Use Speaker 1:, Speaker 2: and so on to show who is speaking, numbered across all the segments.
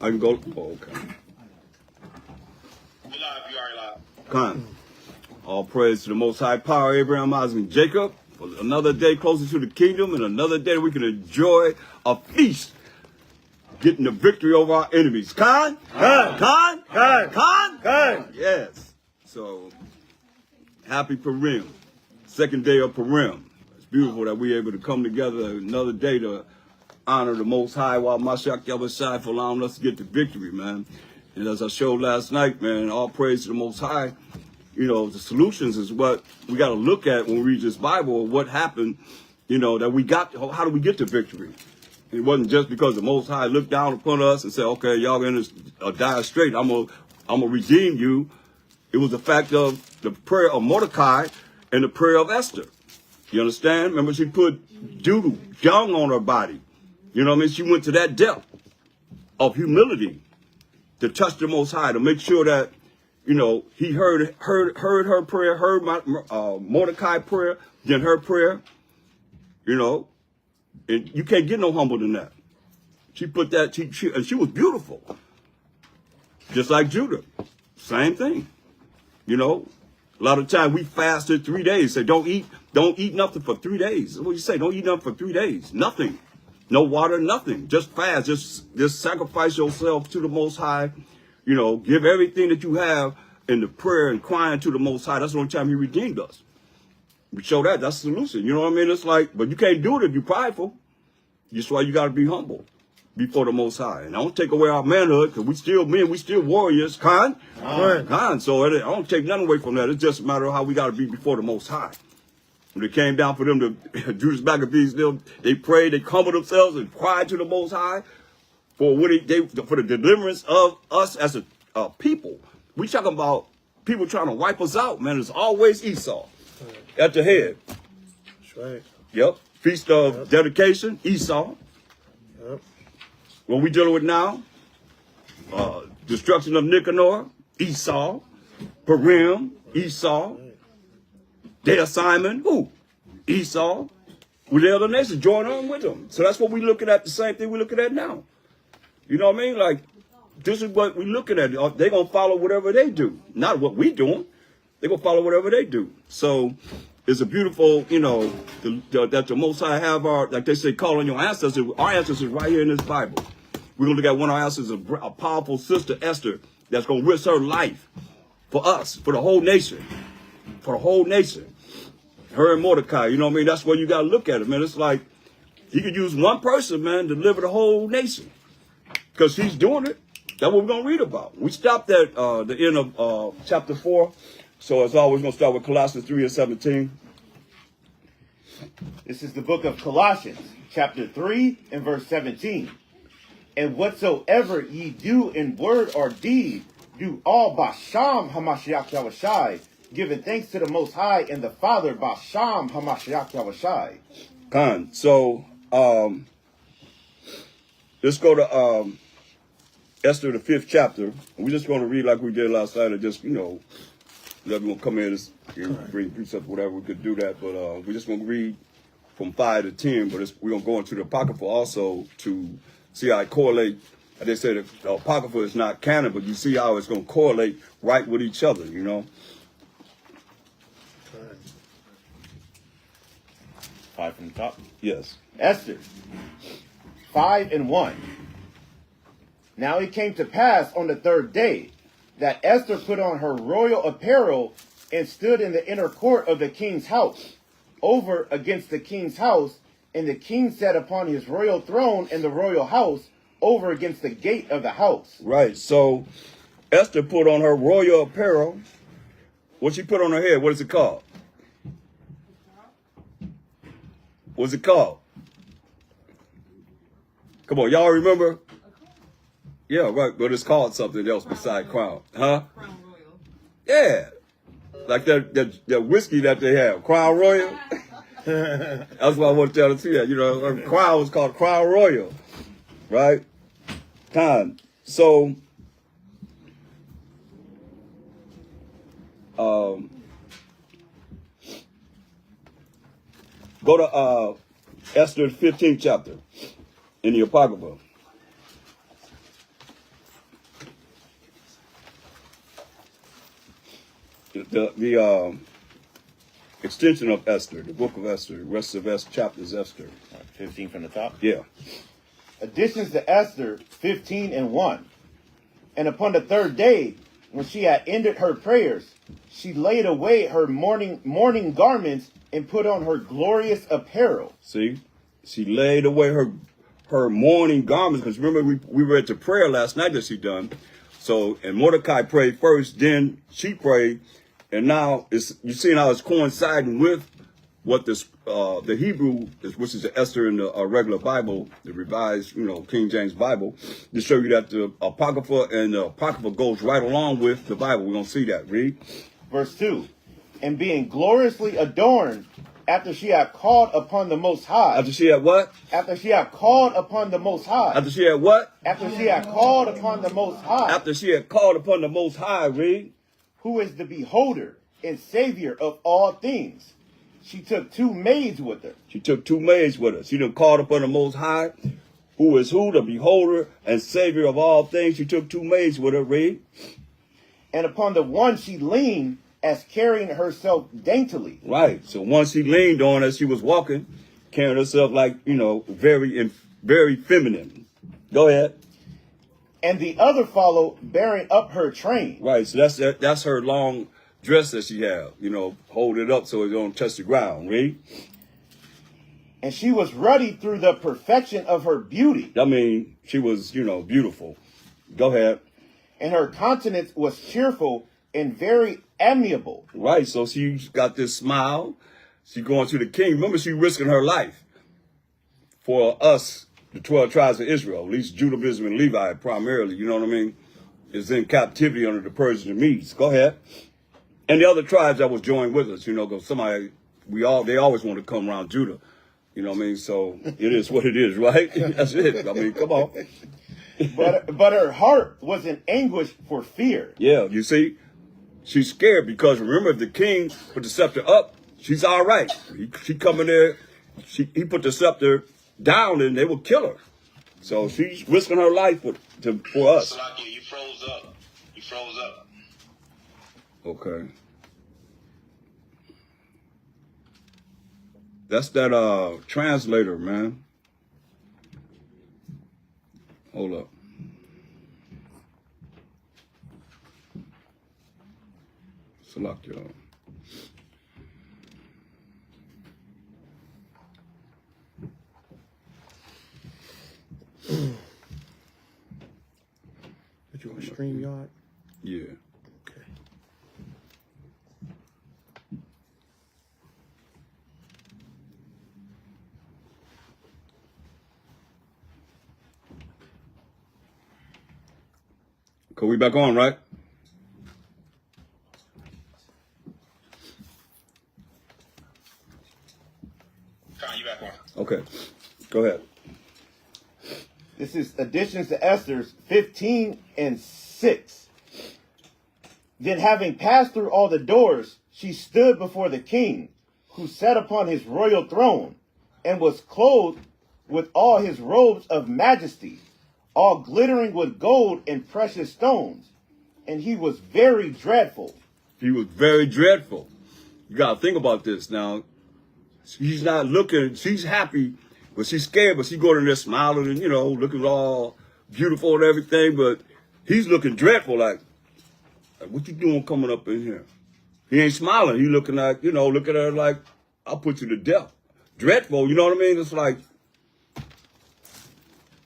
Speaker 1: I can go. Oh, okay.
Speaker 2: We're live. You already live.
Speaker 1: Come. All praise to the Most High Power, Abraham, Isaac, and Jacob. For another day closer to the kingdom, and another day we can enjoy a feast, getting the victory over our enemies. Khan? Khan? Yes. So, happy Purim. Second day of Purim. It's beautiful that we're able to come together another day to honor the Most High while Mashiach Yahushua for allowing us to get the victory, man. And as I showed last night, man, all praise to the Most High. You know, the solutions is what we got to look at when we read this Bible, what happened, you know, that we got, how do we get to victory? It wasn't just because the Most High looked down upon us and said, okay, y'all going to die straight. I'm gonna redeem you. It was the fact of the prayer of Mordecai and the prayer of Esther. You understand? Remember, she put dung on her body. You know what I mean? She went to that depth of humility to touch the Most High, to make sure that, you know, he heard her prayer, heard Mordecai prayer, then her prayer, you know, and you can't get no humble than that. She put that, and she was beautiful, just like Judah, same thing, you know. A lot of times we fasted 3 days, say don't eat nothing for 3 days. What do you say? Don't eat nothing for 3 days, nothing, no water, nothing, just fast, just sacrifice yourself to the Most High. You know, give everything that you have in the prayer and crying to the Most High. That's the only time he redeemed us. We show that. That's the solution. You know what I mean? It's like, but you can't do it if you're prideful. That's why you got to be humble before the Most High. And I don't take away our manhood, because we still men, we still warriors. Khan. So I don't take nothing away from that. It's just a matter of how we got to be before the Most High. When it came down for them to Judas Maccabees, they prayed, they humbled themselves and cried to the Most High for for the deliverance of us as a people. We talking about people trying to wipe us out, man. It's always Esau at the head.
Speaker 3: That's right.
Speaker 1: Yep. Feast of dedication, Esau.
Speaker 3: Yep.
Speaker 1: What we dealing with now, destruction of Nicanor, Esau. Purim, Esau. Day of Simon, who? Esau. With the other nations, join on with them. So that's what we looking at, the same thing we're looking at now. You know what I mean? Like, this is what we're looking at. They're going to follow whatever they do. Not what we doing. They're going to follow whatever they do. So it's a beautiful, you know, that the Most High have our, like they say, call on your ancestors. Our ancestors right here in this Bible. We're going to look at one of our ancestors, a powerful sister, Esther, that's going to risk her life for us, for the whole nation. For the whole nation. Her and Mordecai, you know what I mean? That's where you got to look at it, man. It's like, he could use one person, man, to deliver the whole nation. Because he's doing it. That's what we're going to read about. We stopped at the end of chapter 4. So as always, we're going to start with Colossians 3 and 17.
Speaker 4: This is the book of Colossians, chapter 3 and verse 17. And whatsoever ye do in word or deed, do all Basham Hamashiach Yahushai, giving thanks to the Most High and the Father Basham Hamashiach Yahushai.
Speaker 1: Khan. So let's go to Esther, the 5th chapter. We're just going to read like we did last night, and just, you know, everyone come in and bring precepts, whatever, we could do that. But we're just going to read from 5 to 10, but we're going to go into the Apocrypha also to see how it correlate. They say the Apocrypha is not canon, but you see how it's going to correlate right with each other, you know.
Speaker 4: 5 from the top.
Speaker 1: Yes.
Speaker 4: Esther 5 and 1. Now it came to pass on the 3rd day that Esther put on her royal apparel and stood in the inner court of the king's house, over against the king's house, and the king sat upon his royal throne in the royal house, over against the gate of the house.
Speaker 1: Right. So Esther put on her royal apparel. What she put on her head? What is it called? What's it called? Come on, y'all remember? Yeah, right, but it's called something else besides crown. Huh?
Speaker 5: Crown Royal.
Speaker 1: Yeah. Like that whiskey that they have, Crown Royal. That's why I want y'all to see that. You know, crown was called Crown Royal. Right? Time. So go to Esther 15th chapter in the Apocrypha. the extension of Esther, the book of Esther, the rest of Esther, chapters Esther.
Speaker 4: 15 from the top.
Speaker 1: Yeah.
Speaker 4: Additions to Esther 15 and 1. And upon the third day, when she had ended her prayers, she laid away her mourning garments and put on her glorious apparel.
Speaker 1: See, she laid away her mourning garments, because remember we read the prayer last night that she done. So, and Mordecai prayed first, then she prayed, and now you see how it's coinciding with what this the Hebrew, which is the Esther in the regular Bible, the revised, King James Bible, to show you that the Apocrypha and the Apocrypha goes right along with the Bible. We're gonna see that. Read.
Speaker 4: Verse 2. And being gloriously adorned, after she had called upon the Most High.
Speaker 1: After she had what?
Speaker 4: After she had called upon the Most High.
Speaker 1: After she had what?
Speaker 4: After she had called upon the Most High.
Speaker 1: After she had called upon the Most High. Read.
Speaker 4: Who is the beholder and savior of all things. She took 2 maids with her.
Speaker 1: She took 2 maids with her. She done called upon the Most High, who is who? The beholder and savior of all things. She took 2 maids with her. Read.
Speaker 4: And upon the one she leaned, as carrying herself daintily.
Speaker 1: Right. So once she leaned on as she was walking, carrying herself like, very feminine. Go ahead.
Speaker 4: And the other followed, bearing up her train.
Speaker 1: Right. So that's her long dress that she had, hold it up so it don't touch the ground. Read.
Speaker 4: And she was ruddy through the perfection of her beauty.
Speaker 1: I mean, she was, beautiful. Go ahead.
Speaker 4: And her countenance was cheerful and very amiable.
Speaker 1: Right. So she's got this smile. She going to the king. Remember, she risking her life for us, the 12 tribes of Israel, at least Judah, Benjamin, and Levi primarily, you know what I mean, is in captivity under the Persians and Medes. Go ahead. And the other tribes that was joined with us, because they always want to come around Judah. You know what I mean? So it is what it is, right? That's it. I mean, come on.
Speaker 4: But her heart was in anguish for fear.
Speaker 1: Yeah, you see, she's scared because remember, if the king put the scepter up, she's all right. She coming there, he put the scepter down and they will kill her. So she's risking her life for us.
Speaker 2: You froze up. You froze up.
Speaker 1: Okay. That's that translator, man. Hold up. Select y'all.
Speaker 3: Did you on StreamYard?
Speaker 1: Yeah.
Speaker 3: Okay.
Speaker 1: Cool, we back on, right?
Speaker 2: You back on.
Speaker 1: Okay. Go ahead.
Speaker 4: This is additions to Esther's 15 and 6. Then having passed through all the doors, she stood before the king, who sat upon his royal throne, and was clothed with all his robes of majesty, all glittering with gold and precious stones. And he was very dreadful.
Speaker 1: He was very dreadful. You got to think about this now. She's not looking, she's happy, but she's scared, but she's going in there smiling and, looking all beautiful and everything, but he's looking dreadful, like what you doing coming up in here? He ain't smiling. He looking like, looking at her like, I'll put you to death. Dreadful, you know what I mean? It's like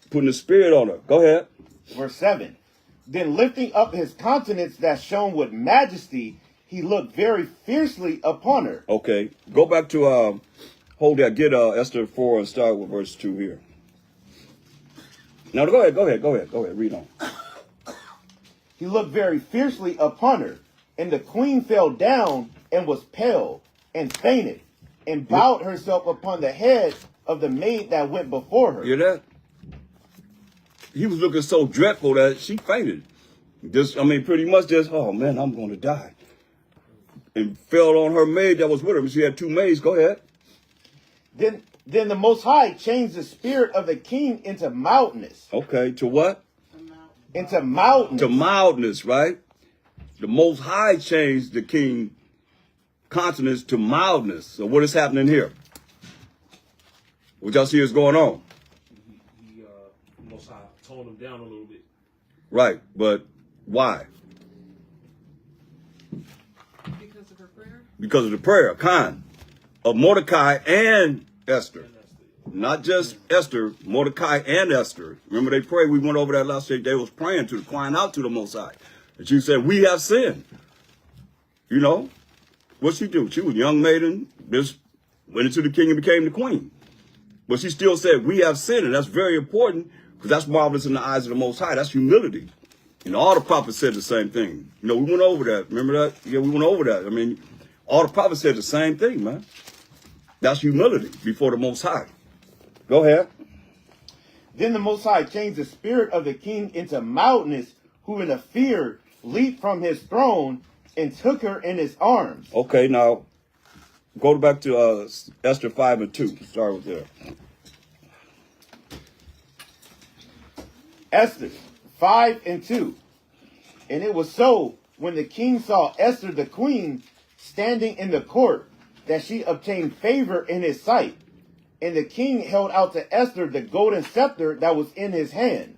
Speaker 1: putting a spirit on her. Go ahead.
Speaker 4: Verse 7. Then lifting up his countenance that shone with majesty, he looked very fiercely upon her.
Speaker 1: Okay. Go back to, hold that, get Esther 4 and start with verse 2 here. Now, go ahead, read on.
Speaker 4: He looked very fiercely upon her, and the queen fell down and was pale and fainted, and bowed herself upon the head of the maid that went before her.
Speaker 1: Hear that? He was looking so dreadful that she fainted. Pretty much just, oh man, I'm going to die. And fell on her maid that was with her. She had 2 maids. Go ahead.
Speaker 4: Then the Most High changed the spirit of the king into mildness.
Speaker 1: Okay, to what?
Speaker 4: Into mildness.
Speaker 1: To mildness, right? the Most High changed the king countenance to mildness. So what is happening here? What y'all see is going on?
Speaker 5: He Most High toned him down a little bit.
Speaker 1: Right, but why?
Speaker 6: Because of her prayer?
Speaker 1: Because of the prayer, of Mordecai and Esther. Not just Esther, Mordecai and Esther. Remember they prayed, we went over that last day, they was praying to, crying out to the Most High. And she said, we have sinned. You know, what'd she do? She was a young maiden, just went into the king and became the queen. But she still said, we have sinned, and that's very important, because that's marvelous in the eyes of the Most High. That's humility. And all the prophets said the same thing. You know, we went over that. Remember that? Yeah, we went over that. I mean, all the prophets said the same thing, man. That's humility before the Most High. Go ahead.
Speaker 4: Then the Most High changed the spirit of the king into mildness, who in a fear leaped from his throne and took her in his arms.
Speaker 1: Okay, now go back to Esther 5 and 2. Start with there.
Speaker 4: Esther 5 and 2. And it was so, when the king saw Esther the queen standing in the court, that she obtained favor in his sight. And the king held out to Esther the golden scepter that was in his hand.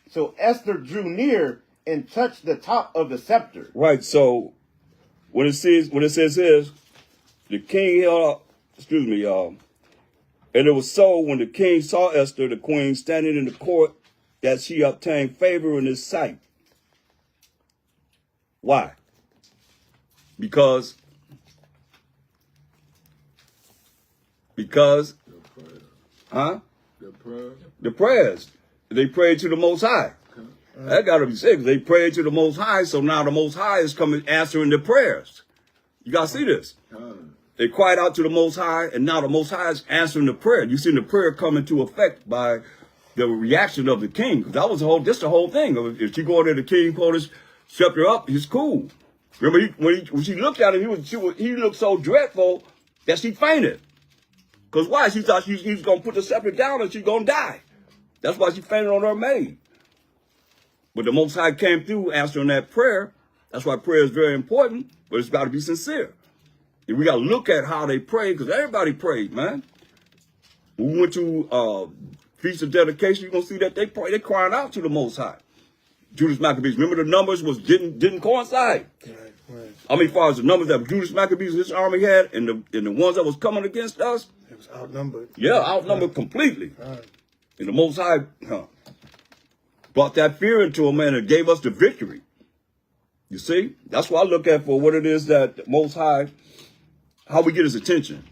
Speaker 4: So Esther drew near and touched the top of the scepter.
Speaker 1: Right, so what it says is, the king held up, and it was so when the king saw Esther the queen standing in the court, that she obtained favor in his sight. Why? Because the prayers. They prayed to the Most High. That got to be said. They prayed to the Most High, so now the Most High is coming answering their prayers. You got to see this. They cried out to the Most High, and now the Most High is answering the prayer. You see the prayer come into effect by the reaction of the king. That was the whole thing. If she go there, the king pulled his scepter up, he's cool. Remember, when she looked at him, he looked so dreadful that she fainted. Because why? She thought he was going to put the scepter down and she's going to die. That's why she fainted on her maid. But the Most High came through answering that prayer. That's why prayer is very important, but it's got to be sincere. And we got to look at how they prayed, because everybody prayed, man. When we went to Feast of Dedication, you're going to see that they crying out to the Most High. Judas Maccabees, remember the numbers didn't coincide.
Speaker 3: Right.
Speaker 1: I mean, as far as the numbers that Judas Maccabees, his army had, and the ones that was coming against us.
Speaker 3: It was outnumbered.
Speaker 1: Yeah, outnumbered completely.
Speaker 3: Right.
Speaker 1: And the Most High brought that fear into him, man, and gave us the victory. You see? That's what I look at for what it is that the Most High, how we get his attention.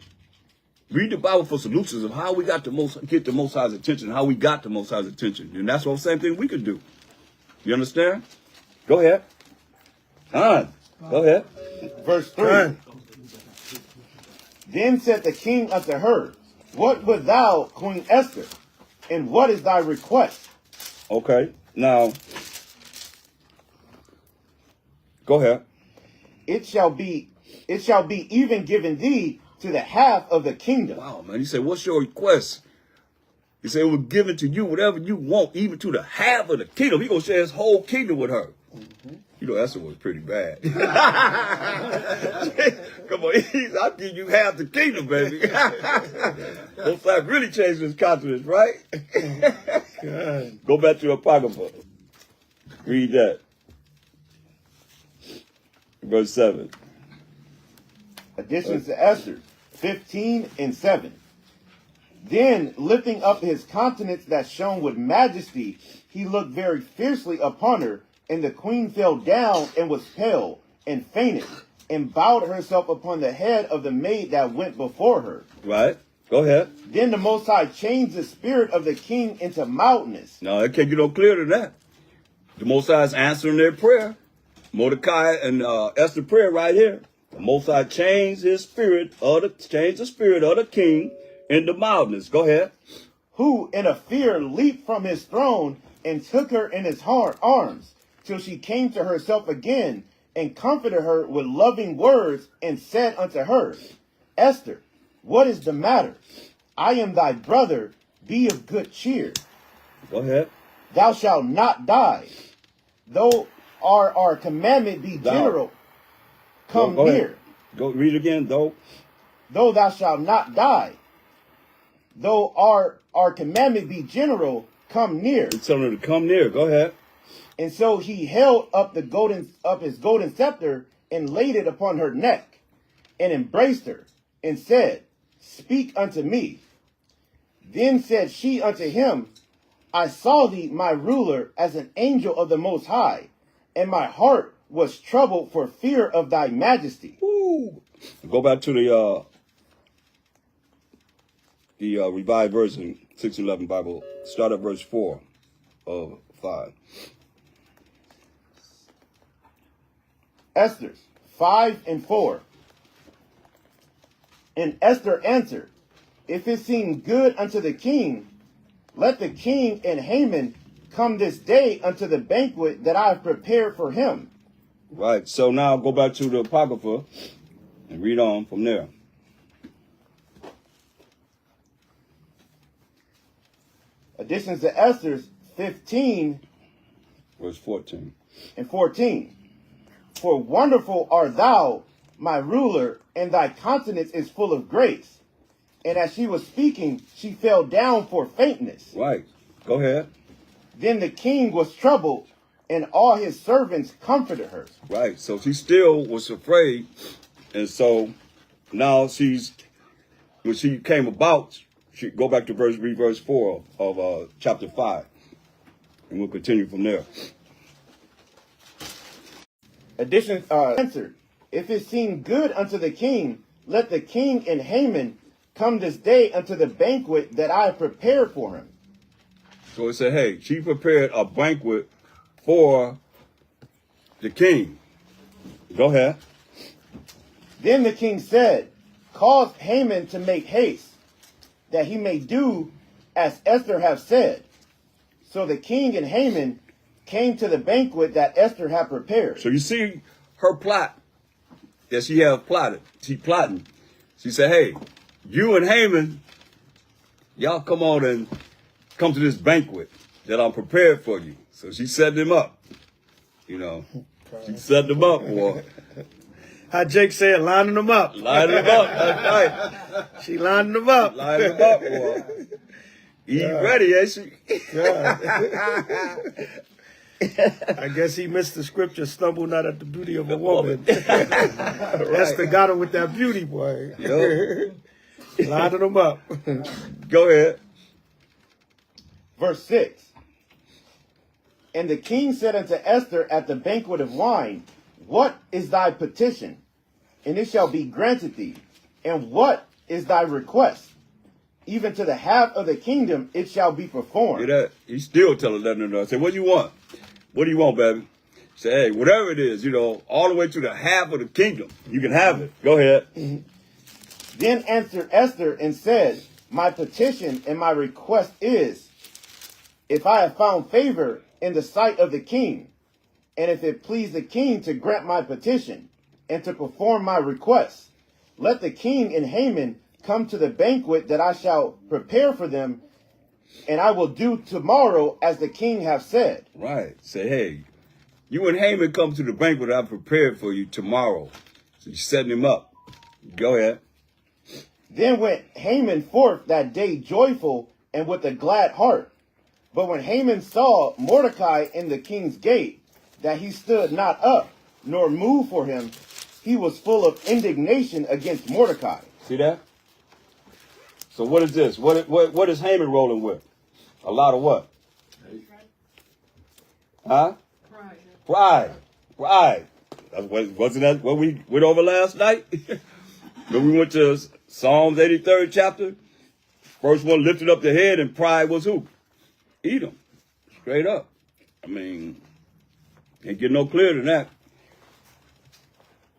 Speaker 1: Read the Bible for solutions of how we get the Most High's attention, how we got the Most High's attention. And that's the same thing we could do. You understand? Go ahead. Go ahead.
Speaker 4: Verse 3. Then said the king unto her, what wilt thou, Queen Esther? And what is thy request?
Speaker 1: Okay. Now, go ahead.
Speaker 4: It shall be even given thee to the half of the kingdom.
Speaker 1: Wow, man. He said, what's your request? He said, it was given to you, whatever you want, even to the half of the kingdom. He going to share his whole kingdom with her. Mm-hmm. You know, Esther was pretty bad. Come on, I'll give you half the kingdom, baby. Most High really changed his countenance, right? Go back to Apocrypha. Read that. Verse 7.
Speaker 4: Additions to Esther 15 and 7. Then, lifting up his countenance that shone with majesty, he looked very fiercely upon her, and the queen fell down and was pale, and fainted, and bowed herself upon the head of the maid that went before her.
Speaker 1: Right. Go ahead.
Speaker 4: Then the Most High changed the spirit of the king into mildness.
Speaker 1: No, it can't get no clearer than that. The Most High is answering their prayer. Mordecai and Esther prayer right here. The Most High changed the spirit of the king into mildness. Go ahead.
Speaker 4: Who in a fear leaped from his throne and took her in his arms, till she came to herself again, and comforted her with loving words, and said unto her, Esther, what is the matter? I am thy brother, be of good cheer.
Speaker 1: Go ahead.
Speaker 4: Thou shalt not die. Though our commandment be
Speaker 1: Thou.
Speaker 4: general, come
Speaker 1: Go ahead.
Speaker 4: near.
Speaker 1: Go read again, though.
Speaker 4: Though thou shalt not die, though our commandment be general, come near.
Speaker 1: He's telling her to come near. Go ahead.
Speaker 4: And so he held up his golden scepter and laid it upon her neck, and embraced her, and said, Speak unto me. Then said she unto him, I saw thee, my ruler, as an angel of the Most High, and my heart was troubled for fear of thy majesty.
Speaker 1: Woo. Go back to the Revised Version, 611 Bible. Start at verse 4 of 5.
Speaker 4: Esther 5 and 4. And Esther answered, If it seem good unto the king, let the king and Haman come this day unto the banquet that I have prepared for him.
Speaker 1: Right. So now go back to the Apocrypha and read on from there.
Speaker 4: Additions to Esther's 15
Speaker 1: Verse 14.
Speaker 4: and 14. For wonderful art thou, my ruler, and thy countenance is full of grace. And as she was speaking, she fell down for faintness.
Speaker 1: Right. Go ahead.
Speaker 4: Then the king was troubled, and all his servants comforted her.
Speaker 1: Right. So she still was afraid. And so now when she came about, she go back to verse 4 of chapter 5. And we'll continue from there.
Speaker 4: Addition answered, If it seem good unto the king, let the king and Haman come this day unto the banquet that I have prepared for him.
Speaker 1: So it said, hey, she prepared a banquet for the king. Go ahead.
Speaker 4: Then the king said, Cause Haman to make haste, that he may do as Esther hath said. So the king and Haman came to the banquet that Esther had prepared.
Speaker 1: So you see her plot that she have plotted. She plotting. She said, hey, you and Haman, y'all come on and come to this banquet that I'm prepared for you. So she set them up. You know, she set them up, boy.
Speaker 3: How Jake said, lining them up.
Speaker 1: Lining them up. That's right.
Speaker 3: She lining them up.
Speaker 1: Lining them up, boy. Eat ready, ain't she?
Speaker 3: I guess he missed the scripture, stumble not at the beauty of a woman. Esther got him with that beauty, boy.
Speaker 1: Yep.
Speaker 3: Lining them up.
Speaker 1: Go ahead.
Speaker 4: Verse 6. And the king said unto Esther at the banquet of wine, What is thy petition? And it shall be granted thee. And what is thy request? Even to the half of the kingdom it shall be performed.
Speaker 1: Hear that? He's still telling her no. I said, what do you want? What do you want, baby? Say, hey, whatever it is, all the way to the half of the kingdom. You can have it. Go ahead.
Speaker 4: Then answered Esther and said, My petition and my request is, if I have found favor in the sight of the king, and if it please the king to grant my petition and to perform my request, let the king and Haman come to the banquet that I shall prepare for them, and I will do tomorrow as the king hath said.
Speaker 1: Right. Say, hey, you and Haman come to the banquet I prepared for you tomorrow. So you're setting him up. Go ahead.
Speaker 4: Then went Haman forth that day joyful and with a glad heart. But when Haman saw Mordecai in the king's gate, that he stood not up, nor moved for him, he was full of indignation against Mordecai.
Speaker 1: See that? So what is this? What is Haman rolling with? A lot of what? Huh? Pride. Wasn't that what we went over last night? When we went to Psalms 83rd chapter, first one lifted up the head, and pride was who? Edom. Straight up. I mean, can't get no clearer than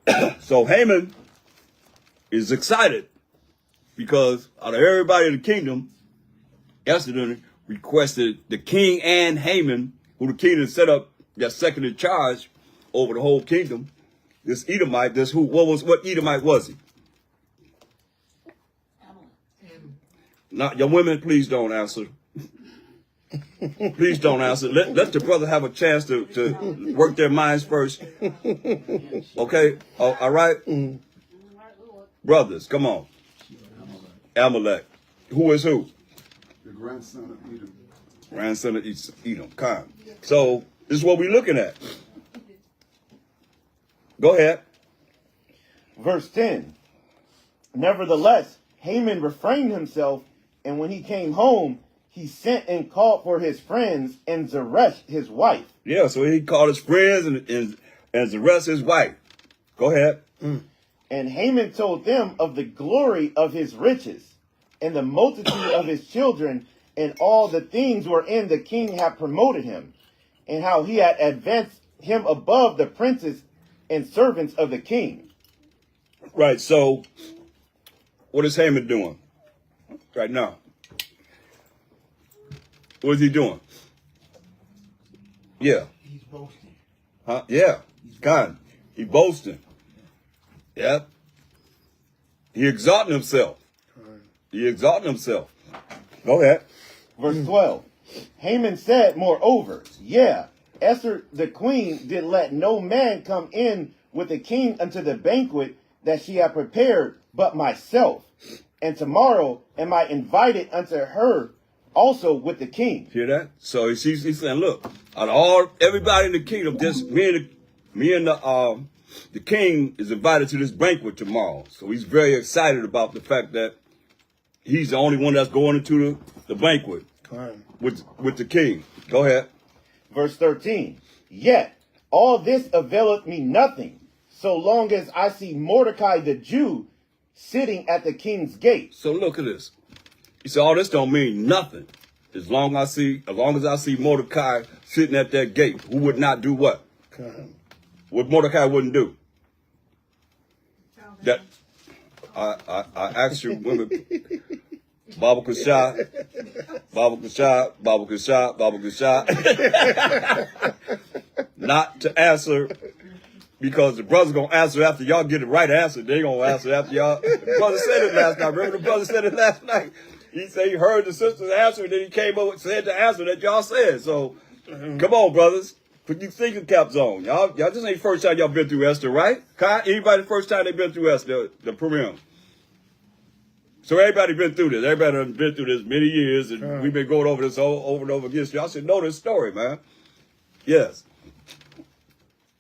Speaker 1: that. So Haman is excited because out of everybody in the kingdom, Esther requested the king and Haman, who the king had set up, got second in charge over the whole kingdom. This Edomite, what Edomite was he? Not your women, please don't answer. Please don't answer. Let the brother have a chance to work their minds first. Okay? All right? Brothers, come on. Amalek. Who is who?
Speaker 7: The grandson of Edom.
Speaker 1: Grandson of Edom. Khan. So, this is what we're looking at. Go ahead.
Speaker 4: Verse 10. Nevertheless, Haman refrained himself, and when he came home, he sent and called for his friends and Zeresh his wife.
Speaker 1: Yeah, so he called his friends and Zeresh his wife. Go ahead.
Speaker 4: And Haman told them of the glory of his riches, and the multitude of his children, and all the things wherein the king had promoted him, and how he had advanced him above the princes and servants of the king.
Speaker 1: Right, so what is Haman doing right now? What is he doing? Yeah.
Speaker 8: He's boasting.
Speaker 1: Huh? Yeah. God. He boasting. Yeah. He exalting himself. He exalting himself. Go ahead.
Speaker 4: Verse 12. Haman said, moreover, yeah, Esther the queen did let no man come in with the king unto the banquet that she had prepared but myself. And tomorrow am I invited unto her also with the king.
Speaker 1: Hear that? So he's saying, look, out of everybody in the kingdom, just me and the king is invited to this banquet tomorrow. So he's very excited about the fact that he's the only one that's going into the banquet with the king. Go ahead.
Speaker 4: Verse 13. Yet all this availeth me nothing, so long as I see Mordecai the Jew sitting at the king's gate.
Speaker 1: So look at this. He said, all this don't mean nothing. As long as I see Mordecai sitting at that gate, who would not do what? What Mordecai wouldn't do. That I asked you women, Baba Kashah, not to answer, because the brother's gonna answer after y'all get the right answer. They gonna answer after y'all. The brother said it last night. Remember the brother said it last night. He said he heard the sister's answer, and then he came up and said the answer that y'all said. So, come on, brothers. Put your thinking caps on. Y'all just ain't the first time y'all been through Esther, right? Anybody the first time they been through Esther, the Purim? So everybody been through this. Everybody done been through this many years, and we've been going over this over and over again. So y'all should know this story, man. Yes.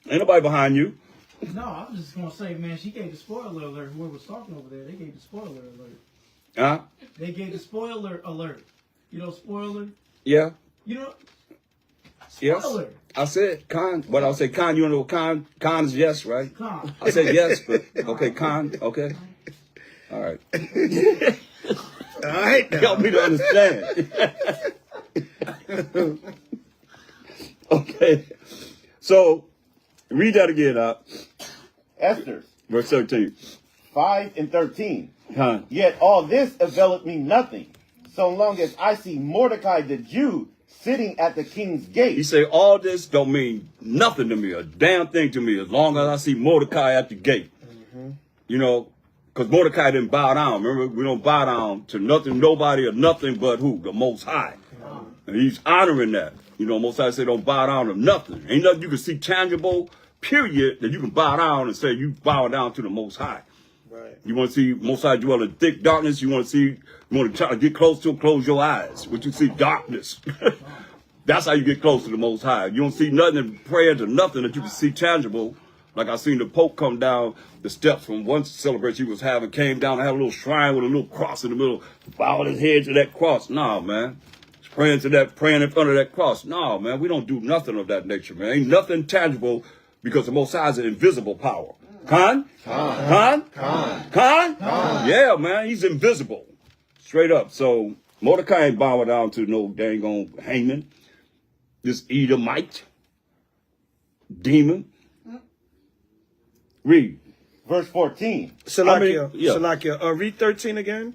Speaker 1: Ain't nobody behind you.
Speaker 8: No, I was just gonna say, man, she gave the spoiler alert. Whoever was talking over there, they gave the spoiler alert.
Speaker 1: Huh?
Speaker 8: They gave the spoiler alert. You know, spoiler.
Speaker 1: Yeah.
Speaker 8: You know.
Speaker 1: Yes.
Speaker 8: Spoiler.
Speaker 1: I said con. What I'll say con. You know con. Con is yes, right?
Speaker 8: Con.
Speaker 1: I said yes, but okay, con. Okay. All right.
Speaker 3: All right.
Speaker 1: Help me to understand. Okay. So read that again,
Speaker 4: Esther,
Speaker 1: verse 13.
Speaker 4: 5 and 13.
Speaker 1: Huh?
Speaker 4: Yet all this availeth me nothing, so long as I see Mordecai the Jew sitting at the king's gate.
Speaker 1: He say all this don't mean nothing to me, a damn thing to me, as long as I see Mordecai at the gate. You know, because Mordecai didn't bow down. Remember, we don't bow down to nothing, nobody, or nothing but who? The Most High. And he's honoring that. You know, Most High say don't bow down to nothing. Ain't nothing you can see tangible, period, that you can bow down and say you bow down to the Most High.
Speaker 3: Right.
Speaker 1: You want to see Most High dwell in thick darkness. You want to try to get close to him, close your eyes. What you see, darkness. That's how you get close to the Most High. You don't see nothing and pray to nothing that you can see tangible. Like I seen the Pope come down the steps from one celebration he was having, came down and had a little shrine with a little cross in the middle, bowed his head to that cross. Nah, man. Praying in front of that cross. No, man, we don't do nothing of that nature, man. Ain't nothing tangible, because the Most High is an invisible power. Khan? Yeah, man, he's invisible. Straight up. So Mordecai ain't bowing down to no dang on Haman. This Edomite. Demon. Read.
Speaker 4: Verse 14.
Speaker 3: Salakia.
Speaker 1: Yeah.
Speaker 3: Salakia. Read 13 again.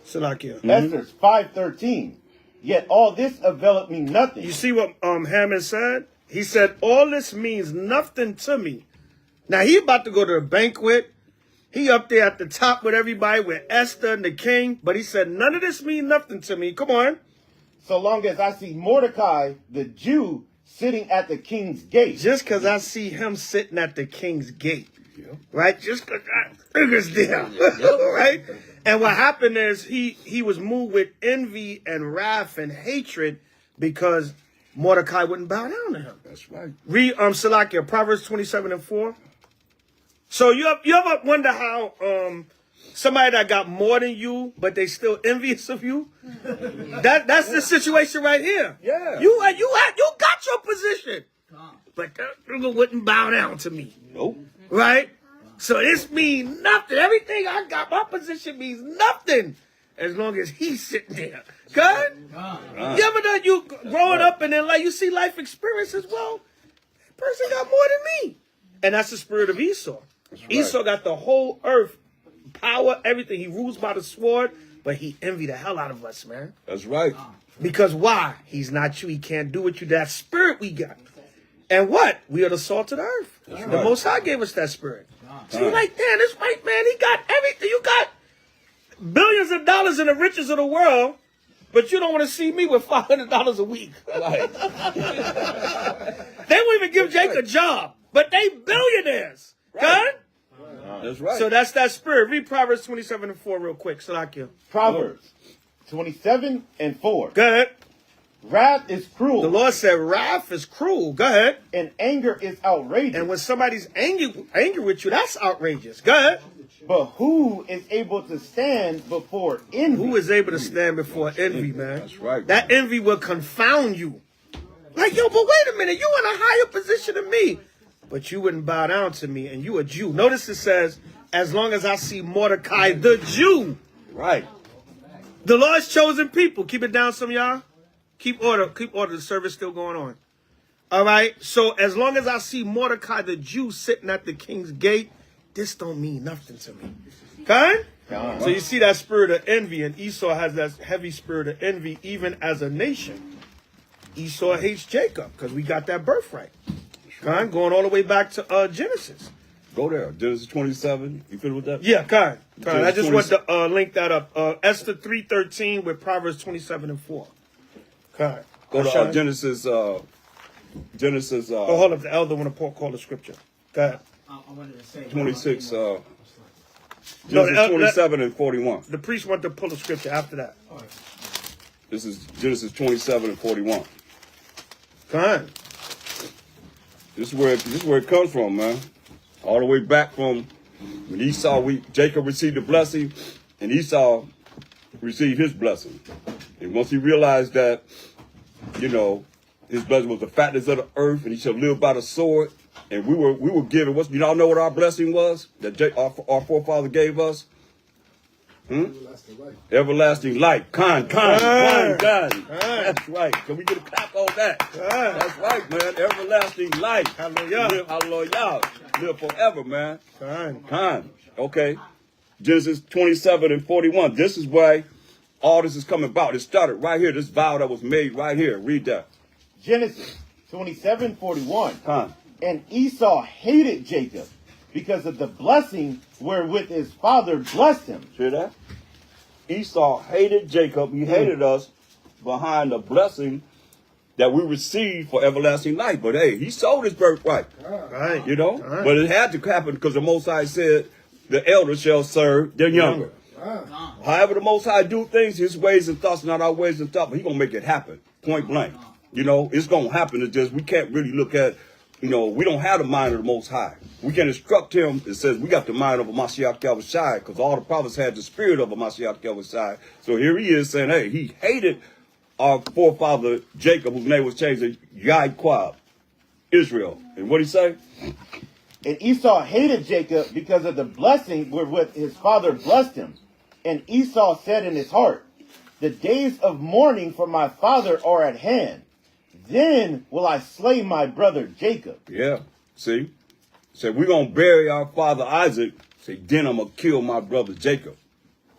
Speaker 3: Salakia.
Speaker 4: Esther 5:13. Yet all this availeth me nothing.
Speaker 3: You see what Haman said? He said, all this means nothing to me. Now, he about to go to the banquet. He up there at the top with everybody, with Esther and the king. But he said, none of this means nothing to me. Come on.
Speaker 4: so long as I see Mordecai, the Jew, sitting at the king's gate.
Speaker 3: Just because I see him sitting at the king's gate, right? Just because that figure's there, right? And what happened is he was moved with envy and wrath and hatred because Mordecai wouldn't bow down to him.
Speaker 1: That's right.
Speaker 3: Read Salakia, Proverbs 27:4. So you ever wonder how somebody that got more than you, but they still envious of you? That's the situation right here.
Speaker 1: Yeah.
Speaker 3: You got your position, but that nigga wouldn't bow down to me.
Speaker 1: Nope.
Speaker 3: Right? So this means nothing. Everything I got, my position means nothing as long as he's sitting there. Good? You ever done you growing up and then like you see life experiences? Well, that person got more than me. And that's the spirit of Esau. Esau got the whole earth, power, everything. He rules by the sword, but he envy the hell out of us, man.
Speaker 1: That's right.
Speaker 3: Because why? He's not you. He can't do what you. That spirit we got. And what? We are the salt of the earth. The Most High gave us that spirit. So you're like, damn, this white man, he got everything. You got billions of dollars in the riches of the world, but you don't want to see me with $500 a week.
Speaker 1: Right.
Speaker 3: They won't even give Jake a job, but they billionaires. Right. Good?
Speaker 1: That's right.
Speaker 3: So that's that spirit. Read Proverbs 27:4 real quick. Salakia.
Speaker 4: Proverbs 27:4.
Speaker 3: Go ahead.
Speaker 4: Wrath is cruel.
Speaker 3: The Lord said wrath is cruel. Go ahead.
Speaker 4: And anger is outrageous.
Speaker 3: And when somebody's angry with you, that's outrageous. Go ahead.
Speaker 4: But who is able to stand before envy?
Speaker 3: Who is able to stand before envy, man?
Speaker 1: That's right.
Speaker 3: That envy will confound you. Like, yo, but wait a minute. You in a higher position than me. But you wouldn't bow down to me, and you a Jew. Notice it says, as long as I see Mordecai, the Jew.
Speaker 1: Right.
Speaker 3: The Lord's chosen people. Keep it down, some of y'all. Keep order. Keep order. The service still going on. All right. So as long as I see Mordecai, the Jew, sitting at the king's gate, this don't mean nothing to me. Okay? So you see that spirit of envy, and Esau has that heavy spirit of envy, even as a nation. Esau hates Jacob because we got that birthright. Okay? Going all the way back to Genesis.
Speaker 1: Go there. Genesis 27. You finished with that?
Speaker 3: Yeah, Kai. I just want
Speaker 1: 20.
Speaker 3: to link that up. Esther 3:13 with Proverbs 27:4. Kai.
Speaker 1: Go to Genesis. Genesis.
Speaker 3: Oh, hold up. The elder want to call the scripture. Go ahead.
Speaker 8: I wanted to say
Speaker 1: 26.
Speaker 3: No,
Speaker 1: Genesis 27 and 41.
Speaker 3: The priest want to pull the scripture after that.
Speaker 1: This is Genesis 27 and 41.
Speaker 3: Come on.
Speaker 1: This is where it comes from, man. All the way back from when Jacob received the blessing, and Esau received his blessing. And once he realized that, his blessing was the fatness of the earth, and he shall live by the sword. And we were given y'all know what our blessing was that our forefather gave us?
Speaker 7: Everlasting life.
Speaker 1: Everlasting life. Kind. That's right. Can we get a clap on that? That's right, man. Everlasting life.
Speaker 3: Hallelujah.
Speaker 1: Hallelujah. Live forever, man.
Speaker 3: Kind.
Speaker 1: Okay. Genesis 27 and 41. This is why all this is coming about. It started right here. This vow that was made right here. Read that.
Speaker 4: Genesis 27:41.
Speaker 1: Kind.
Speaker 4: And Esau hated Jacob because of the blessing wherewith his father blessed him.
Speaker 1: Hear that? Esau hated Jacob. He hated us behind the blessing that we received for everlasting life. But hey, he sold his birthright.
Speaker 3: Right.
Speaker 1: But it had to happen because the Most High said the elder shall serve the younger. However the Most High do things, his ways and thoughts are not our ways and thoughts, but he going to make it happen. Point blank. It's going to happen. It's just we can't really look at, we don't have the mind of the Most High. We can instruct him. It says we got the mind of a H.O.I because all the prophets had the spirit of a H.O.I. So here he is saying, hey, he hated our forefather Jacob, whose name was changed to H.O.I, Israel. And what did he say?
Speaker 4: And Esau hated Jacob because of the blessing wherewith his father blessed him. And Esau said in his heart, the days of mourning for my father are at hand. Then will I slay my brother Jacob.
Speaker 1: Yeah, see? Said, we're going to bury our father Isaac. Say, then I'm going to kill my brother Jacob.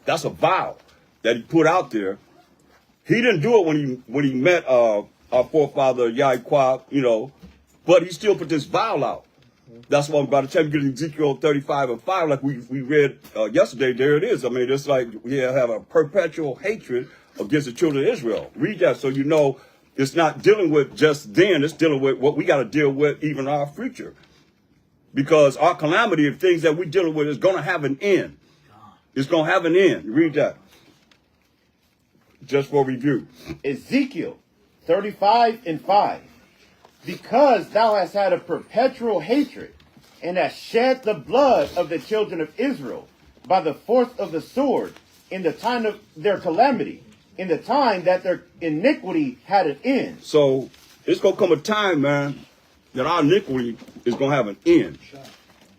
Speaker 1: That's a vow that he put out there. He didn't do it when he met our forefather H.O.I, but he still put this vow out. That's why by the time you get Ezekiel 35 and 5, like we read yesterday, there it is. I mean, it's like we have a perpetual hatred against the children of Israel. Read that so you know it's not dealing with just then, it's dealing with what we got to deal with even our future. Because our calamity of things that we're dealing with is going to have an end. It's going to have an end. Read that. Just for review.
Speaker 4: Ezekiel 35:5. Because thou hast had a perpetual hatred, and hast shed the blood of the children of Israel by the force of the sword in the time of their calamity, in the time that their iniquity had an end.
Speaker 1: So it's going to come a time, man, that our iniquity is going to have an end.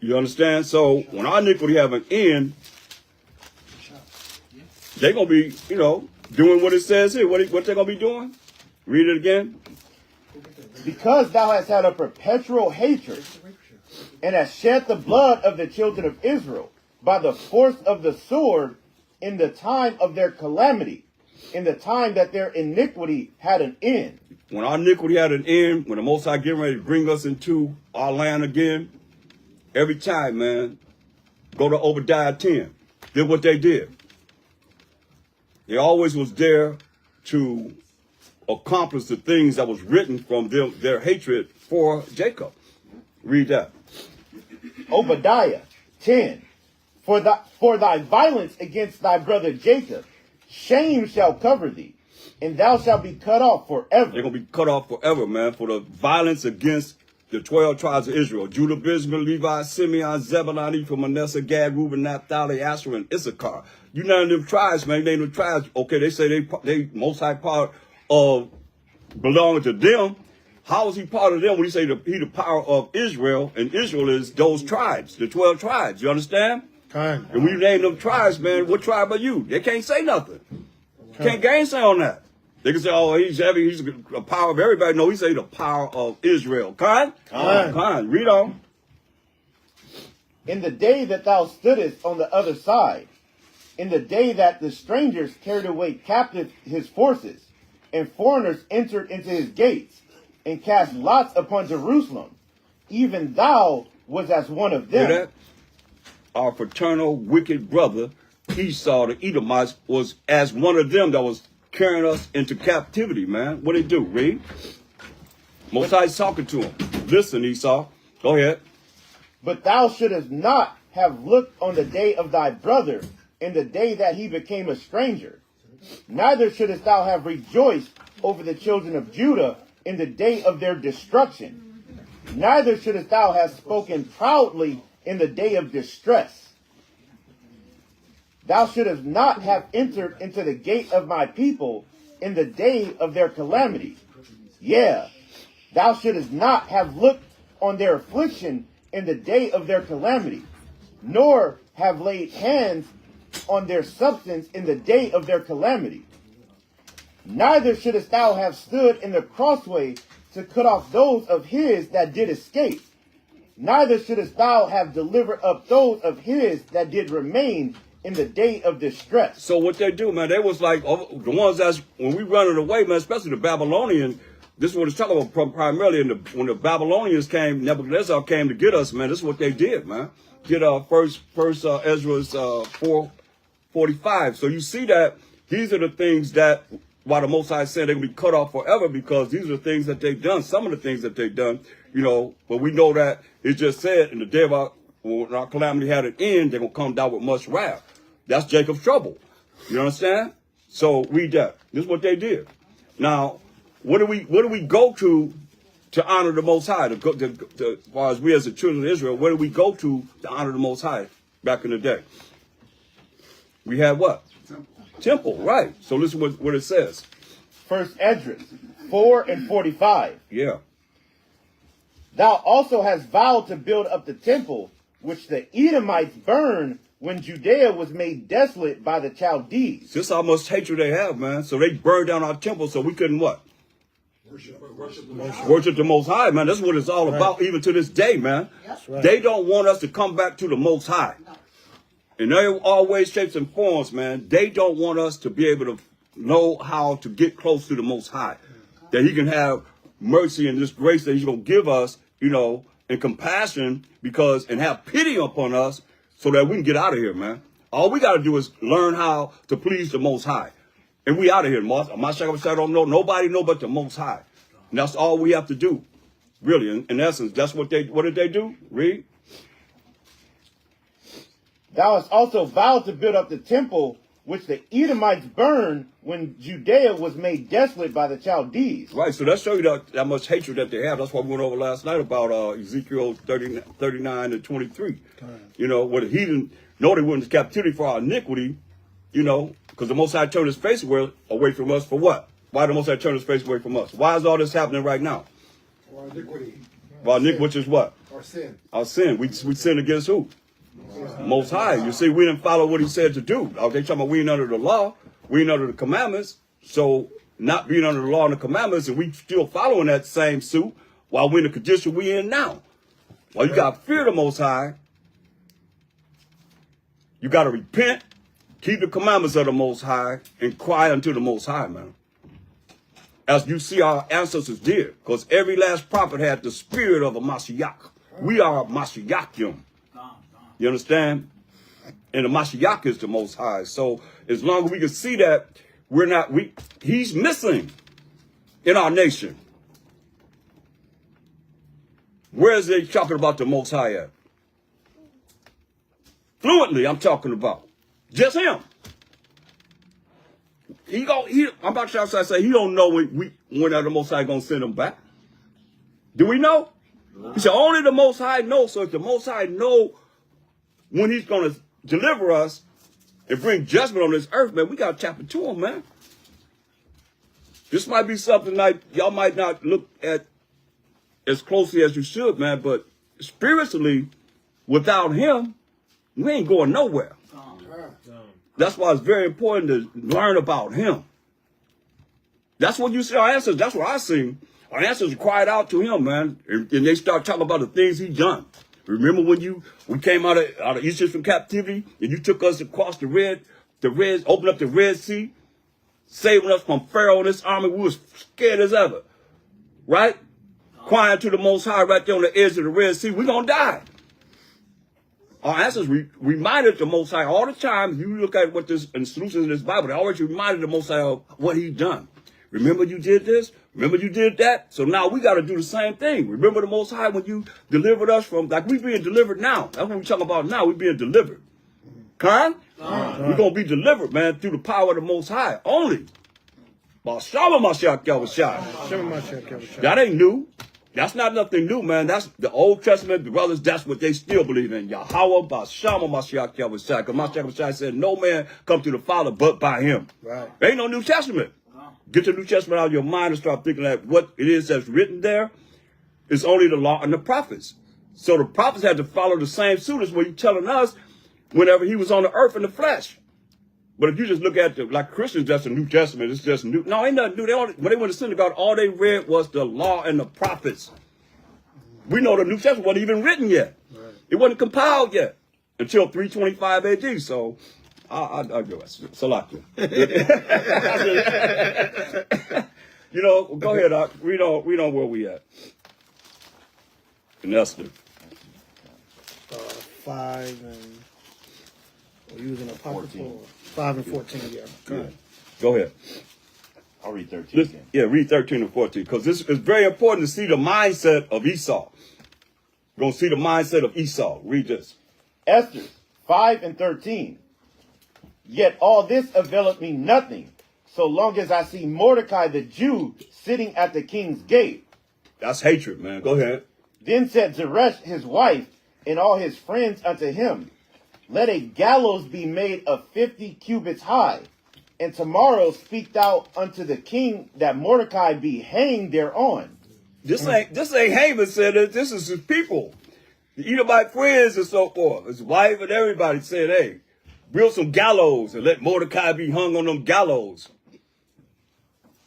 Speaker 1: You understand? So when our iniquity have an end, they're going to be, you know, doing what it says here. What they're going to be doing? Read it again.
Speaker 4: Because thou hast had a perpetual hatred, and hast shed the blood of the children of Israel by the force of the sword in the time of their calamity, in the time that their iniquity had an end.
Speaker 1: When our iniquity had an end, when the Most High getting ready to bring us into our land again, every time, man, go to Obadiah 10. Did what they did. They always was there to accomplish the things that was written from their hatred for Jacob. Read that.
Speaker 4: Obadiah 10. For thy violence against thy brother Jacob, shame shall cover thee, and thou shalt be cut off forever.
Speaker 1: They're going to be cut off forever, man, for the violence against the 12 tribes of Israel. Judah, Benjamin, Levi, Simeon, Zebulun, Ephraim, Manasseh, Gad, Reuben, Naphtali, Asher, and Issachar. You none of them tribes, man. They them tribes. Okay, they say they most high part of belonging to them. How is he part of them when he say he the power of Israel, and Israel is those tribes, the 12 tribes. You understand?
Speaker 3: Kind.
Speaker 1: And when you name them tribes, man, what tribe are you? They can't say nothing. Can't gainsay on that. They can say, oh, he's heavy, he's the power of everybody. No, he say the power of Israel. Kind? Kind. Read on.
Speaker 4: In the day that thou stoodest on the other side, in the day that the strangers carried away captive his forces, and foreigners entered into his gates, and cast lots upon Jerusalem, even thou was as one of them.
Speaker 1: Hear that? Our fraternal wicked brother Esau, the Edomites, was as one of them that was carrying us into captivity, man. What did he do? Read. Most High's talking to him. Listen, Esau. Go ahead.
Speaker 4: But thou shouldest not have looked on the day of thy brother in the day that he became a stranger. Neither shouldest thou have rejoiced over the children of Judah in the day of their destruction. Neither shouldest thou have spoken proudly in the day of distress. Thou shouldest not have entered into the gate of my people in the day of their calamity. Yeah, thou shouldest not have looked on their affliction in the day of their calamity, nor have laid hands on their substance in the day of their calamity. Neither shouldest thou have stood in the crossway to cut off those of his that did escape. Neither shouldest thou have delivered up those of his that did remain in the day of distress.
Speaker 1: So what they do, man, they was like, the ones that's, when we running away, man, especially the Babylonian, this is what it's talking about primarily when the Babylonians came, Nebuchadnezzar came to get us, man, this is what they did, man. Get first Ezra's 4:45. So you see that these are the things that, why the Most High said they're going to be cut off forever, because these are the things that they've done, some of the things that they've done, you know, but we know that it just said in the day of when our calamity had an end, they're going to come down with much wrath. That's Jacob's trouble. You understand? So read that. This is what they did. Now, what do we go to honor the Most High? As far as we as the children of Israel, where do we go to honor the Most High back in the day? We had what? Temple, right. So listen what it says.
Speaker 4: First Esdras 4:45.
Speaker 1: Yeah.
Speaker 4: Thou also hast vowed to build up the temple, which the Edomites burned when Judea was made desolate by the Chaldees.
Speaker 1: This is how much hatred they have, man. So they burned down our temple so we couldn't what? Worship the Most High, man. That's what it's all about, even to this day, man. Right. They don't want us to come back to the Most High. And they always shapes and forms, man. They don't want us to be able to know how to get close to the Most High. That he can have mercy and this grace that he's going to give us, you know, and compassion and have pity upon us so that we can get out of here, man. All we got to do is learn how to please the Most High. And we out of here. Mashiach don't know. Nobody know but the Most High. And that's all we have to do. Really, in essence, that's what did they do? Read.
Speaker 4: Thou hast also vowed to build up the temple which the Edomites burned when Judea was made desolate by the Chaldees.
Speaker 1: Right, so that shows you that much hatred that they have. That's what we went over last night about Ezekiel 39 and 23. You know, where the heathen know they went into captivity for our iniquity, you know, because the Most High turned his face away from us for what? Why the Most High turned his face away from us? Why is all this happening right now?
Speaker 7: Our iniquity.
Speaker 1: Our iniquity, which is what?
Speaker 7: Our sin.
Speaker 1: Our sin. We sin against who? Most High. You see, we didn't follow what he said to do. They talking about we ain't under the law. We ain't under the commandments. So not being under the law and the commandments, and we still following that same suit while we're in the condition we in now. Well, you got to fear the Most High. You got to repent, keep the commandments of the Most High, and cry unto the Most High, man. As you see our ancestors did, because every last prophet had the spirit of a Mashiach. We are Mashiachim. You understand? And the Mashiach is the Most High. So as long as we can see that he's missing in our nation. Where is they talking about the Most High at? Fluently, I'm talking about. Just him. I'm about to say he don't know when the Most High gonna send him back. Do we know? He said only the Most High knows. So if the Most High know when he's gonna deliver us and bring judgment on this earth, man, we gotta tap into him, man. This might be something like y'all might not look at as closely as you should, man, but spiritually, without him, we ain't going nowhere. That's why it's very important to learn about him. That's what you see our ancestors. That's what I seen. Our ancestors cried out to him, man, and they start talking about the things he done. Remember when we came out of Egypt from captivity, and you took us across opened up the Red Sea, saving us from Pharaoh and his army. We was scared as ever, right? Crying to the Most High right there on the edge of the Red Sea. We're gonna die. Our ancestors reminded the Most High all the time. You look at what this and solutions in this Bible, they always reminded the Most High of what he done. Remember you did this? Remember you did that? So now we got to do the same thing. Remember the Most High when you delivered us from, like we being delivered now. That's what we're talking about now. We're being delivered. We're going to be delivered, man, through the power of the Most High only. That ain't new. That's not nothing new, man. That's the Old Testament brothers. That's what they still believe in. Yahweh, Bashama, Mashiach, Yahushua. Because Mashiach said, no man come to the Father but by him. Right. There ain't no New Testament. Get the New Testament out of your mind and start thinking that what it is that's written there is only the law and the prophets. So the prophets had to follow the same suit as what you're telling us whenever he was on the earth in the flesh. But if you just look at like Christians, that's the New Testament. It's just new. No, ain't nothing new. When they went to synagogue, all they read was the law and the prophets. We know the New Testament wasn't even written yet. Right. It wasn't compiled yet until 325 AD. So I'll go. Salakia. You know, go ahead. Read on where we at. In Esther.
Speaker 3: 5 and we're using Apocrypha. 5 and 14, yeah.
Speaker 1: Go ahead.
Speaker 4: I'll read 13 again.
Speaker 1: Yeah, read 13 and 14. Because this is very important to see the mindset of Esau. We're going to see the mindset of Esau. Read this.
Speaker 4: Esther 5 and 13. Yet all this availeth me nothing, so long as I see Mordecai the Jew sitting at the king's gate.
Speaker 1: That's hatred, man. Go ahead.
Speaker 4: Then said Zeresh his wife and all his friends unto him, let a gallows be made of 50 cubits high, and tomorrow speak thou unto the king that Mordecai be hanged thereon.
Speaker 1: This ain't Haman said it. This is his people. The Edomite friends and so forth. His wife and everybody said, hey, build some gallows and let Mordecai be hung on them gallows.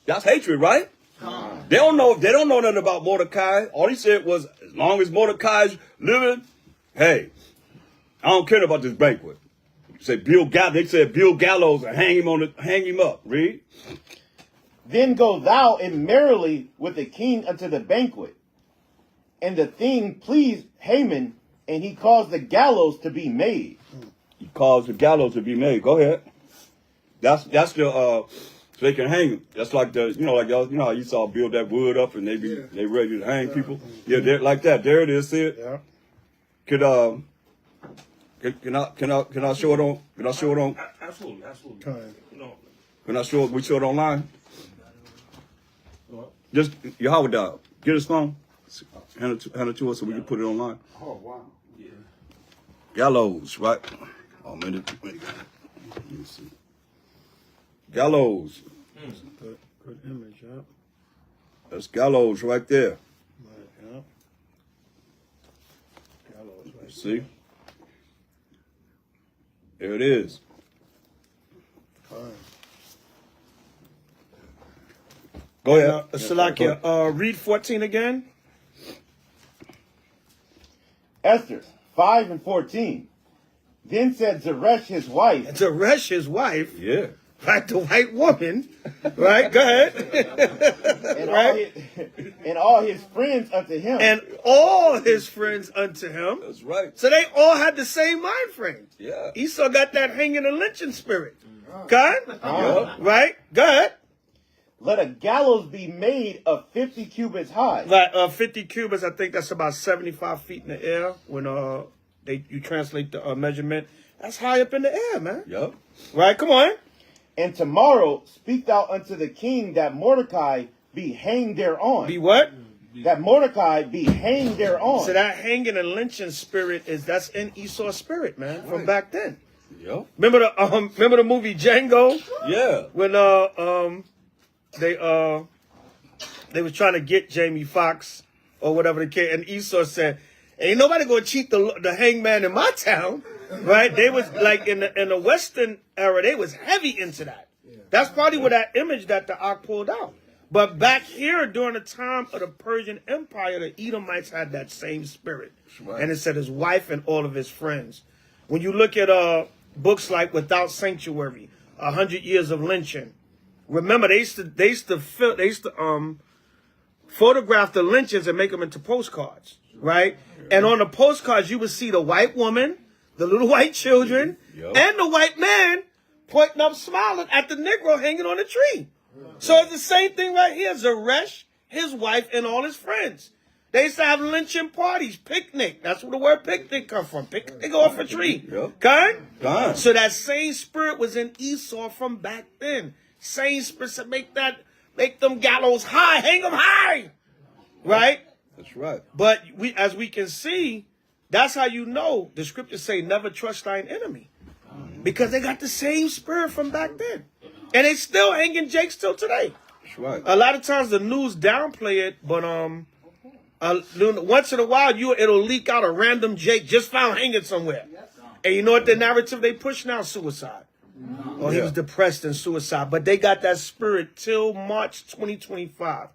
Speaker 1: That's hatred, right? They don't know nothing about Mordecai. All he said was, as long as Mordecai's living, hey, I don't care about this banquet. They said build gallows and hang him up. Read.
Speaker 4: Then go thou in merrily with the king unto the banquet. And the thing pleased Haman, and he caused the gallows to be made.
Speaker 1: He caused the gallows to be made. Go ahead. That's the So they can hang them. That's like the, like y'all, how you saw build that wood up and they ready to hang people. Yeah, they're like that. There it is. See it?
Speaker 3: Yeah.
Speaker 1: Can I show it on? Can I show it on?
Speaker 5: Absolutely.
Speaker 1: Can I show it? We show it online.
Speaker 5: What?
Speaker 1: Just Yahweh dial. Get his phone. Hand it to us so we can put it online.
Speaker 7: Oh, wow.
Speaker 5: Yeah.
Speaker 1: Gallows, right? Oh, minute. Wait. Let me see. Gallows.
Speaker 3: Good image, yeah.
Speaker 1: That's gallows right there.
Speaker 3: Right, yeah. Gallows, right.
Speaker 1: See? There it is.
Speaker 3: Fine.
Speaker 1: Go ahead.
Speaker 3: Salakia, read 14 again.
Speaker 4: Esther 5 and 14. Then said Zeresh his wife.
Speaker 3: Zeresh, his wife,
Speaker 1: Yeah.
Speaker 3: right, the white woman, right? Go ahead.
Speaker 4: And all his friends unto him.
Speaker 3: And all his friends unto him.
Speaker 1: That's right.
Speaker 3: So they all had the same mind frame.
Speaker 1: Yeah.
Speaker 3: Esau got that hanging and lynching spirit. God? Right? Go ahead.
Speaker 4: Let a gallows be made of 50 cubits high.
Speaker 3: Like 50 cubits, I think that's about 75 feet in the air when you translate the measurement. That's high up in the air, man.
Speaker 1: Yep.
Speaker 3: Right? Come on.
Speaker 4: And tomorrow speak thou unto the king that Mordecai be hanged thereon.
Speaker 3: Be what?
Speaker 4: That Mordecai be hanged thereon.
Speaker 3: So that hanging and lynching spirit that's in Esau's spirit, man, from back then.
Speaker 1: Yep.
Speaker 3: Remember the movie Django?
Speaker 1: Yeah.
Speaker 3: When they was trying to get Jamie Foxx or whatever the case, and Esau said, "Ain't nobody gonna cheat the hangman in my town." Right? They was like in the Western era, they was heavy into that. That's probably where that image that the Ark pulled out. But back here during the time of the Persian Empire, the Edomites had that same spirit.
Speaker 1: Right.
Speaker 3: And it said his wife and all of his friends. When you look at books like Without Sanctuary, 100 Years of Lynching, remember they used to photograph the lynchings and make them into postcards, right? And on the postcards you would see the white woman, the little white children, and the white man pointing up, smiling at the Negro hanging on a tree. So it's the same thing right here. Zeresh, his wife, and all his friends. They used to have lynching parties, picnic. That's where the word picnic come from. Picnic off a tree.
Speaker 1: Gone.
Speaker 3: So that same spirit was in Esau from back then. Same spirit, make them gallows high, hang them high. Right?
Speaker 1: That's right.
Speaker 3: But as we can see, that's how you know the scriptures say never trust thine enemy. Because they got the same spirit from back then. And they still hanging Jake till today.
Speaker 1: That's right.
Speaker 3: A lot of times the news downplay it, but once in a while it'll leak out a random Jake just found hanging somewhere. And you know what the narrative they push now? Suicide. Or he was depressed and suicide. But they got that spirit till March 2025.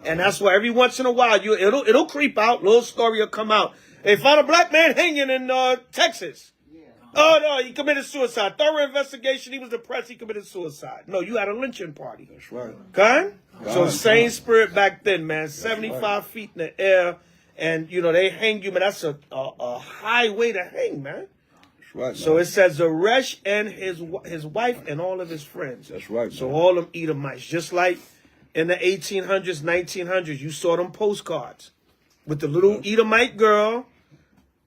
Speaker 3: And that's why every once in a while it'll creep out, little story will come out. They found a black man hanging in Texas. Oh no, he committed suicide. Thorough investigation, he was depressed, he committed suicide. No, you had a lynching party.
Speaker 1: That's right.
Speaker 3: Okay? So same spirit back then, man. 75 feet in the air, and they hang you, man. That's a high way to hang, man.
Speaker 1: That's right.
Speaker 3: So it says Zeresh and his wife and all of his friends.
Speaker 1: That's right.
Speaker 3: So all them Edomites, just like in the 1800s, 1900s, you saw them postcards with the little Edomite girl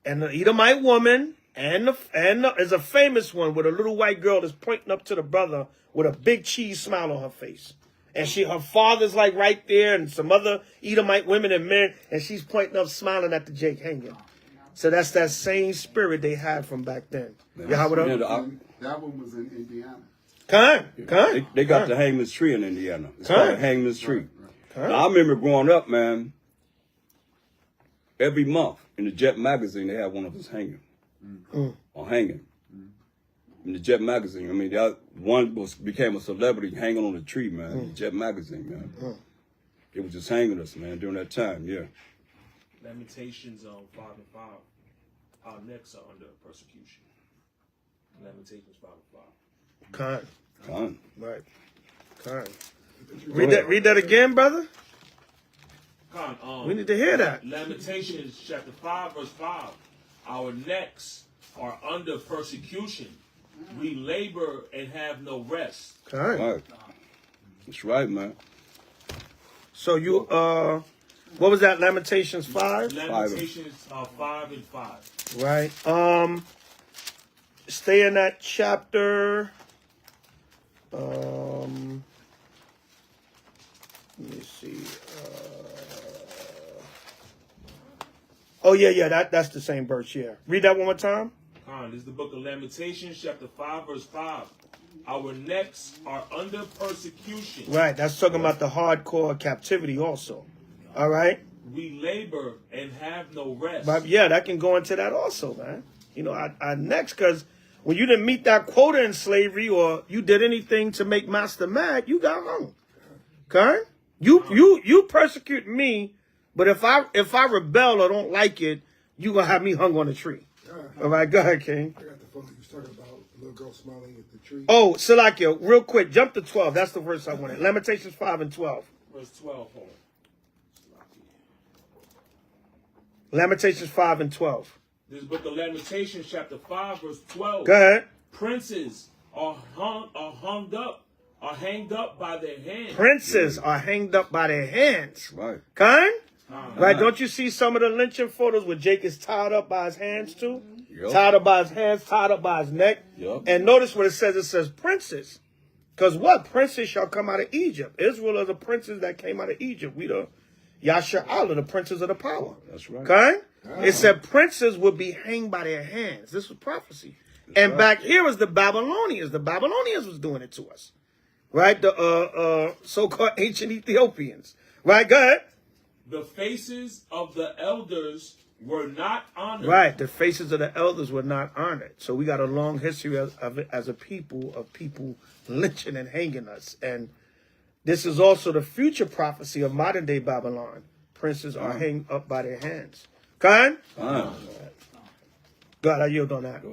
Speaker 3: and the Edomite woman. And there's a famous one with a little white girl that's pointing up to the brother with a big cheese smile on her face. And her father's like right there and some other Edomite women and men. And she's pointing up, smiling at the Jake hanging. So that's that same spirit they had from back then.
Speaker 7: That one was in Indiana.
Speaker 1: They got the hangman's tree in Indiana. It's called the hangman's tree. Now, I remember growing up, man, every month in the Jet magazine, they had one of us hanging. Or hanging. In the Jet magazine. I mean, one became a celebrity hanging on the tree, man. The Jet magazine, man. It was just hanging us, man, during that time, yeah.
Speaker 5: Lamentations 5 and 5. Our necks are under persecution. Lamentations 5 and 5.
Speaker 3: Con. Right. Con. Read that again, brother.
Speaker 5: Con,
Speaker 3: we need to hear that.
Speaker 5: Lamentations chapter 5, verse 5. Our necks are under persecution. We labor and have no rest.
Speaker 3: Right.
Speaker 1: That's right, man.
Speaker 3: So you, what was that? Lamentations 5?
Speaker 5: Lamentations 5 and 5.
Speaker 3: Right. Stay in that chapter. Let me see. Oh yeah, that's the same verse. Yeah. Read that one more time.
Speaker 5: This is the book of Lamentations, chapter 5, verse 5. Our necks are under persecution.
Speaker 3: Right. That's talking about the hardcore captivity also. All right.
Speaker 5: We labor and have no rest.
Speaker 3: But yeah, that can go into that also, man. You know, our necks, because when you didn't meet that quota in slavery, or you did anything to make master mad, you got hung. Okay? You persecute me, but if I rebel or don't like it, you gonna have me hung on a tree. All right, go ahead, King.
Speaker 9: I got the phone. You was talking about the little girl smiling at the tree.
Speaker 3: Oh, Salakia, real quick, jump to 12. That's the verse I wanted. Lamentations 5 and 12.
Speaker 5: Verse 12, hold on.
Speaker 3: Lamentations 5 and 12.
Speaker 5: This book of Lamentations, chapter 5, verse 12.
Speaker 3: Go ahead.
Speaker 5: Princes are hanged up by their hands.
Speaker 3: Princes are hanged up by their hands.
Speaker 1: Right.
Speaker 3: Kind? Right? Don't you see some of the lynching photos where Jake is tied up by his hands too?
Speaker 1: Yep.
Speaker 3: Tied up by his hands, tied up by his neck.
Speaker 1: Yep.
Speaker 3: And notice what it says. It says princes. Because what? Princes shall come out of Egypt. Israel are the princes that came out of Egypt. We the Yasha'Allah, the princes of the power.
Speaker 1: That's right.
Speaker 3: Okay? It said princes would be hanged by their hands. This was prophecy. And back here was the Babylonians. The Babylonians was doing it to us. Right? The so-called ancient Ethiopians. Right? Go ahead.
Speaker 5: The faces of the elders were not honored.
Speaker 3: Right. The faces of the elders were not honored. So we got a long history of it as a people, of people lynching and hanging us. And this is also the future prophecy of modern day Babylon. Princes are hanged up by their hands. Khan? God, I yield on that.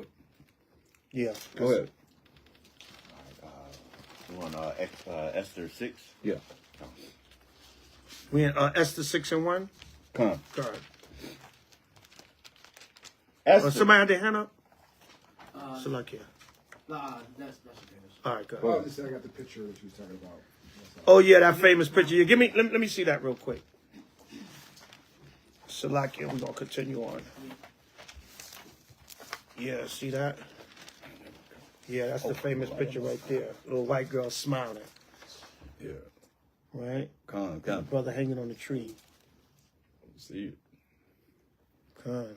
Speaker 3: Yeah.
Speaker 1: Go ahead.
Speaker 4: You want Esther 6?
Speaker 1: Yeah.
Speaker 3: We in Esther 6 and 1?
Speaker 1: Come.
Speaker 3: God.
Speaker 4: Esther.
Speaker 3: Somebody had their hand up? Salakia.
Speaker 8: That's
Speaker 3: All right, go
Speaker 9: Oh,
Speaker 3: ahead.
Speaker 9: I got the picture that you was talking about.
Speaker 3: Oh yeah, that famous picture. Yeah, give me. Let me see that real quick. Salakia, we're gonna continue on. Yeah, see that? Yeah, that's the famous picture right there. Little white girl smiling.
Speaker 1: Yeah.
Speaker 3: Right?
Speaker 1: Come.
Speaker 3: Brother hanging on the tree.
Speaker 1: See it.
Speaker 3: Con.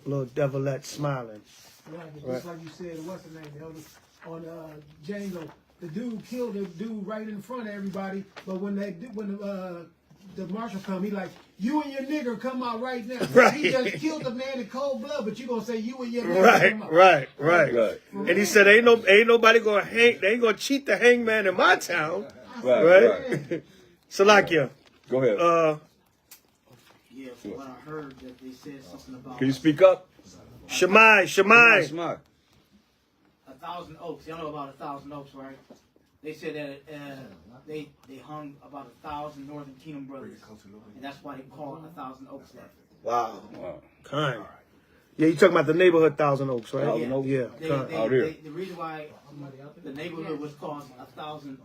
Speaker 3: Little devilette smiling.
Speaker 8: Just like you said, what's the name? On Django, the dude killed the dude right in front of everybody. But when the marshal come, he like, you and your nigger come out right now.
Speaker 3: Right.
Speaker 8: He just killed the man in cold blood, but you gonna say you and your nigger come out.
Speaker 3: Right. And he said, ain't nobody gonna hang. They ain't gonna cheat the hangman in my town. Right. Salakia.
Speaker 1: Go ahead.
Speaker 8: Yeah, from what I heard that they said something about
Speaker 1: Can you speak up?
Speaker 3: Shemai.
Speaker 8: 1,000 oaks. Y'all know about 1,000 oaks, right? They said that they hung about 1,000 Northern Kingdom brothers, and that's why they call it 1,000 oaks.
Speaker 3: Wow. Kind. Yeah, you talking about the neighborhood 1,000 Oaks, right? Yeah.
Speaker 8: The reason why the neighborhood was called 1,000.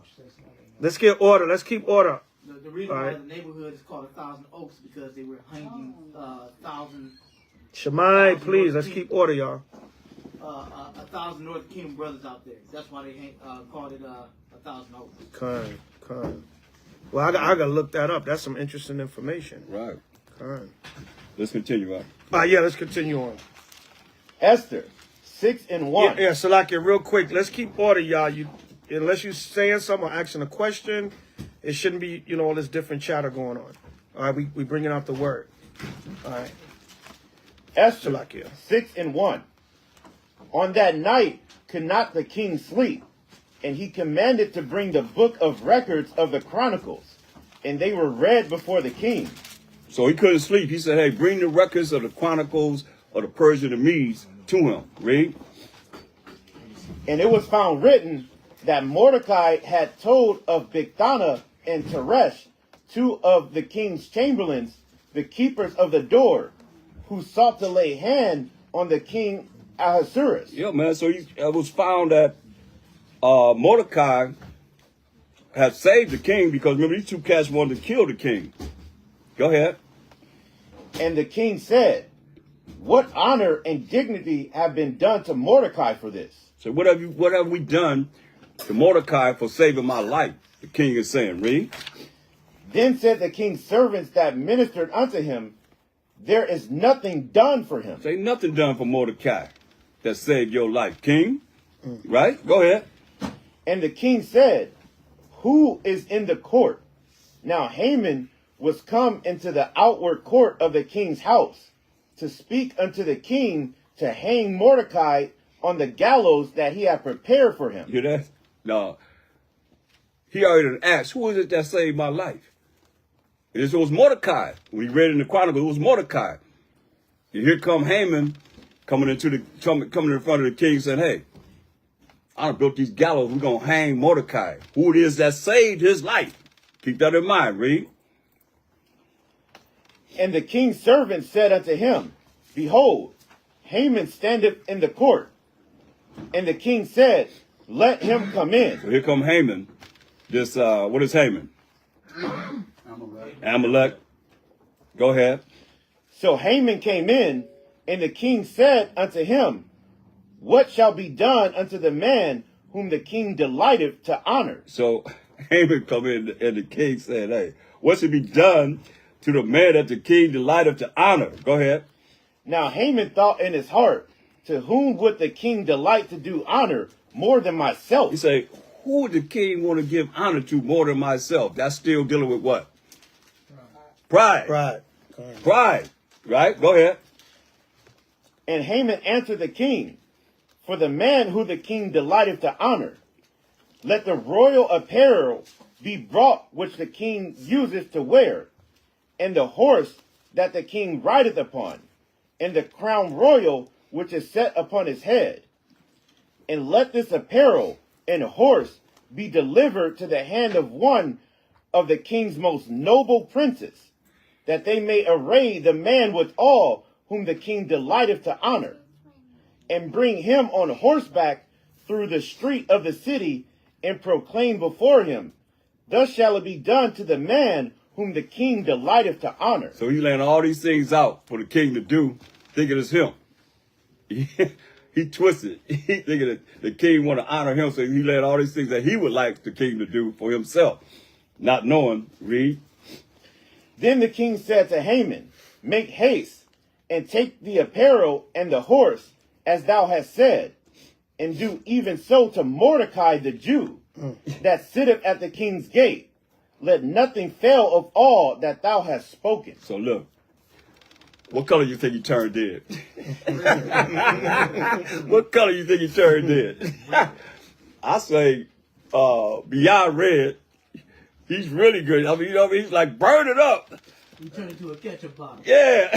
Speaker 3: Let's get order. Let's keep order.
Speaker 8: The reason why the neighborhood is called 1,000 Oaks because they were hanging 1,000.
Speaker 3: Shemai, please. Let's keep order, y'all.
Speaker 8: 1,000 Northern Kingdom brothers out there. That's why they called it 1,000 Oaks.
Speaker 3: Kind. Well, I gotta look that up. That's some interesting information.
Speaker 1: Right.
Speaker 3: Kind.
Speaker 1: Let's continue on.
Speaker 3: Yeah, let's continue on.
Speaker 4: Esther 6 and 1.
Speaker 3: Yeah, Salakia, real quick. Let's keep order, y'all. Unless you're saying something or asking a question, it shouldn't be, all this different chatter going on. All right, we bringing out the word. All right.
Speaker 4: Esther
Speaker 3: Salakia.
Speaker 4: 6 and 1. On that night could not the king sleep, and he commanded to bring the book of records of the Chronicles, and they were read before the king.
Speaker 1: So he couldn't sleep. He said, hey, bring the records of the Chronicles of the Persian and Medes to him. Read.
Speaker 4: And it was found written that Mordecai had told of Bigthana and Teresh, 2 of the king's chamberlains, the keepers of the door, who sought to lay hand on the king Ahasuerus.
Speaker 1: Yeah, man. So it was found that Mordecai have saved the king, because remember, these two cats wanted to kill the king. Go ahead.
Speaker 4: And the king said, what honor and dignity have been done to Mordecai for this?
Speaker 1: So what have we done to Mordecai for saving my life? The king is saying, read.
Speaker 4: Then said the king's servants that ministered unto him, there is nothing done for him.
Speaker 1: Say nothing done for Mordecai that saved your life, king. Right? Go ahead.
Speaker 4: And the king said, who is in the court? Now Haman was come into the outward court of the king's house to speak unto the king to hang Mordecai on the gallows that he had prepared for him.
Speaker 1: You hear that? No. He already asked, who is it that saved my life? And it was Mordecai. When he read in the Chronicle, it was Mordecai. And here come Haman coming in front of the king saying, hey, I done built these gallows. We're going to hang Mordecai. Who it is that saved his life. Keep that in mind, read.
Speaker 4: And the king's servant said unto him, behold, Haman standeth in the court. And the king said, let him come in.
Speaker 1: So here come Haman. This, what is Haman? Amalek. Go ahead.
Speaker 4: So Haman came in, and the king said unto him, what shall be done unto the man whom the king delighteth to honor?
Speaker 1: So Haman come in, and the king said, hey, what should be done to the man that the king delighteth to honor? Go ahead.
Speaker 4: Now Haman thought in his heart, to whom would the king delight to do honor more than myself?
Speaker 1: He say, who would the king want to give honor to more than myself? That's still dealing with what? Pride. Pride. Right? Go ahead.
Speaker 4: And Haman answered the king, for the man who the king delighteth to honor, let the royal apparel be brought which the king useth to wear, and the horse that the king rideth upon, and the crown royal which is set upon his head. And let this apparel and horse be delivered to the hand of one of the king's most noble princes, that they may array the man withal whom the king delighteth to honor, and bring him on horseback through the street of the city, and proclaim before him, thus shall it be done to the man whom the king delighteth to honor.
Speaker 1: So he laying all these things out for the king to do, thinking it's him. He twisted. He thinking that the king want to honor him, so he laid all these things that he would like the king to do for himself, not knowing. Read.
Speaker 4: Then the king said to Haman, make haste, and take the apparel and the horse, as thou hast said, and do even so to Mordecai the Jew, that sitteth at the king's gate. Let nothing fail of all that thou hast spoken.
Speaker 1: So look, what color you think he turned in? What color you think he turned in? I say, beyond red, he's really good. I mean, you know what I mean? He's like, burn it up.
Speaker 8: You turn into a ketchup bottle.
Speaker 1: Yeah.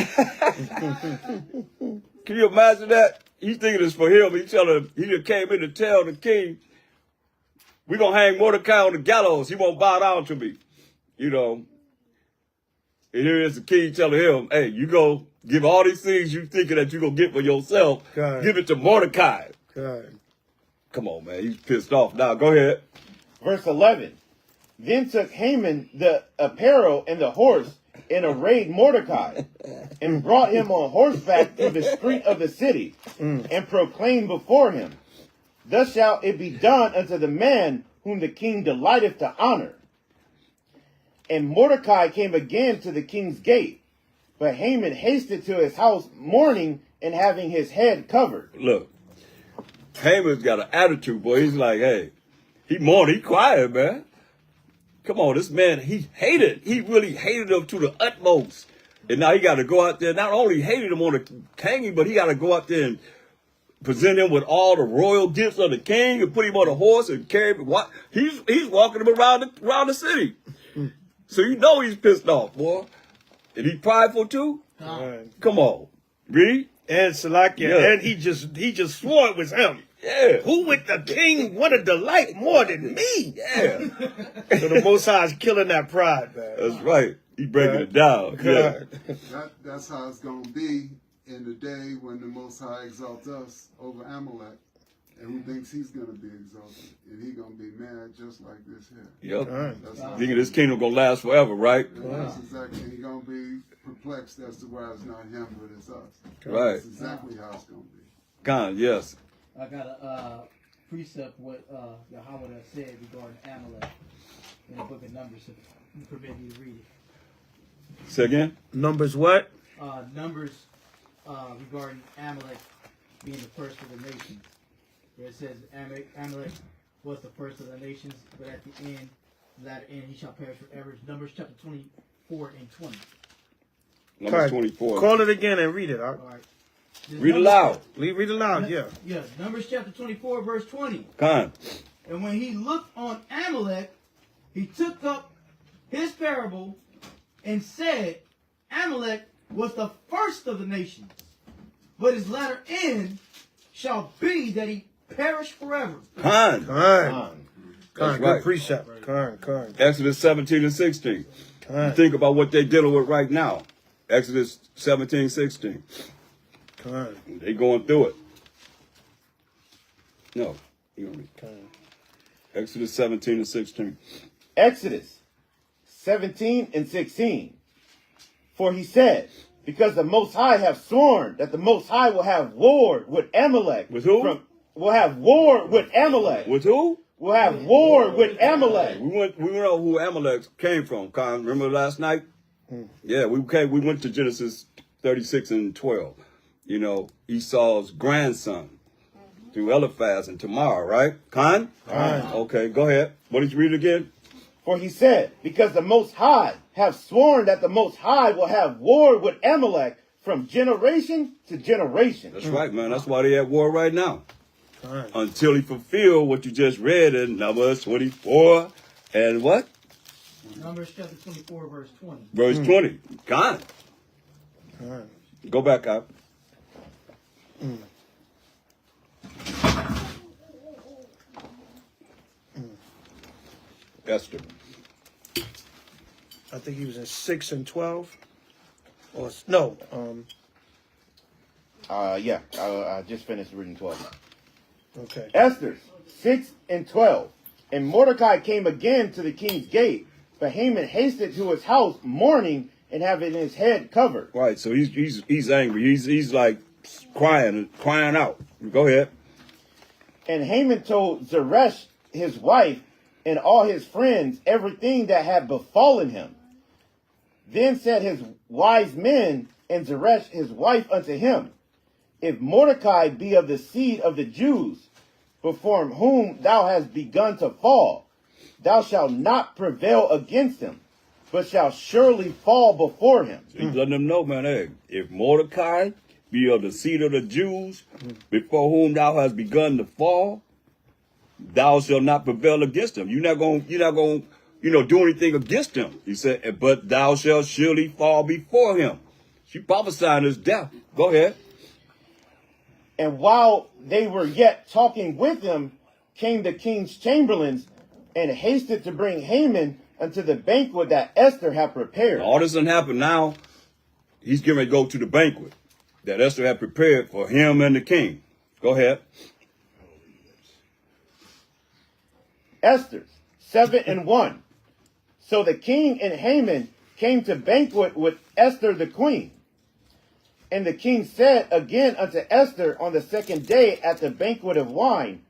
Speaker 1: Can you imagine that? He's thinking it's for him. He just came in to tell the king, we're going to hang Mordecai on the gallows. He won't bow down to me. You know. And here is the king telling him, hey, you go give all these things you thinking that you're going to get for yourself.
Speaker 3: God.
Speaker 1: Give it to Mordecai.
Speaker 3: God.
Speaker 1: Come on, man. He's pissed off now. Go ahead.
Speaker 4: Verse 11. Then took Haman the apparel and the horse, and arrayed Mordecai, and brought him on horseback through the street of the city, and proclaimed before him, thus shall it be done unto the man whom the king delighteth to honor. And Mordecai came again to the king's gate, but Haman hasted to his house mourning and having his head covered.
Speaker 1: Look, Haman's got an attitude, boy. He's like, hey, he mourning, he quiet, man. Come on, this man, he really hated him to the utmost. And now he got to go out there, not only hated him on the hanging, but he got to go out there and present him with all the royal gifts of the king and put him on a horse and carry him. He's walking him around the city. So you know he's pissed off, boy. And he's prideful too? Come on. Read.
Speaker 3: And Salakia,
Speaker 1: Yeah.
Speaker 3: and he just swore it was him.
Speaker 1: Yeah.
Speaker 3: Who would the king want to delight more than me?
Speaker 1: Yeah.
Speaker 3: So the Most High is killing that pride, man.
Speaker 1: That's right. He's breaking it down. Yeah.
Speaker 7: That's how it's going to be in the day when the Most High exalts us over Amalek. and who thinks he's going to be exalted, and he's going to be mad just like this here.
Speaker 1: Yep.
Speaker 7: That's how
Speaker 1: Thinking this kingdom gonna last forever, right?
Speaker 7: that's exactly. He's going to be perplexed as to why it's not him, but it's us.
Speaker 1: Right.
Speaker 7: That's exactly how it's going to be.
Speaker 1: Con, yes.
Speaker 10: I got a precept what Yahweh said regarding Amalek in the book of Numbers. If you permit me to read it.
Speaker 1: Say again?
Speaker 3: Numbers what?
Speaker 10: Numbers regarding Amalek being the first of the nations. Where it says Amalek was the first of the nations, but at the end, latter end, he shall perish forever. Numbers chapter 24 and 20.
Speaker 1: Number 24.
Speaker 3: Call it again and read it.
Speaker 10: All right.
Speaker 1: Read aloud.
Speaker 3: Read aloud, yeah.
Speaker 10: Yeah, Numbers chapter 24, verse 20.
Speaker 1: Con.
Speaker 10: And when he looked on Amalek, he took up his parable and said, Amalek was the first of the nations, but his latter end shall be that he perish forever.
Speaker 1: Con.
Speaker 3: Con.
Speaker 1: That's
Speaker 3: Good
Speaker 1: right.
Speaker 3: precept. Con.
Speaker 1: Exodus 17 and 16. You think about what they're dealing with right now. Exodus 17, 16.
Speaker 3: Con.
Speaker 1: They going through it. No. You know me. Exodus 17 and 16.
Speaker 4: Exodus 17 and 16. For he said, because the Most High have sworn that the Most High will have war with Amalek.
Speaker 1: With who?
Speaker 4: Will have war with Amalek.
Speaker 1: With who?
Speaker 4: Will have war with Amalek.
Speaker 1: We know who Amalek came from. Con, remember last night? Yeah, we went to Genesis 36 and 12. You know, Esau's grandson through Eliphaz and Tamar, right? Con? Okay, go ahead. What did you read again?
Speaker 4: For he said, because the Most High have sworn that the Most High will have war with Amalek from generation to generation.
Speaker 1: That's right, man. That's why they at war right now. Until he fulfill what you just read in Numbers 24 and what?
Speaker 10: Numbers chapter 24, verse 20.
Speaker 1: Verse 20. Con. Go back up. Esther.
Speaker 3: I think he was in 6 and 12. Or no.
Speaker 4: Yeah, I just finished reading 12.
Speaker 3: Okay.
Speaker 4: Esther 6 and 12. And Mordecai came again to the king's gate, but Haman hasted to his house mourning and having his head covered.
Speaker 1: Right, so he's angry. He's like crying out. Go ahead.
Speaker 4: And Haman told Zeresh his wife and all his friends everything that had befallen him. Then said his wise men and Zeresh his wife unto him, if Mordecai be of the seed of the Jews, before whom thou hast begun to fall, thou shalt not prevail against him, but shalt surely fall before him.
Speaker 1: So he's letting them know, man, hey, if Mordecai be of the seed of the Jews, before whom thou hast begun to fall, thou shalt not prevail against him. You're not going, do anything against him. He said, but thou shalt surely fall before him. She prophesying his death. Go ahead.
Speaker 4: And while they were yet talking with him, came the king's chamberlains and hasted to bring Haman unto the banquet that Esther had prepared.
Speaker 1: All this done happened now. He's getting ready to go to the banquet that Esther had prepared for him and the king. Go ahead.
Speaker 4: Esther 7 and 1. So the king and Haman came to banquet with Esther the queen. And the king said again unto Esther on the second day at the banquet of wine,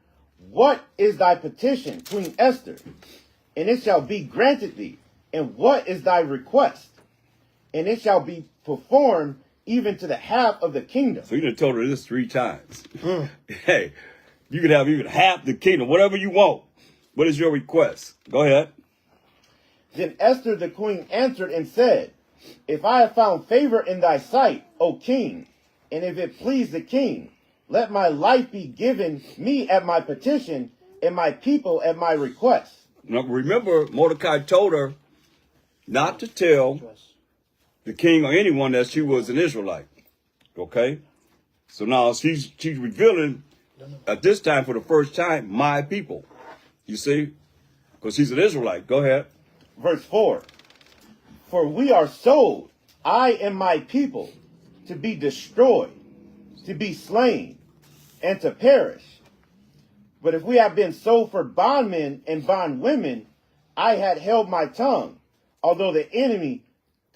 Speaker 4: what is thy petition, Queen Esther? And it shall be granted thee. And what is thy request? And it shall be performed even to the half of the kingdom.
Speaker 1: So you done told her this 3 times. Hey, you can have even half the kingdom, whatever you want. What is your request? Go ahead.
Speaker 4: Then Esther the queen answered and said, if I have found favor in thy sight, O king, and if it please the king, let my life be given me at my petition, and my people at my request.
Speaker 1: Now remember, Mordecai told her not to tell the king or anyone that she was an Israelite. Okay? So now she's revealing, at this time, for the first time, my people. You see? Because she's an Israelite. Go ahead.
Speaker 4: Verse 4. For we are sold, I and my people, to be destroyed, to be slain, and to perish. But if we have been sold for bondmen and bondwomen, I had held my tongue, although the enemy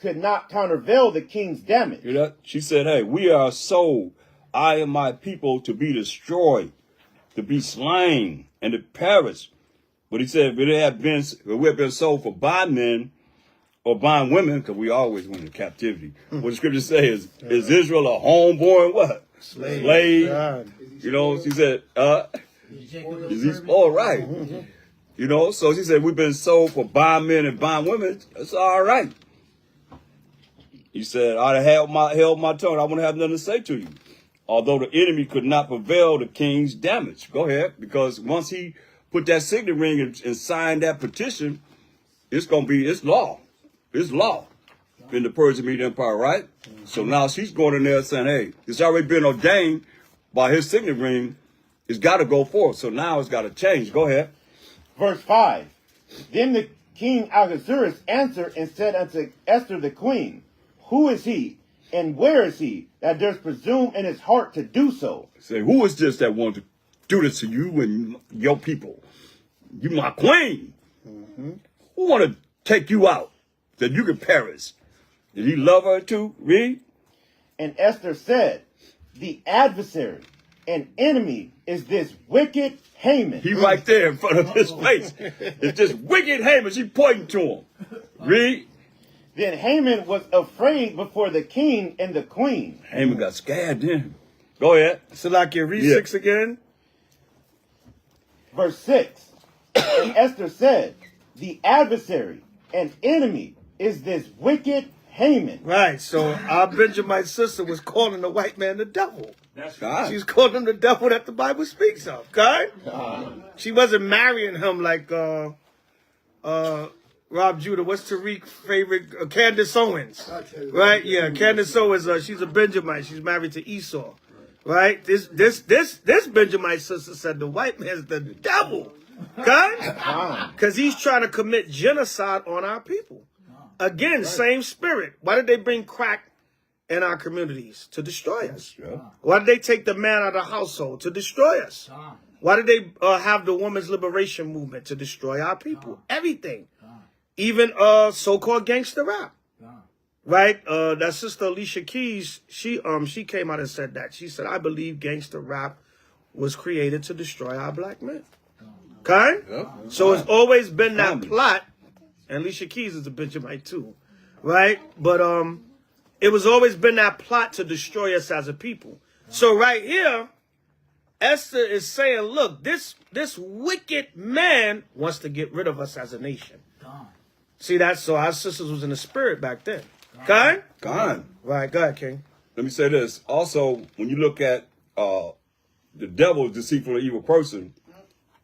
Speaker 4: could not countervail the king's damage.
Speaker 1: Hear that? She said, hey, we are sold, I and my people, to be destroyed, to be slain, and to perish. But he said, if we have been sold for bondmen or bondwomen, because we always went into captivity. What the scripture says is Israel a homeborn what? Slave. You know, she said, is he all right? You know, so she said, we've been sold for bondmen and bondwomen. That's all right. He said, I held my tongue. I wouldn't have nothing to say to you. Although the enemy could not prevail the king's damage. Go ahead. Because once he put that signet ring and signed that petition, it's law. It's law in the Persian Media Empire, right? So now she's going in there saying, hey, it's already been ordained by his signet ring. It's got to go forth. So now it's got to change. Go ahead.
Speaker 4: Verse 5. Then the king Ahasuerus answered and said unto Esther the queen, who is he, and where is he, that dares presume in his heart to do so?
Speaker 1: Say, who is this that wants to do this to you and your people? You my queen. Who want to take you out, that you can perish? Did he love her too? Read.
Speaker 4: And Esther said, the adversary and enemy is this wicked Haman.
Speaker 1: He right there in front of his face. It's this wicked Haman. She pointing to him. Read.
Speaker 4: Then Haman was afraid before the king and the queen.
Speaker 1: Haman got scared then. Go ahead.
Speaker 3: Salakia, read 6 again.
Speaker 4: Verse 6. And Esther said, the adversary and enemy is this wicked Haman.
Speaker 3: Right, so our Benjamite sister was calling the white man the devil.
Speaker 5: That's
Speaker 1: God.
Speaker 3: She's calling him the devil that the Bible speaks of. Okay? She wasn't marrying him like Rob Judah. What's Tariq's favorite? Candace Owens. Right? Yeah, Candace Owens. She's a Benjamite. She's married to Esau. Right? This Benjamite sister said the white man's the devil. Okay? Because he's trying to commit genocide on our people. Again, same spirit. Why did they bring crack in our communities? To destroy us. Why did they take the man out of the household? To destroy us. Why did they have the women's liberation movement? To destroy our people. Everything. Even so-called gangster rap. Right? That sister Alicia Keys, she came out and said that. She said, I believe gangster rap was created to destroy our black men. Okay? So it's always been that plot. And Alicia Keys is a Benjamite too. Right? But it was always been that plot to destroy us as a people. So right here, Esther is saying, look, this wicked man wants to get rid of us as a nation. See that? So our sisters was in the spirit back then. Okay?
Speaker 1: Gone.
Speaker 3: Right, go ahead, King.
Speaker 1: Let me say this. Also, when you look at the devil is deceitful, evil person,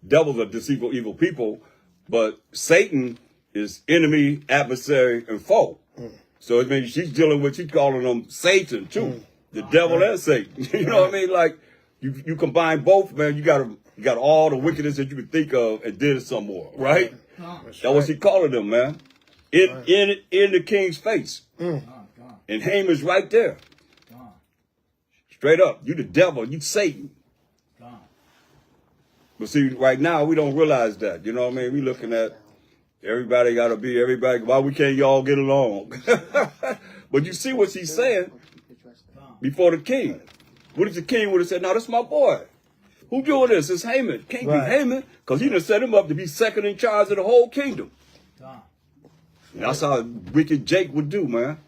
Speaker 1: devils are deceitful, evil people, but Satan is enemy, adversary, and foe. So it means she's calling them Satan too. The devil and Satan. You know what I mean? Like you combine both, man, you got all the wickedness that you could think of and did some more, right? That's what she calling them, man. In the king's face. And Haman's right there. Straight up. You the devil, you Satan. But see, right now we don't realize that. You know what I mean? We looking at everybody got to be everybody. Why we can't y'all get along? But you see what she's saying before the king. What if the king would have said, no, that's my boy. Who doing this? It's Haman. Can't be Haman because he done set him up to be second in charge of the whole kingdom. That's how wicked Jake would do, man.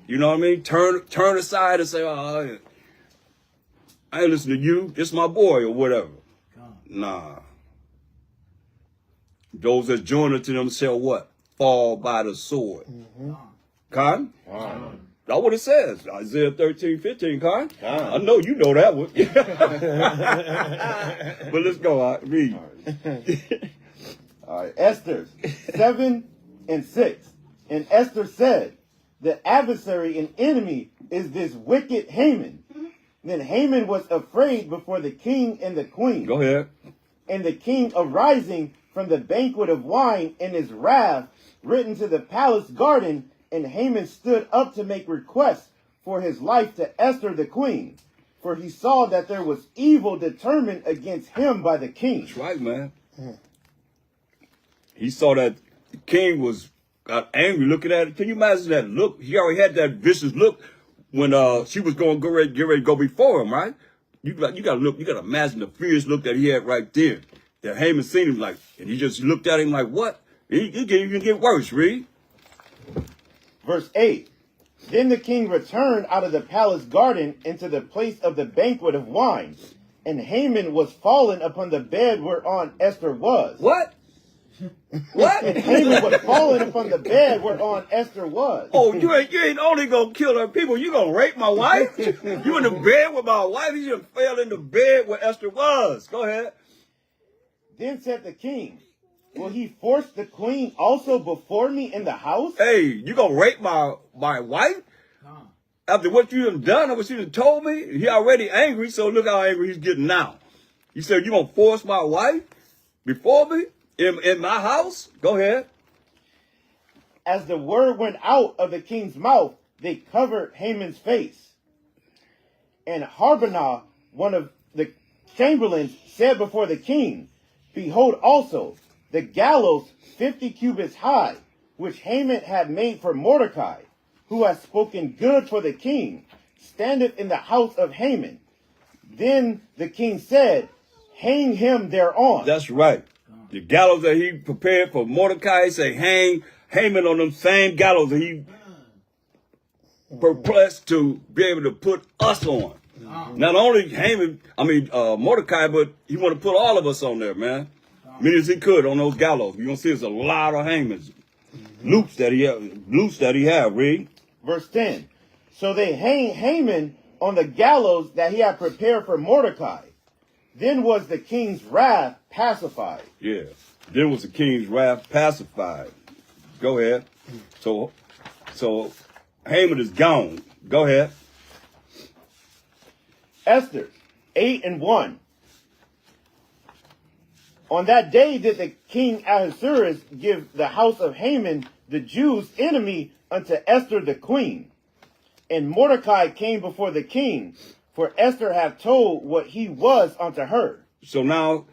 Speaker 1: You know what I mean? Turn aside and say, oh, I ain't listening to you. It's my boy or whatever. Nah. Those that join to them shall what? Fall by the sword. Con? That's what it says. Isaiah 13:15, Con. I know you know that one. But let's go. All right, read.
Speaker 4: All right, Esther 7 and 6. And Esther said, the adversary and enemy is this wicked Haman. Then Haman was afraid before the king and the queen.
Speaker 1: Go ahead.
Speaker 4: And the king arising from the banquet of wine in his wrath, written to the palace garden, and Haman stood up to make requests for his life to Esther the queen. for he saw that there was evil determined against him by the king.
Speaker 1: That's right, man. He saw that the king got angry looking at it. Can you imagine that look? He already had that vicious look when she was going to get ready to go before him, right? You got to look. You got to imagine the fierce look that he had right there. That Haman seen him like, and he just looked at him like, what? He can get worse. Read.
Speaker 4: Verse 8. Then the king returned out of the palace garden into the place of the banquet of wine, and Haman was fallen upon the bed whereon Esther was.
Speaker 1: What? What?
Speaker 4: And Haman was fallen upon the bed whereon Esther was.
Speaker 1: Oh, you ain't only gonna kill her people, you gonna rape my wife? You in the bed with my wife? You just fell in the bed where Esther was. Go ahead.
Speaker 4: Then said the king, will he force the queen also before me in the house?
Speaker 1: Hey, you gonna rape my wife? After what you done or what you done told me? He already angry, so look how angry he's getting now. You said you gonna force my wife before me in my house? Go ahead.
Speaker 4: As the word went out of the king's mouth, they covered Haman's face. And Harbonah, one of the chamberlains, said before the king, behold also, the gallows 50 cubits high, which Haman had made for Mordecai, who has spoken good for the king, standeth in the house of Haman. Then the king said, hang him thereon.
Speaker 1: That's right. The gallows that he prepared for Mordecai, say hang Haman on them same gallows that he perplexed to be able to put us on. Not only Mordecai, but he want to put all of us on there, man. Many as he could on those gallows. You're going to see there's a lot of hangments. Loops that he have, read.
Speaker 4: Verse 10. So they hang Haman on the gallows that he had prepared for Mordecai. Then was the king's wrath pacified.
Speaker 1: Yeah. Then was the king's wrath pacified. Go ahead. So Haman is gone. Go ahead.
Speaker 4: Esther 8:1. On that day did the king Ahasuerus give the house of Haman, the Jews' enemy, unto Esther the queen. And Mordecai came before the king, for Esther had told what he was unto her.
Speaker 1: So now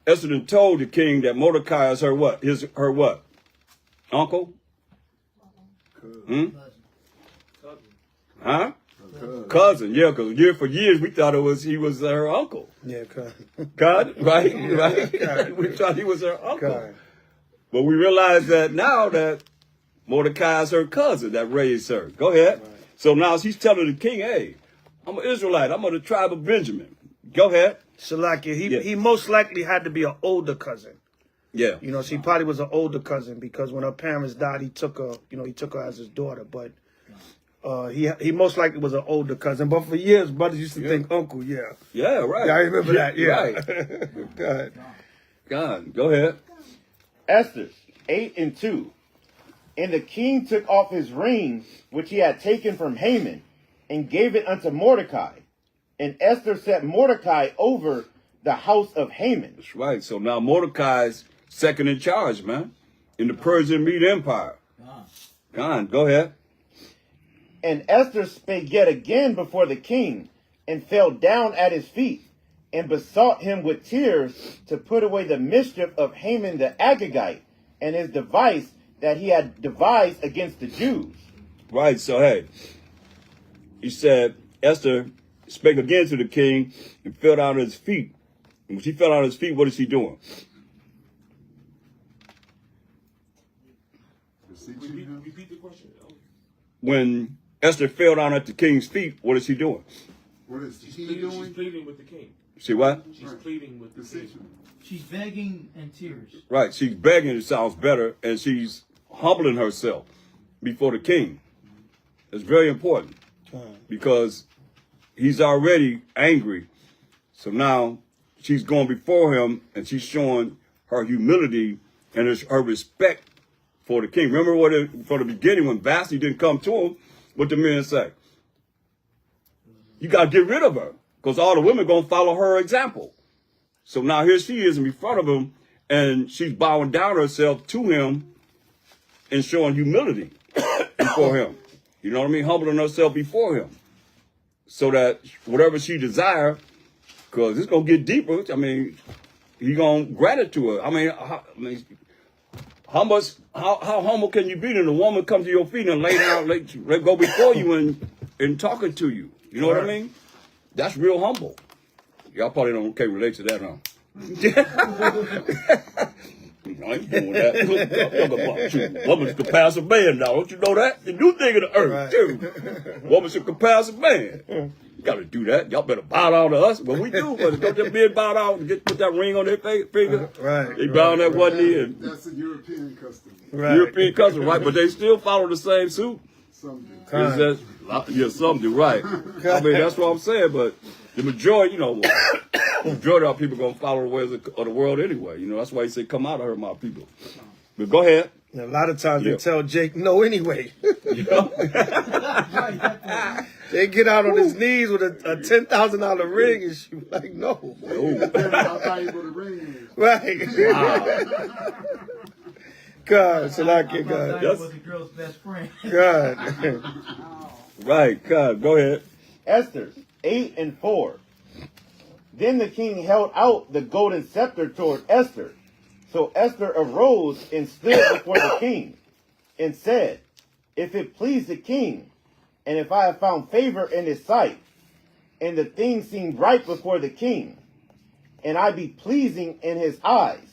Speaker 1: Esther done told the king that Mordecai is her what? Her what? Uncle? Huh? Cousin, yeah, because for years we thought he was her uncle.
Speaker 3: Yeah, cousin.
Speaker 1: God, right? We thought he was her uncle. God. But we realize that now that Mordecai is her cousin that raised her. Go ahead. Right. So now she's telling the king, hey, I'm an Israelite. I'm of the tribe of Benjamin. Go ahead.
Speaker 3: Salakia, he most likely had to be an older cousin.
Speaker 1: Yeah.
Speaker 3: You know, she probably was an older cousin because when her parents died, he took her as his daughter. But he most likely was an older cousin. But for years, brothers used to think uncle, yeah.
Speaker 1: Yeah, right.
Speaker 3: Yeah, I remember that, yeah.
Speaker 1: Right. God, go ahead.
Speaker 4: Esther 8:2. And the king took off his ring, which he had taken from Haman, and gave it unto Mordecai. And Esther set Mordecai over the house of Haman.
Speaker 1: That's right. So now Mordecai's second in charge, man, in the Persian Mede Empire. God, go ahead.
Speaker 4: And Esther spake yet again before the king, and fell down at his feet, and besought him with tears to put away the mischief of Haman the Agagite, and his device that he had devised against the Jews.
Speaker 1: Right, so hey, he said, Esther spake again to the king and fell down at his feet. And when she fell down at his feet, what is she doing?
Speaker 5: Repeat the question.
Speaker 1: When Esther fell down at the king's feet, what is she doing?
Speaker 7: What is
Speaker 5: She's
Speaker 7: he doing?
Speaker 5: She's pleading with the king.
Speaker 1: See what?
Speaker 5: She's pleading with the king.
Speaker 10: She's begging in tears.
Speaker 1: Right, she's begging, it sounds better, and she's humbling herself before the king. It's very important because he's already angry. So now she's going before him and she's showing her humility and her respect for the king. Remember from the beginning when Vashti didn't come to him, what the men say? You got to get rid of her because all the women going to follow her example. So now here she is in front of him and she's bowing down herself to him and showing humility before him. You know what I mean? Humbling herself before him. so that whatever she desire, because it's going to get deeper. I mean, he going to grant it to her. I mean, how humble can you be that a woman come to your feet and lay down, let go before you and talking to you? You know what I mean? That's real humble. Y'all probably can't relate to that, huh? I ain't doing that. Woman can pass a man now. Don't you know that? The new thing of the earth, too. Woman should pass a man. You got to do that. Y'all better bow down to us. Well, we do, but don't just men bow down and just put that ring on their finger.
Speaker 3: Right.
Speaker 1: They bow on that one knee. And
Speaker 7: That's a European custom.
Speaker 3: Right.
Speaker 1: European custom, right? But they still follow the same suit.
Speaker 7: Some do.
Speaker 1: Yeah, some do, right. I mean, that's what I'm saying, but the majority, the majority of people going to follow the ways of the world anyway. That's why he said, come out of her, my people. But go ahead.
Speaker 3: And a lot of times they tell Jake no anyway. They get out on his knees with a $10,000 ring and she was like, no.
Speaker 7: How valuable the ring is.
Speaker 3: Right.
Speaker 1: Wow.
Speaker 3: God, so I can God.
Speaker 10: was the girl's best friend.
Speaker 3: God.
Speaker 1: Right, God, go ahead.
Speaker 4: Esther 8 and 4. Then the king held out the golden scepter toward Esther. So Esther arose and stood before the king and said, if it please the king, and if I have found favor in his sight, and the thing seem right before the king, and I be pleasing in his eyes,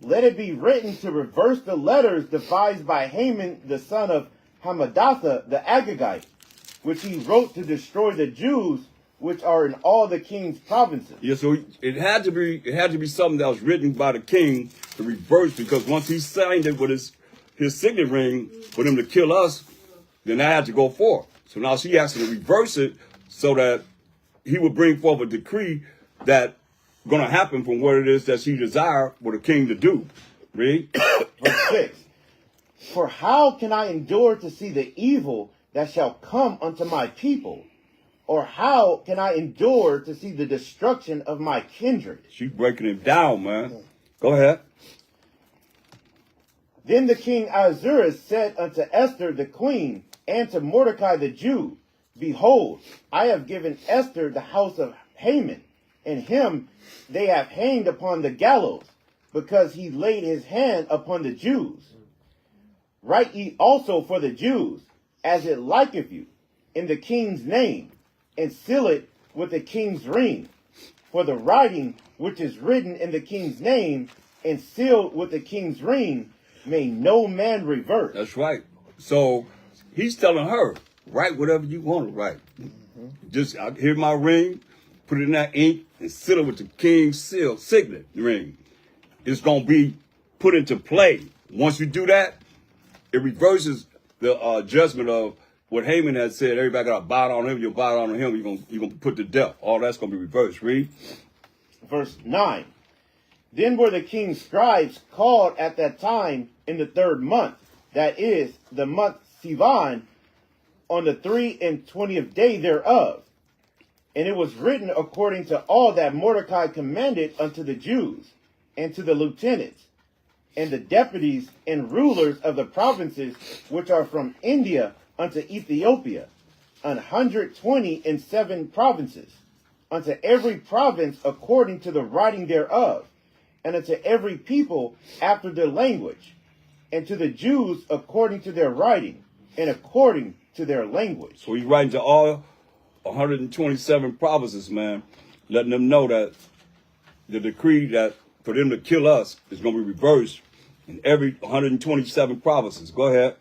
Speaker 4: let it be written to reverse the letters devised by Haman the son of Hammedatha the Agagite, which he wrote to destroy the Jews which are in all the king's provinces.
Speaker 1: Yeah, so it had to be something that was written by the king to reverse, because once he signed it with his signet ring for them to kill us, then that had to go forth. So now she asked him to reverse it so that he would bring forth a decree that going to happen from what it is that she desired for the king to do. Read.
Speaker 4: Verse 6. For how can I endure to see the evil that shall come unto my people? Or how can I endure to see the destruction of my kindred?
Speaker 1: She's breaking it down, man. Go ahead.
Speaker 4: Then the king Ahasuerus said unto Esther the queen, and to Mordecai the Jew, behold, I have given Esther the house of Haman, and him they have hanged upon the gallows, because he laid his hand upon the Jews. Write ye also for the Jews, as it liketh you, in the king's name, and seal it with the king's ring. For the writing which is written in the king's name, and sealed with the king's ring, may no man reverse.
Speaker 1: That's right. So he's telling her, write whatever you want to write. Just here's my ring, put it in that ink, and seal it with the king's seal, signet ring. It's going to be put into play. Once you do that, it reverses the judgment of what Haman had said. Everybody got to bow down on him. You'll bow down on him. You're going to put to death. All that's going to be reversed. Read.
Speaker 4: Verse 9. Then were the king's scribes called at that time in the 3rd month, that is, the month Sivan, on the 23rd day thereof. And it was written according to all that Mordecai commanded unto the Jews, and to the lieutenants, and the deputies and rulers of the provinces which are from India unto Ethiopia, 127 provinces, unto every province according to the writing thereof, and unto every people after their language, and to the Jews according to their writing, and according to their language.
Speaker 1: So he's writing to all 127 provinces, man, letting them know that the decree that for them to kill us is going to be reversed in every 127 provinces. Go ahead.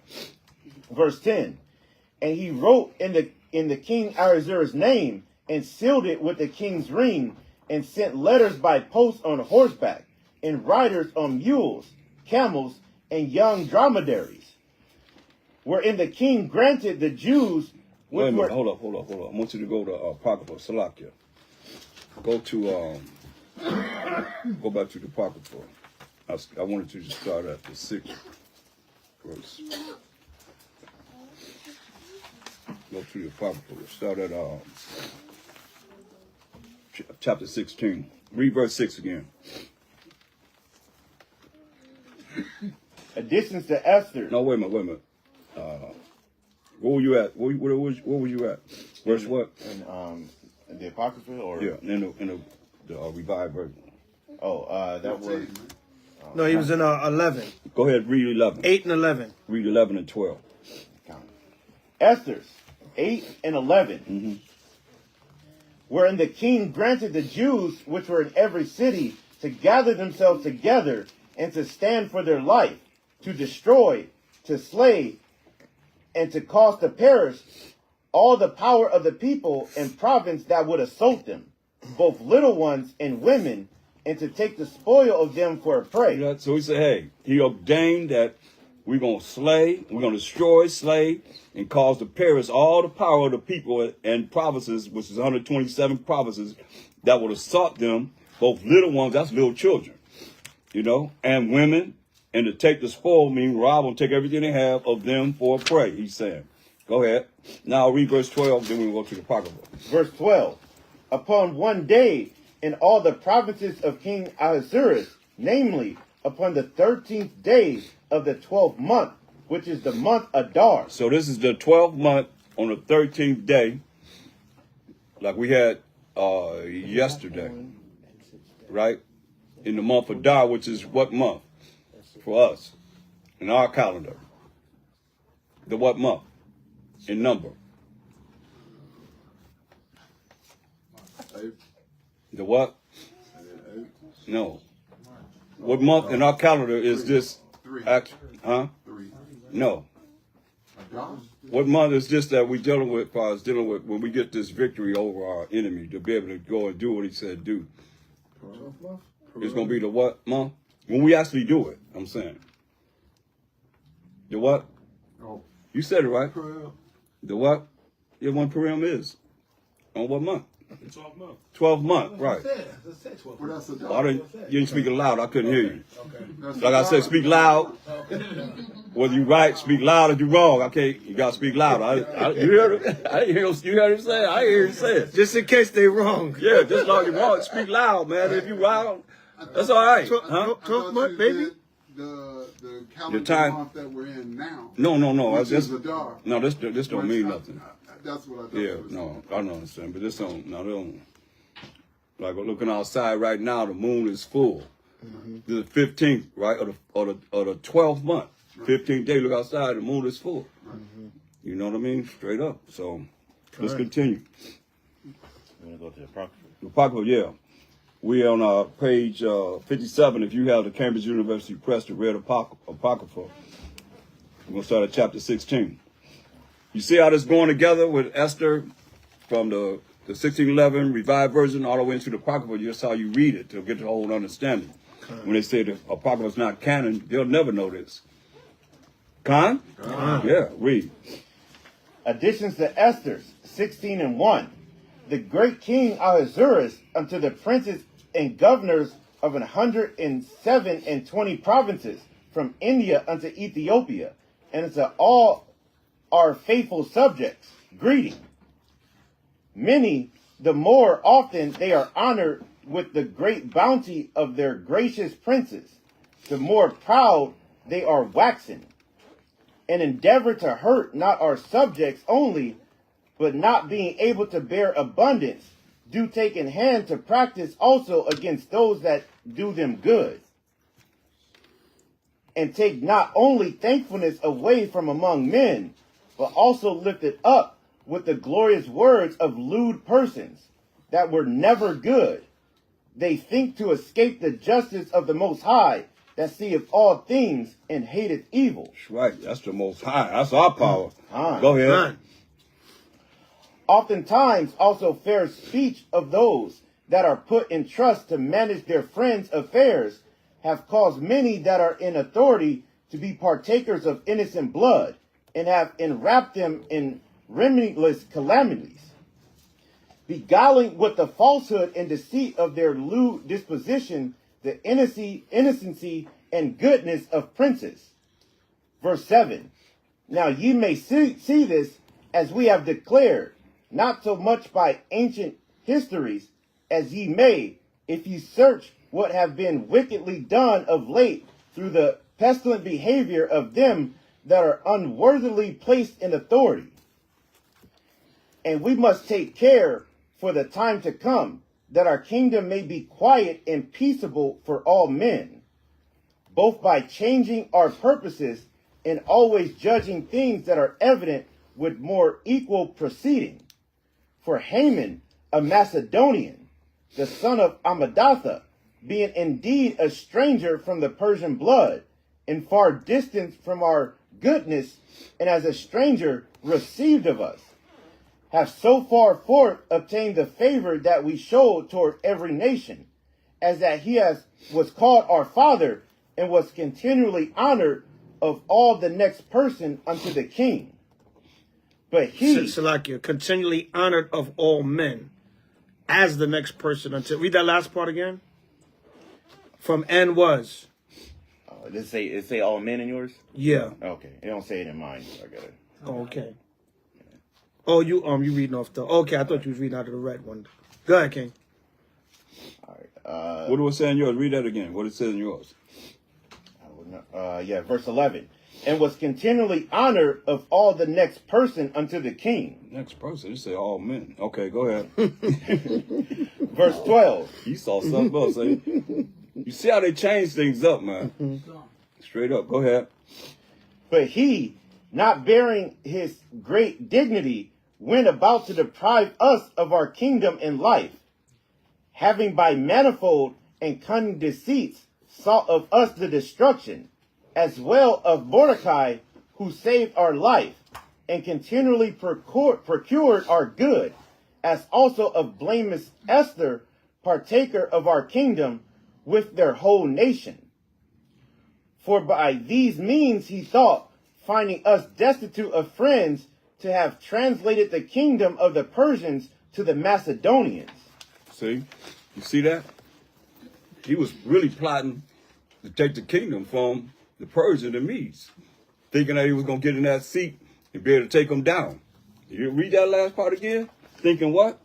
Speaker 4: Verse 10. And he wrote in the king Ahasuerus' name, and sealed it with the king's ring, and sent letters by post on horseback, and riders on mules, camels, and young dromedaries. Wherein the king granted the Jews
Speaker 1: Wait a minute, hold up. I want you to go to Apocrypha, Salakia. Go to, go back to the Apocrypha. I wanted you to start at the 6th verse. Go to the Apocrypha. Start at chapter 16. Read verse 6 again.
Speaker 4: Additions to Esther.
Speaker 1: No, wait a minute. Where were you at? Where was you at? Verse what?
Speaker 4: In the Apocrypha or
Speaker 1: Yeah, in the Revised Version.
Speaker 4: That was
Speaker 3: No, he was in 11.
Speaker 1: Go ahead, read 11.
Speaker 3: 8 and 11.
Speaker 1: Read 11 and 12.
Speaker 4: Esther's 8 and 11, wherein the king granted the Jews which were in every city to gather themselves together and to stand for their life, to destroy, to slay, and to cause to perish all the power of the people and province that would assault them, both little ones and women, and to take the spoil of them for a prey.
Speaker 1: So he said, hey, he ordained that we're going to slay, we're going to destroy, slay, and cause to perish all the power of the people and provinces, which is 127 provinces, that would assault them, both little ones, that's little children, and women, and to take the spoil, meaning rob and take everything they have of them for a prey, he's saying. Go ahead. Now read verse 12, then we'll go to the Apocrypha.
Speaker 4: Verse 12. Upon one day in all the provinces of King Ahasuerus, namely, upon the 13th day of the 12th month, which is the month Adar.
Speaker 1: So this is the 12th month on the 13th day, like we had yesterday, right? In the month Adar, which is what month for us in our calendar? The what month in number? The what? No. What month in our calendar is this? Huh? No. What month is this that we're dealing with, when we get this victory over our enemy, to be able to go and do what he said do? It's going to be the what month? When we actually do it, I'm saying. The what?
Speaker 7: Oh.
Speaker 1: You said it right. The what? Yeah, when Purim is. On what month?
Speaker 5: 12 month.
Speaker 1: 12th month, right.
Speaker 7: Well, that's a
Speaker 1: You didn't speak it loud. I couldn't hear you.
Speaker 7: That's
Speaker 1: Like I said, speak loud. Whether you right, speak loud. If you wrong, okay, you gotta speak loud. You heard him? You heard him say it? I hear him say it.
Speaker 3: Just in case they wrong.
Speaker 1: Yeah, just like you wrong. Speak loud, man. If you wrong, that's all right. Huh?
Speaker 3: 12th month, baby.
Speaker 7: The calendar
Speaker 1: time.
Speaker 7: month that we're in now.
Speaker 1: No.
Speaker 7: Which is Adar.
Speaker 1: No, this don't mean nothing.
Speaker 7: That's what I thought.
Speaker 1: Yeah, no, I don't understand. But this don't. No, they don't. Like looking outside right now, the moon is full. The 15th, right, or the 12th month, 15th day. Look outside, the moon is full. You know what I mean? Straight up. So let's continue.
Speaker 4: I'm going to go to the Apocrypha.
Speaker 1: The Apocrypha, yeah. We on page 57. If you have the Cambridge University Press to read Apocrypha, we're going to start at chapter 16. You see how this going together with Esther from the 1611 Revised Version all the way into the Apocrypha? Just how you read it to get the whole understanding. When they say the Apocrypha is not canon, they'll never know this. Con? Yeah, read.
Speaker 4: Additions to Esther's 16 and 1. The great king Ahasuerus unto the princes and governors of 107 and 20 provinces from India unto Ethiopia, and unto all our faithful subjects, greeting. Many, the more often they are honored with the great bounty of their gracious princes, the more proud they are waxen, and endeavor to hurt not our subjects only, but not being able to bear abundance, do take in hand to practice also against those that do them good, and take not only thankfulness away from among men, but also lift it up with the glorious words of lewd persons that were never good. They think to escape the justice of the Most High, that seeth all things and hateth evil.
Speaker 1: That's right. That's the Most High. That's our power.
Speaker 4: Ah.
Speaker 1: Go ahead.
Speaker 4: Oftentimes also fair speech of those that are put in trust to manage their friends' affairs have caused many that are in authority to be partakers of innocent blood, and have enwrapped them in remediless calamities, beguiling with the falsehood and deceit of their lewd disposition the innocency and goodness of princes. Verse 7. Now ye may see this, as we have declared, not so much by ancient histories, as ye may, if ye search what have been wickedly done of late through the pestilent behavior of them that are unworthily placed in authority. And we must take care for the time to come, that our kingdom may be quiet and peaceable for all men, both by changing our purposes and always judging things that are evident with more equal proceeding. For Haman, a Macedonian, the son of Amadatha, being indeed a stranger from the Persian blood, and far distant from our goodness, and as a stranger received of us, have so far forth obtained the favor that we showed toward every nation, as that he was called our father, and was continually honored of all the next person unto the king. But he,
Speaker 3: Salakia, continually honored of all men, as the next person until. Read that last part again. From and was.
Speaker 4: Does it say all men in yours?
Speaker 3: Yeah.
Speaker 4: Okay. It don't say it in mine. So I got it.
Speaker 3: Oh, okay. Oh, you reading off the. Okay, I thought you was reading out of the red one. Go ahead, King.
Speaker 4: All right.
Speaker 1: What do it say in yours? Read that again. What it says in yours.
Speaker 4: Verse 11. And was continually honored of all the next person unto the king.
Speaker 1: Next person. You say all men. Okay, go ahead.
Speaker 4: Verse 12.
Speaker 1: You saw something else, eh? You see how they change things up, man. Straight up. Go ahead.
Speaker 4: But he, not bearing his great dignity, went about to deprive us of our kingdom and life, having by manifold and cunning deceits sought of us the destruction, as well of Mordecai, who saved our life, and continually procured our good, as also of blameless Esther, partaker of our kingdom, with their whole nation. For by these means he thought, finding us destitute of friends, to have translated the kingdom of the Persians to the Macedonians.
Speaker 1: See? You see that? He was really plotting to take the kingdom from the Persians and Medes, thinking that he was going to get in that seat and be able to take them down. You read that last part again? Thinking what?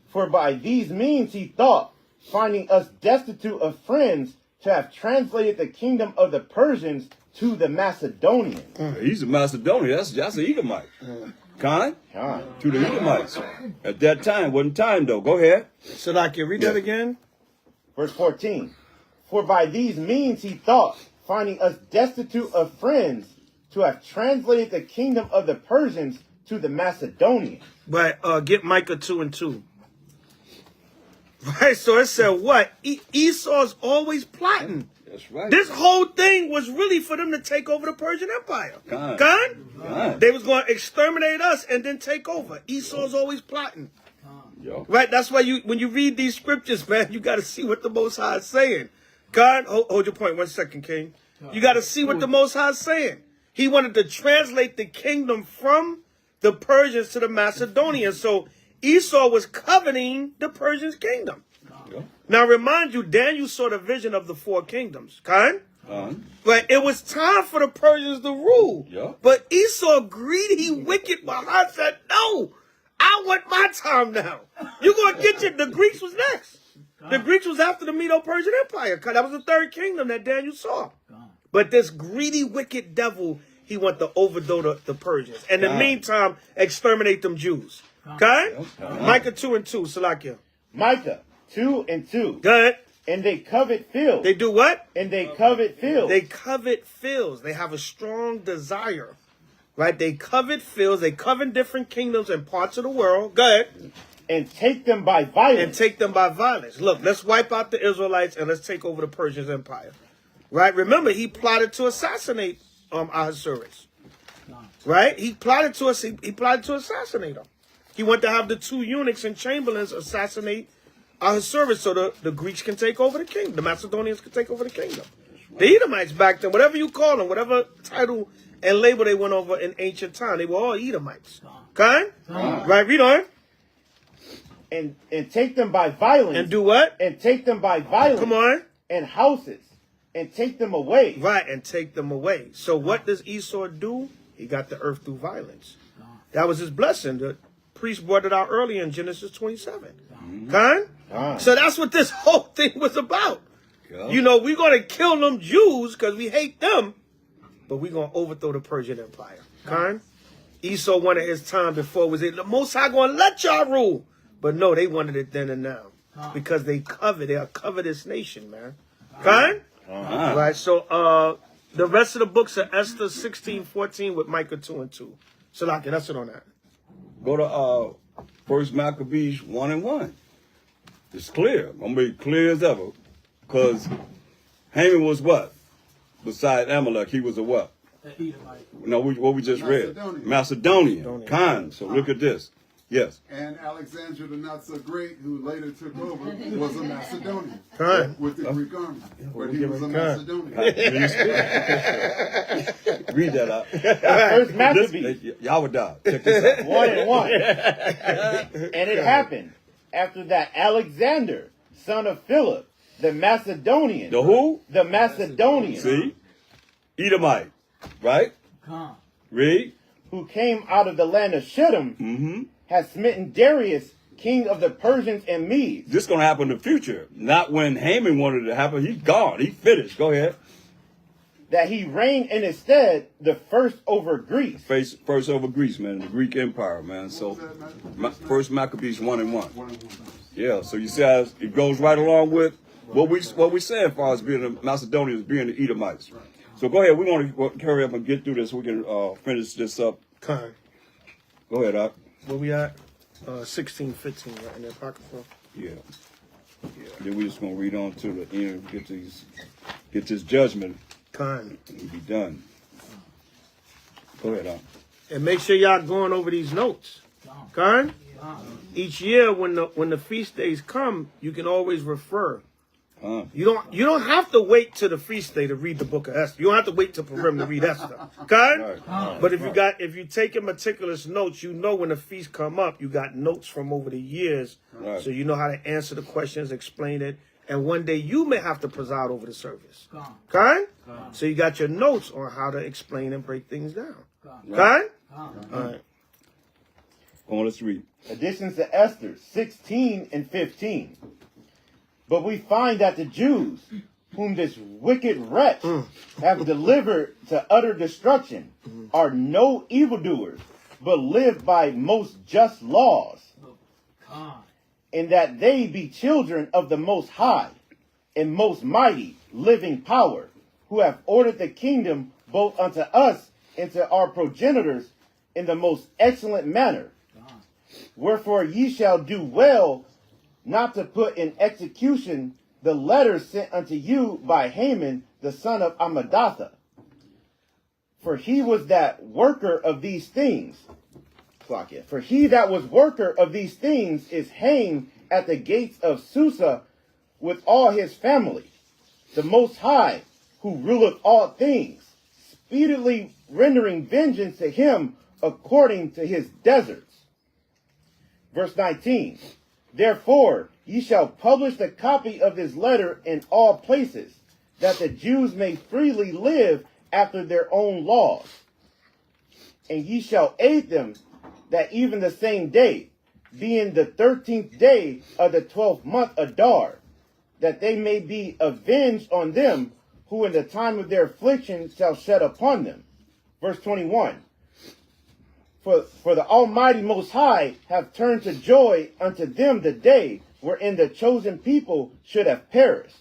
Speaker 4: For by these means he thought, finding us destitute of friends, to have translated the kingdom of the Persians to the Macedonians.
Speaker 1: He's a Macedonian. That's an Edomite. Khan? To the Edomites. At that time. Wasn't time, though. Go ahead.
Speaker 3: Salakia, read that again.
Speaker 4: Verse 14. For by these means he thought, finding us destitute of friends, to have translated the kingdom of the Persians to the Macedonians.
Speaker 3: But get Micah 2 and 2. Right, so it said what? Esau's always plotting.
Speaker 1: That's right.
Speaker 3: This whole thing was really for them to take over the Persian Empire.
Speaker 1: God.
Speaker 3: They was going to exterminate us and then take over. Esau's always plotting.
Speaker 1: Yo.
Speaker 3: Right, that's why when you read these scriptures, man, you got to see what the Most High is saying. God, hold your point 1 second, King. You got to see what the Most High is saying. He wanted to translate the kingdom from the Persians to the Macedonians. So Esau was coveting the Persians' kingdom.
Speaker 1: Yeah.
Speaker 3: Now, remind you, Daniel saw the vision of the 4 kingdoms. But it was time for the Persians to rule.
Speaker 1: Yeah.
Speaker 3: But Esau, greedy, wicked, my heart said, no, I want my time now. You're going to get the Greeks was next. The Greeks was after the Medo-Persian Empire. That was the 3rd kingdom that Daniel saw. But this greedy, wicked devil, he wanted to overthrow the Persians. In the meantime, exterminate them Jews. Okay? Micah 2 and 2, Salakia.
Speaker 4: Micah 2 and 2.
Speaker 3: Go ahead.
Speaker 4: And they covet fields.
Speaker 3: They do what?
Speaker 4: And they covet fields.
Speaker 3: They covet fields. They have a strong desire. Right? They covet fields. They covet different kingdoms and parts of the world. Go ahead.
Speaker 4: And take them by violence.
Speaker 3: And take them by violence. Look, let's wipe out the Israelites and let's take over the Persian Empire. Right? Remember, he plotted to assassinate Ahasuerus. Right? He plotted to assassinate him. He wanted to have the 2 eunuchs and chamberlains assassinate Ahasuerus so the Greeks can take over the kingdom. The Macedonians can take over the kingdom. The Edomites back then, whatever you call them, whatever title and label they went over in ancient time, they were all Edomites. Okay? Right, read on.
Speaker 4: And take them by violence.
Speaker 3: And do what?
Speaker 4: And take them by violence.
Speaker 3: Come on.
Speaker 4: And houses. And take them away.
Speaker 3: Right, and take them away. So what does Esau do? He got the earth through violence. That was his blessing. The priest brought it out earlier in Genesis 27. So that's what this whole thing was about. You know, we're going to kill them Jews because we hate them. but we're going to overthrow the Persian Empire. Khan? Esau wanted his time before. Was it the Most High going to let y'all rule? But no, they wanted it then and now. Because they are a covetous nation, man. Khan? Right, so the rest of the books are Esther 16:14 with Micah 2 and 2. So, that's it on that.
Speaker 1: Go to First Maccabees 1 and 1. It's clear. I'm gonna be clear as ever. Because Haman was what? Besides Amalek, he was a what? No, what we just read. Macedonian. Khan. So look at this. Yes.
Speaker 7: And Alexander the not so great, who later took over, was a Macedonian
Speaker 3: Khan.
Speaker 7: with the Greek army. But he was a
Speaker 3: Khan.
Speaker 7: Macedonian.
Speaker 1: Read that out.
Speaker 4: First Maccabees.
Speaker 1: Y'all would die. Check this out.
Speaker 4: 1 and 1. And it happened after that Alexander, son of Philip, the Macedonian.
Speaker 1: The who?
Speaker 4: The Macedonian.
Speaker 1: See? Edomite. Right? Read.
Speaker 4: Who came out of the land of Edom, has smitten Darius, king of the Persians and Medes.
Speaker 1: This is going to happen in the future. Not when Haman wanted it to happen. He's gone. He finished. Go ahead.
Speaker 4: That he reigned in his stead the first over Greece.
Speaker 1: First over Greece, man. The Greek Empire, man. So, First Maccabees 1 and 1. Yeah, so you see how it goes right along with what we say as far as being the Macedonians, being the Edomites. So go ahead. We want to carry up and get through this. We can finish this up.
Speaker 3: Khan.
Speaker 1: Go ahead, Doc.
Speaker 3: Where we at? 16:15, right in the Apocrypha.
Speaker 1: Yeah. Then we're just gonna read on to the end, get this judgment,
Speaker 3: Khan.
Speaker 1: and we'll be done. Go ahead, Doc.
Speaker 3: And make sure y'all going over these notes. Khan. Each year when the feast days come, you can always refer. You don't have to wait till the feast day to read the book of Esther. You don't have to wait till Purim to read Esther. Okay? But if you taking meticulous notes, you know when the feast come up, you got notes from over the years, so you know how to answer the questions, explain it, and one day you may have to preside over the service. Okay? So you got your notes on how to explain and break things down. Okay? All right.
Speaker 1: Come on, let's read.
Speaker 4: Additions to Esther 16 and 15. But we find that the Jews, whom this wicked wretch have delivered to utter destruction, are no evildoers, but live by most just laws, in that they be children of the Most High and Most Mighty living power, who have ordered the kingdom both unto us and to our progenitors in the most excellent manner. Wherefore ye shall do well not to put in execution the letters sent unto you by Haman, the son of Amadatha. For he was that worker of these things. For he that was worker of these things is hanged at the gates of Susa with all his family. The Most High, who ruleth all things, speedily rendering vengeance to him according to his deserts. Verse 19. Therefore, ye shall publish the copy of this letter in all places, that the Jews may freely live after their own laws. And ye shall aid them, that even the same day, being the 13th day of the 12th month Adar, that they may be avenged on them, who in the time of their affliction shall shed upon them. Verse 21. For the Almighty Most High have turned to joy unto them the day wherein the chosen people should have perished.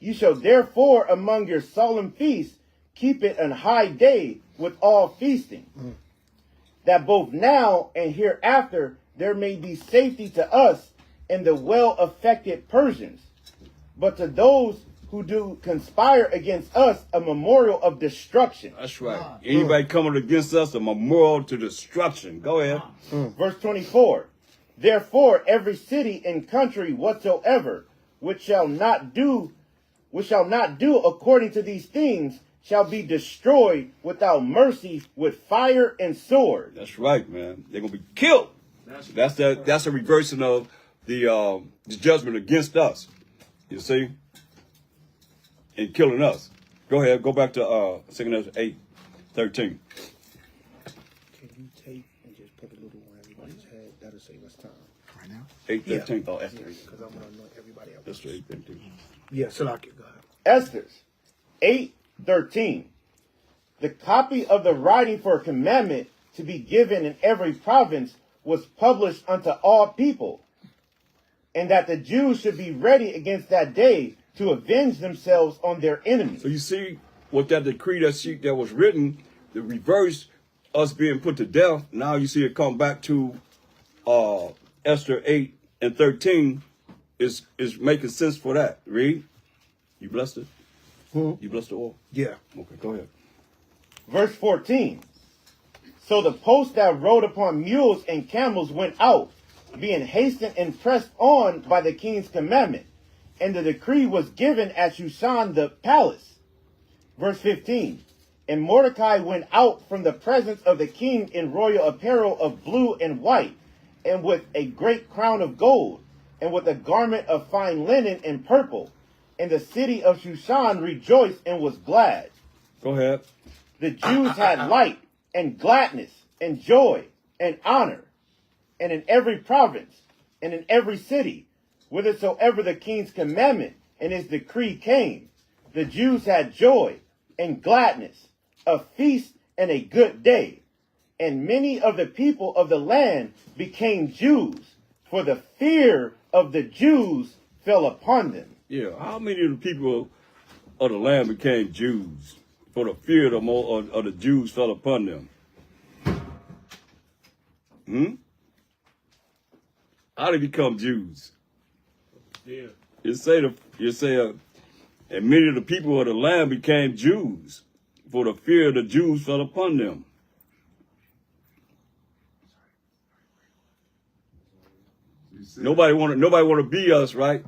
Speaker 4: You shall therefore among your solemn feasts keep it an high day with all feasting, that both now and hereafter there may be safety to us and the well-affected Persians, but to those who do conspire against us a memorial of destruction.
Speaker 1: That's right. Anybody coming against us, a memorial to destruction. Go ahead.
Speaker 4: Verse 24. Therefore, every city and country whatsoever which shall not do according to these things shall be destroyed without mercy with fire and sword.
Speaker 1: That's right, man. They're gonna be killed. That's a reversing of the judgment against us. You see? And killing us. Go ahead, go back to 2 Ezra 8:13.
Speaker 3: Can you take and just put a little on everybody's head? That'll save us time.
Speaker 9: Right now?
Speaker 1: 8:13. Oh, Esther.
Speaker 3: Because I'm going to anoint everybody else.
Speaker 1: Esther 8:13.
Speaker 3: Yeah, Salaki, go ahead.
Speaker 4: Esther 8:13. The copy of the writing for a commandment to be given in every province was published unto all people, and that the Jews should be ready against that day to avenge themselves on their enemies.
Speaker 1: So you see what that decree that was written, the reverse, us being put to death. Now you see it come back to Esther 8 and 13 is making sense for that. Read. You blessed it? You blessed the oil?
Speaker 3: Yeah.
Speaker 1: Okay, go ahead.
Speaker 4: Verse 14. So the post that rode upon mules and camels went out, being hastened and pressed on by the king's commandment. And the decree was given at Shushan the palace. Verse 15. And Mordecai went out from the presence of the king in royal apparel of blue and white, and with a great crown of gold, and with a garment of fine linen and purple. And the city of Shushan rejoiced and was glad.
Speaker 1: Go ahead.
Speaker 4: The Jews had light and gladness and joy and honor, and in every province and in every city, whithersoever the king's commandment and his decree came, the Jews had joy and gladness, a feast and a good day. And many of the people of the land became Jews, for the fear of the Jews fell upon them.
Speaker 1: Yeah, how many of the people of the land became Jews? For the fear of the Jews fell upon them. How did they become Jews?
Speaker 5: Yeah.
Speaker 1: You say, and many of the people of the land became Jews, for the fear of the Jews fell upon them. Nobody want to be us, right?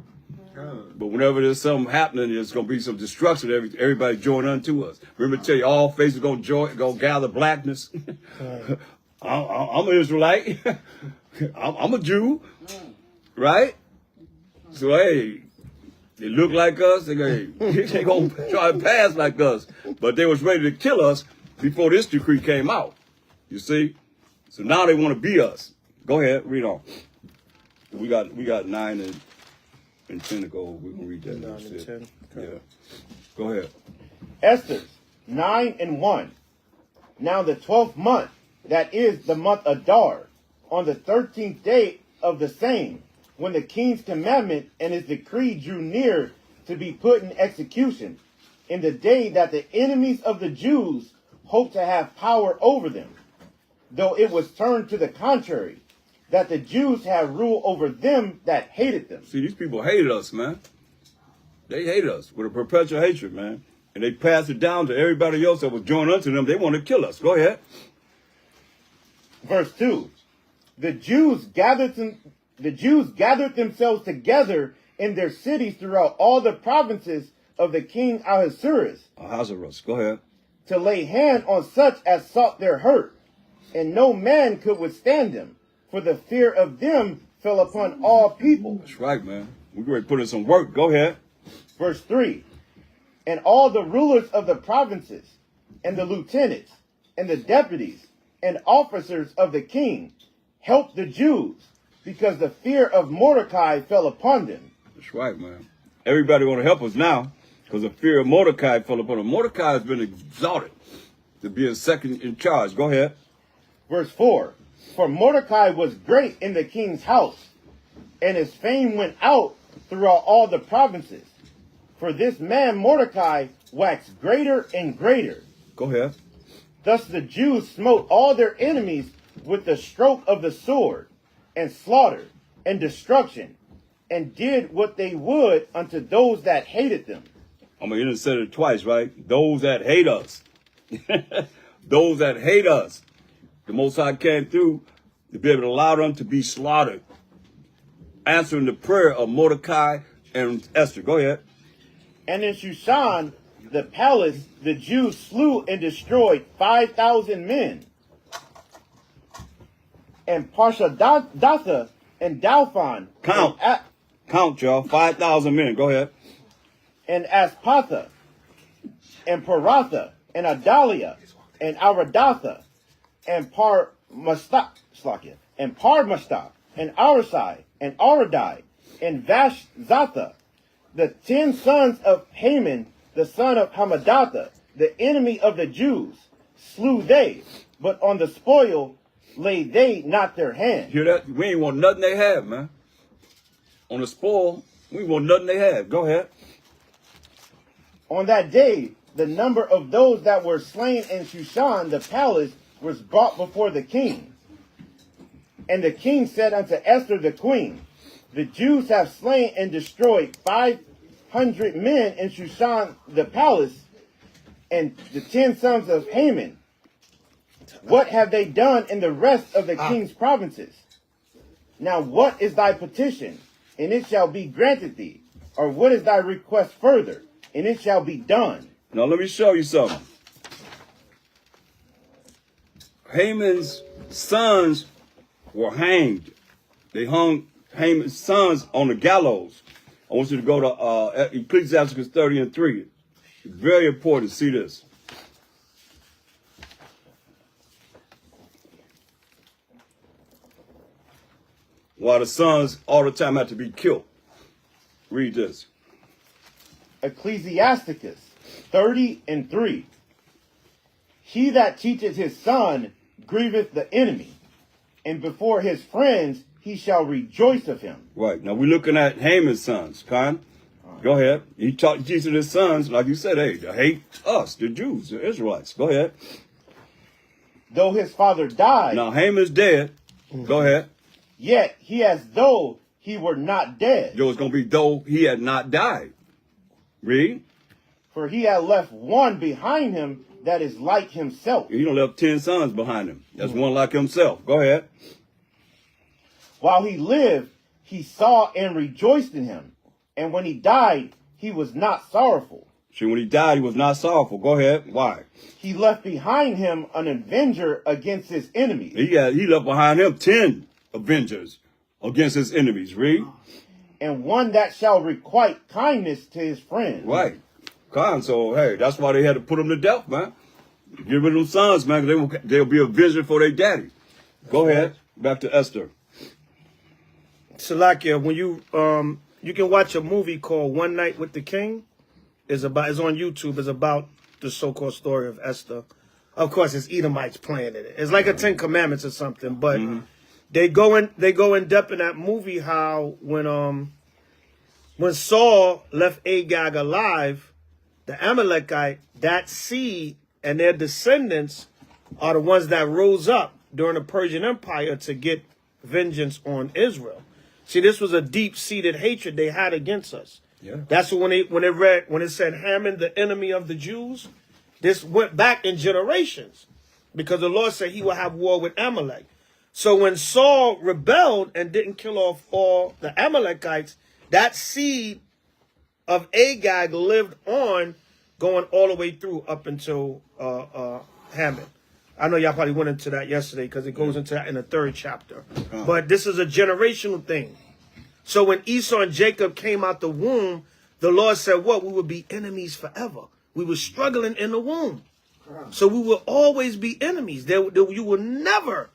Speaker 1: But whenever there's something happening, there's going to be some destruction. Everybody join unto us. Remember, I tell you, all faces going to gather blackness. I'm an Israelite. I'm a Jew, right? So hey, they look like us. They going to try to pass like us, but they was ready to kill us before this decree came out. You see, so now they want to be us. Go ahead, read on. We got 9 and 10 to go. We're gonna read that.
Speaker 3: 9 and 10. Okay.
Speaker 1: Yeah. Go ahead.
Speaker 4: Esther 9 and 1. Now the 12th month, that is the month Adar, on the 13th day of the same, when the king's commandment and his decree drew near to be put in execution, in the day that the enemies of the Jews hoped to have power over them, though it was turned to the contrary, that the Jews had rule over them that hated them.
Speaker 1: See, these people hated us, man. They hated us with a perpetual hatred, man. And they passed it down to everybody else that was joined unto them. They wanted to kill us. Go ahead.
Speaker 4: Verse 2. The Jews gathered themselves together in their cities throughout all the provinces of the king Ahasuerus.
Speaker 1: Ahasuerus, go ahead.
Speaker 4: To lay hand on such as sought their hurt, and no man could withstand them, for the fear of them fell upon all people.
Speaker 1: That's right, man. We're going to put in some work. Go ahead.
Speaker 4: Verse 3. And all the rulers of the provinces, and the lieutenants, and the deputies, and officers of the king helped the Jews, because the fear of Mordecai fell upon them.
Speaker 1: That's right, man. Everybody want to help us now, because the fear of Mordecai fell upon them. Mordecai has been exalted to be a second in charge. Go ahead.
Speaker 4: Verse 4. For Mordecai was great in the king's house, and his fame went out throughout all the provinces. For this man Mordecai waxed greater and greater.
Speaker 1: Go ahead.
Speaker 4: Thus the Jews smote all their enemies with the stroke of the sword, and slaughter, and destruction, and did what they would unto those that hated them.
Speaker 1: I mean, you done said it twice, right? Those that hate us. Those that hate us. The Most High came through to be able to allow them to be slaughtered. Answering the prayer of Mordecai and Esther. Go ahead.
Speaker 4: And in Shushan, the palace, the Jews slew and destroyed 5,000 men. And Parshadatha and Dalphon.
Speaker 1: Count, y'all. 5,000 men. Go ahead.
Speaker 4: And Aspatha, and Paratha, and Adalia, and Aradatha, and Parmastah, and Parmastah, and Arasai, and Aradai, and Vashzatha, the 10 sons of Haman, the son of Hamadatha, the enemy of the Jews, slew they, but on the spoil laid they not their hand.
Speaker 1: Hear that? We ain't want nothing they have, man. On the spoil, we want nothing they have. Go ahead.
Speaker 4: On that day, the number of those that were slain in Shushan the palace was brought before the king. And the king said unto Esther the queen, the Jews have slain and destroyed 500 men in Shushan the palace, and the 10 sons of Haman. What have they done in the rest of the king's provinces? Now what is thy petition, and it shall be granted thee? Or what is thy request further, and it shall be done?
Speaker 1: Now let me show you something. Haman's sons were hanged. They hung Haman's sons on the gallows. I want you to go to Ecclesiastes 30:3. It's very important to see this. While the sons all the time have to be killed. Read this.
Speaker 4: Ecclesiasticus 30:3. He that teacheth his son grieveth the enemy, and before his friends he shall rejoice of him.
Speaker 1: Right. Now we're looking at Haman's sons. Khan, go ahead. He teaches his sons, like you said, hey, to hate us, the Jews, the Israelites. Go ahead.
Speaker 4: Though his father died,
Speaker 1: Now Haman's dead. Go ahead.
Speaker 4: yet he as though he were not dead.
Speaker 1: Yo, it's going to be though he had not died. Read.
Speaker 4: For he had left one behind him that is like himself.
Speaker 1: He done left 10 sons behind him. That's one like himself. Go ahead.
Speaker 4: While he lived, he saw and rejoiced in him. And when he died, he was not sorrowful.
Speaker 1: See, when he died, he was not sorrowful. Go ahead. Why?
Speaker 4: He left behind him an avenger against his enemies.
Speaker 1: He left behind him 10 avengers against his enemies. Read.
Speaker 4: And one that shall requite kindness to his friends.
Speaker 1: Right. Khan, so, hey, that's why they had to put him to death, man. Get rid of them sons, man, because they'll be a vision for their daddy. Go ahead. Back to Esther.
Speaker 3: Salakia, when you can watch a movie called One Night with the King. It's on YouTube. It's about the so-called story of Esther. Of course, it's Edomites playing in it. It's like a 10 Commandments or something. But they go in depth in that movie how when Saul left Agag alive, the Amalekite, that seed and their descendants are the ones that rose up during the Persian Empire to get vengeance on Israel. See, this was a deep-seated hatred they had against us.
Speaker 1: Yeah.
Speaker 3: That's when it said Haman, the enemy of the Jews, this went back in generations because the Lord said he will have war with Amalek. So when Saul rebelled and didn't kill off all the Amalekites, that seed of Agag lived on, going all the way through up until Haman. I know y'all probably went into that yesterday because it goes into that in the 3rd chapter. But this is a generational thing. So when Esau and Jacob came out the womb, the Lord said, what? We would be enemies forever. We were struggling in the womb. So we will always be enemies. You will never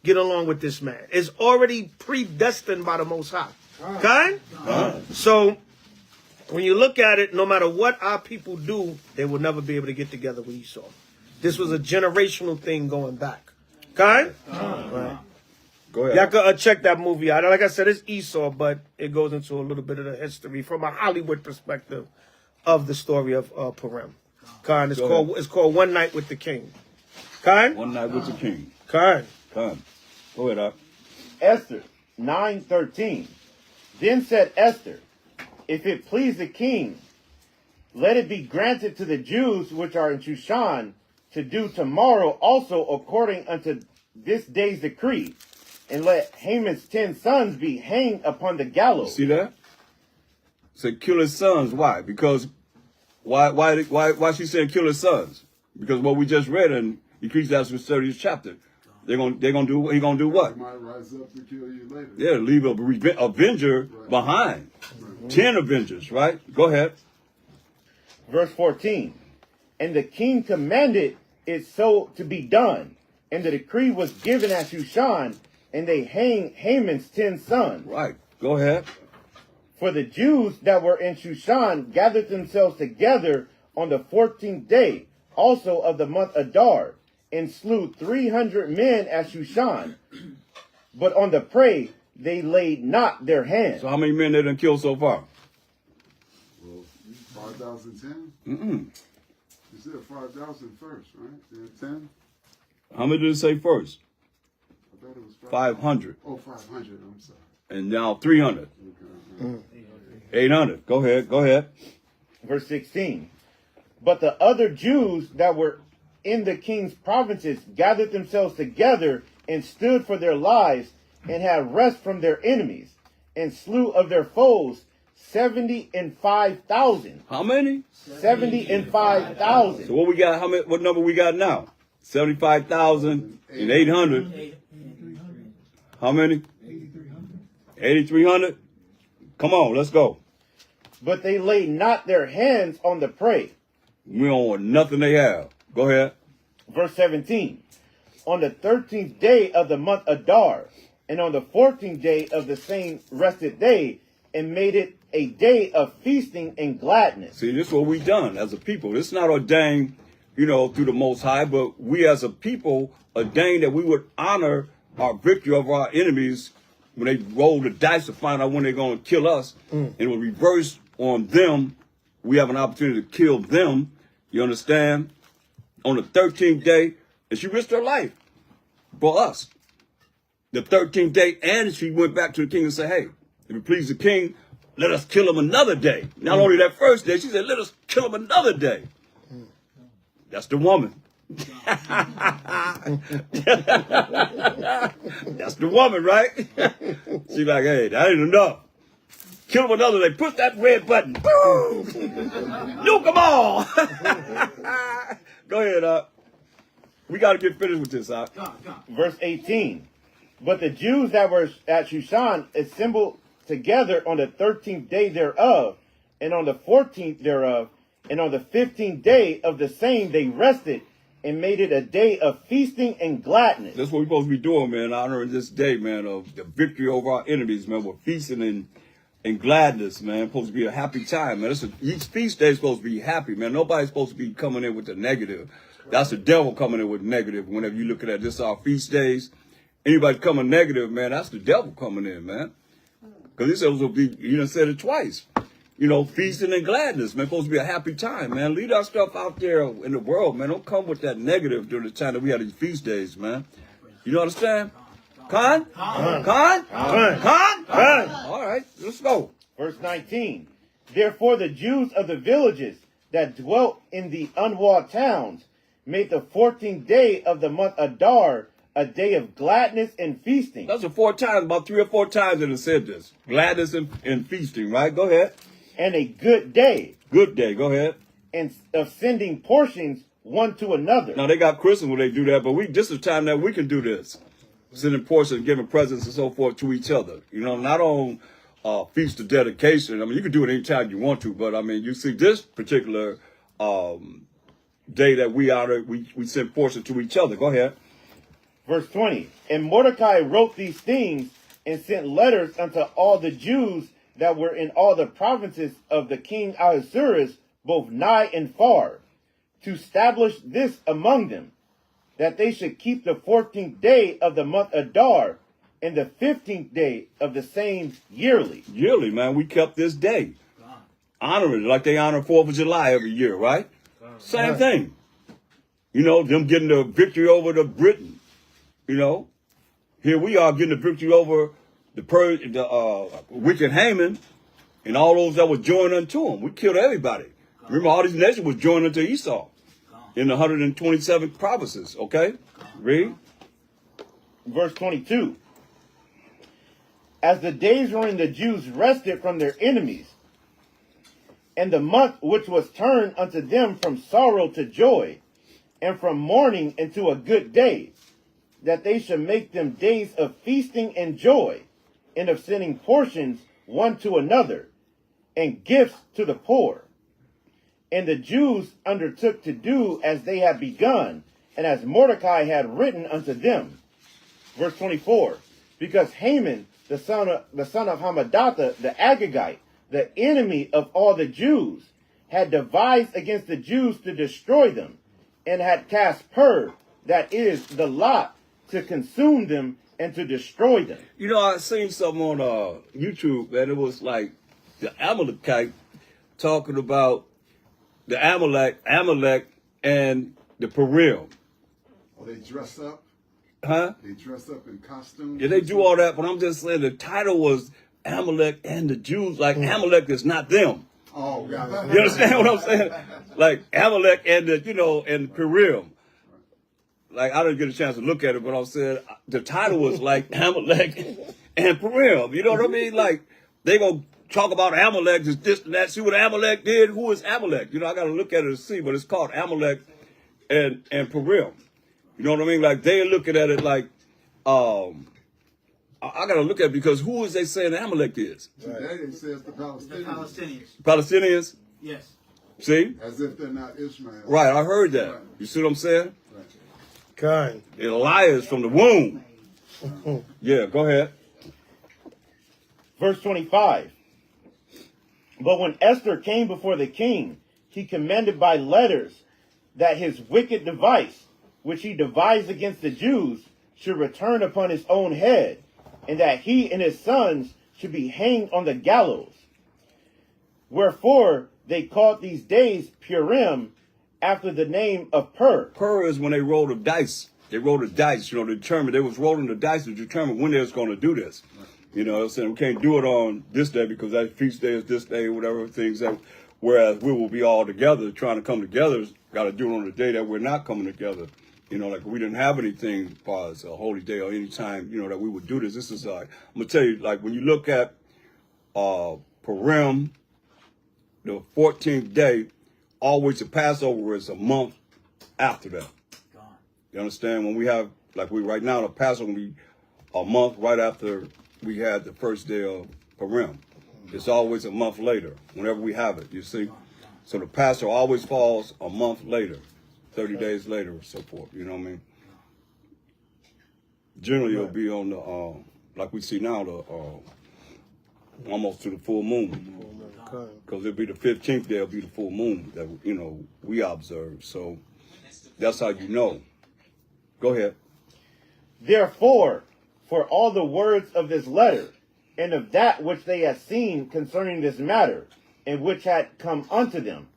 Speaker 3: get along with this man. It's already predestined by the Most High. Okay? So when you look at it, no matter what our people do, they will never be able to get together with Esau. This was a generational thing going back. Okay? Right.
Speaker 1: Go ahead.
Speaker 3: Y'all can check that movie out. Like I said, it's Esau, but it goes into a little bit of the history from a Hollywood perspective of the story of Purim. Okay? It's called One Night with the King. Okay?
Speaker 1: One Night with the King.
Speaker 3: Okay.
Speaker 1: Come. Go ahead, Doc.
Speaker 4: Esther 9:13. Then said Esther, if it please the king, let it be granted to the Jews which are in Shushan to do tomorrow also according unto this day's decree, and let Haman's 10 sons be hanged upon the gallows.
Speaker 1: See that? Said kill his sons. Why? Because why she saying kill his sons? Because what we just read in Ecclesiastes 30th chapter. He gonna do what?
Speaker 7: He might rise up to kill you later.
Speaker 1: Yeah, leave a avenger behind. 10 avengers, right? Go ahead.
Speaker 4: Verse 14. And the king commanded it so to be done, and the decree was given at Shushan, and they hanged Haman's 10 sons.
Speaker 1: Right. Go ahead.
Speaker 4: For the Jews that were in Shushan gathered themselves together on the 14th day, also of the month Adar, and slew 300 men at Shushan. But on the prey they laid not their hand.
Speaker 1: So how many men they done killed so far?
Speaker 7: Well, 5,010?
Speaker 1: Mm-mm.
Speaker 7: You said 5,000 first, right? Then 10?
Speaker 1: How many did it say first?
Speaker 7: I thought it was
Speaker 1: 500.
Speaker 7: Oh, 500, I'm sorry.
Speaker 1: And now 300.
Speaker 7: Okay.
Speaker 1: 800. Go ahead.
Speaker 4: Verse 16. But the other Jews that were in the king's provinces gathered themselves together and stood for their lives and had rest from their enemies and slew of their foes 75,000.
Speaker 1: How many?
Speaker 4: 75,000.
Speaker 1: So what we got? What number we got now? 75,800. How many? 8,300. Come on, let's go.
Speaker 4: But they laid not their hands on the prey.
Speaker 1: We don't want nothing they have. Go ahead.
Speaker 4: Verse 17. On the 13th day of the month Adar, and on the 14th day of the same rested day, and made it a day of feasting and gladness.
Speaker 1: See, this is what we done as a people. It's not ordained, through the Most High, but we as a people ordained that we would honor our victory over our enemies when they roll the dice to find out when they're going to kill us. And it will reverse on them. We have an opportunity to kill them. You understand? On the 13th day, and she risked her life for us. The 13th day, and she went back to the king and said, hey, if it please the king, let us kill him another day. Not only that first day, she said, let us kill him another day. That's the woman. That's the woman, right? She's like, hey, that ain't enough. Kill him another day. Push that red button. Boom! Nuke them all. Go ahead, we got to get finished with this,
Speaker 4: Verse 18. But the Jews that were at Shushan assembled together on the 13th day thereof, and on the 14th thereof, and on the 15th day of the same they rested, and made it a day of feasting and gladness.
Speaker 1: That's what we're supposed to be doing, man, honoring this day, man, of the victory over our enemies, man. We're feasting and gladness, man. Supposed to be a happy time, man. Each feast day is supposed to be happy, man. Nobody's supposed to be coming in with the negative. That's the devil coming in with negative. Whenever you look at this, our feast days, anybody coming negative, man, that's the devil coming in, man. Because he said it will be, you done said it twice. Feasting and gladness, man. Supposed to be a happy time, man. Leave our stuff out there in the world, man. Don't come with that negative during the time that we had these feast days, man. You understand? Con? All right, let's go.
Speaker 4: Verse 19. Therefore the Jews of the villages that dwelt in the unwalled towns made the 14th day of the month Adar a day of gladness and feasting.
Speaker 1: That's about 3 or 4 times that it said this. Gladness and feasting, right? Go ahead.
Speaker 4: And a good day.
Speaker 1: Good day, go ahead.
Speaker 4: And of sending portions one to another.
Speaker 1: Now, they got Christmas when they do that, but this is the time that we can do this. Sending portions, giving presents and so forth to each other. Not on feast of dedication. I mean, you can do it anytime you want to, but, you see this particular day that we honor, we send portions to each other. Go ahead.
Speaker 4: Verse 20. And Mordecai wrote these things and sent letters unto all the Jews that were in all the provinces of the king Ahasuerus, both nigh and far, to establish this among them, that they should keep the 14th day of the month Adar, and the 15th day of the same yearly.
Speaker 1: Yearly, man, we kept this day. Honoring it like they honor 4th of July every year, right? Same thing. Them getting the victory over the Britain. Here we are getting the victory over the wicked Haman and all those that were joined unto him. We killed everybody. Remember, all these nations was joined unto Esau in the 127 provinces. Okay? Read.
Speaker 4: Verse 22. As the days wherein the Jews rested from their enemies, and the month which was turned unto them from sorrow to joy, and from mourning into a good day, that they should make them days of feasting and joy, and of sending portions one to another, and gifts to the poor. And the Jews undertook to do as they had begun, and as Mordecai had written unto them. Verse 24. Because Haman, the son of Hammedatha, the Agagite, the enemy of all the Jews, had devised against the Jews to destroy them, and had cast Pur, that is, the lot, to consume them and to destroy them.
Speaker 1: You know, I seen something on YouTube, and it was like the Amalekite talking about the Amalek and the Purim.
Speaker 7: Oh, they dress up?
Speaker 1: Huh?
Speaker 7: They dress up in costumes?
Speaker 1: Yeah, they do all that, but I'm just saying the title was Amalek and the Jews. Like, Amalek is not them.
Speaker 7: Oh, God.
Speaker 1: You understand what I'm saying? Like, Amalek and the, you know, and Purim. Like, I didn't get a chance to look at it, but I'm saying the title was like Amalek and Purim. You know what I mean? Like, they gonna talk about Amalek, just this and that, see what Amalek did. Who is Amalek? You know, I gotta look at it to see, but it's called Amalek and Purim. You know what I mean? Like, they looking at it like, I gotta look at it because who is they saying Amalek is?
Speaker 7: Today it says the Palestinians.
Speaker 10: Palestinians.
Speaker 1: Palestinians?
Speaker 10: Yes.
Speaker 1: See?
Speaker 7: As if they're not Ishmael.
Speaker 1: Right, I heard that.
Speaker 7: Right.
Speaker 1: You see what I'm saying?
Speaker 7: Right.
Speaker 3: Kind.
Speaker 1: They're liars from the womb. Yeah, go ahead.
Speaker 4: Verse 25. But when Esther came before the king, he commanded by letters that his wicked device, which he devised against the Jews, should return upon his own head, and that he and his sons should be hanged on the gallows. Wherefore they called these days Purim, after the name of Pur.
Speaker 1: Pur is when they rolled the dice. They rolled the dice, you know, to determine. They was rolling the dice to determine when they was going to do this. You know what I'm saying? We can't do it on this day because that feast day is this day, whatever things that, whereas we will be all together, trying to come together, got to do it on the day that we're not coming together. You know, like we didn't have anything as far as a holy day or any time, you know, that we would do this. This is like, I'm going to tell you, like when you look at Purim, the 14th day, always the Passover is a month after that. You understand? When we have, like we right now, the Passover will be a month right after we had the first day of Purim. It's always a month later, whenever we have it, you see? So the Passover always falls a month later, 30 days later or so forth, you know what I mean? Generally, it'll be on the, like we see now, the almost to the full moon. Because it'll be the 15th day, it'll be the full moon that, you know, we observe. So that's how you know. Go ahead.
Speaker 4: Therefore, for all the words of this letter, and of that which they had seen concerning this matter, and which had come unto them,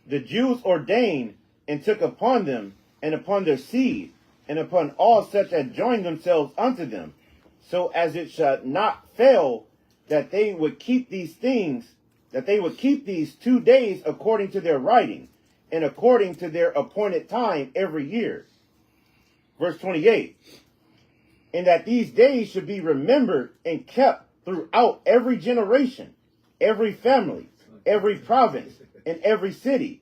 Speaker 4: the Jews ordained and took upon them, and upon their seed, and upon all such as joined themselves unto them, so as it should not fail that they would keep these things, that they would keep these 2 days according to their writing, and according to their appointed time every year. Verse 28. And that these days should be remembered and kept throughout every generation, every family, every province, and every city.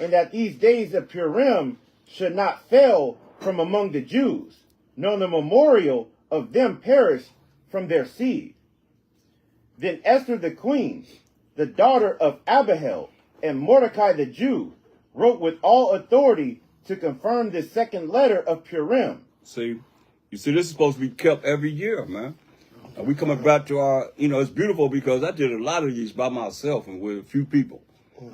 Speaker 4: And that these days of Purim should not fail from among the Jews, nor the memorial of them perish from their seed. Then Esther the queen, the daughter of Abihail, and Mordecai the Jew, wrote with all authority to confirm this second letter of Purim.
Speaker 1: See, you see, this is supposed to be kept every year, man. And we coming back to our, you know, it's beautiful because I did a lot of these by myself and with a few people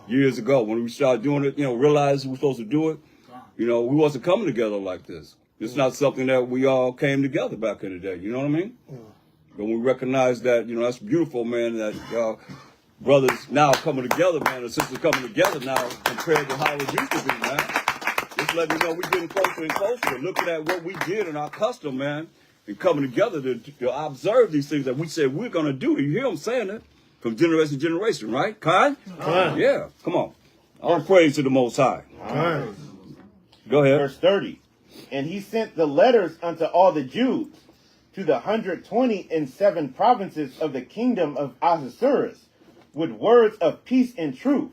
Speaker 1: years ago. When we started doing it, you know, realized we were supposed to do it, you know, we wasn't coming together like this. It's not something that we all came together back in the day, you know what I mean? But we recognize that, you know, that's beautiful, man, that brothers now coming together, man, and sisters coming together now compared to how it used to be, man. Just letting you know we're getting closer and closer, looking at what we did in our custom, man, and coming together to observe these things that we said we're going to do. You hear them saying it from generation to generation, right? Kai? Yeah, come on. All praise to the Most High. Go ahead.
Speaker 4: Verse 30. And he sent the letters unto all the Jews to the 127 provinces of the kingdom of Ahasuerus with words of peace and truth,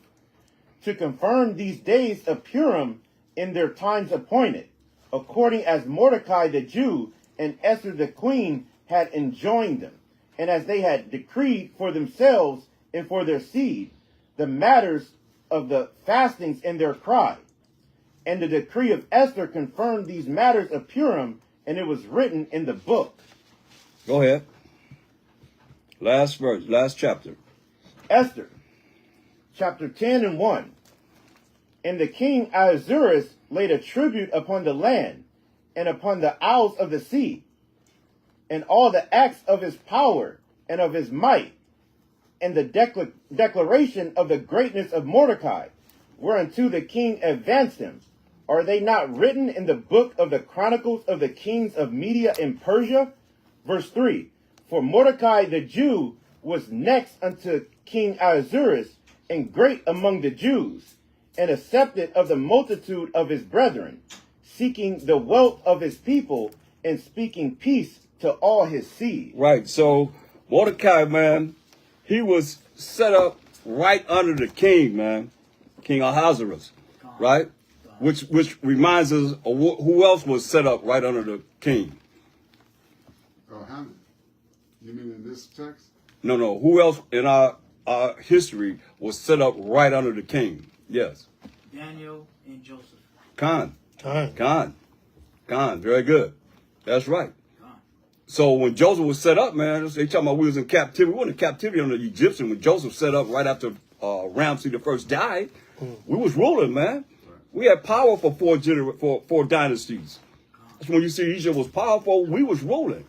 Speaker 4: to confirm these days of Purim in their times appointed, according as Mordecai the Jew and Esther the queen had enjoined them, and as they had decreed for themselves and for their seed, the matters of the fastings in their cry. And the decree of Esther confirmed these matters of Purim, and it was written in the book.
Speaker 1: Go ahead. Last verse, last chapter.
Speaker 4: Esther, chapter 10 and 1. And the king Ahasuerus laid a tribute upon the land, and upon the isles of the sea, and all the acts of his power, and of his might, and the declaration of the greatness of Mordecai, whereunto the king advanced him. Are they not written in the book of the chronicles of the kings of Media and Persia? Verse 3, for Mordecai the Jew was next unto King Ahasuerus, and great among the Jews, and accepted of the multitude of his brethren, seeking the wealth of his people, and speaking peace to all his seed.
Speaker 1: Right. So Mordecai, man, he was set up right under the king, man, King Ahasuerus, right? Which reminds us of who else was set up right under the king.
Speaker 7: Oh, Haman. You mean in this text?
Speaker 1: No. Who else in our history was set up right under the king? Yes.
Speaker 10: Daniel and Joseph.
Speaker 1: Khan. Very good. That's right. So when Joseph was set up, man, they talking about we was in captivity. We weren't in captivity under the Egyptian. When Joseph set up right after Ramses the first died, we was ruling, man. We had power for four dynasties. That's when you see Egypt was powerful, we was ruling.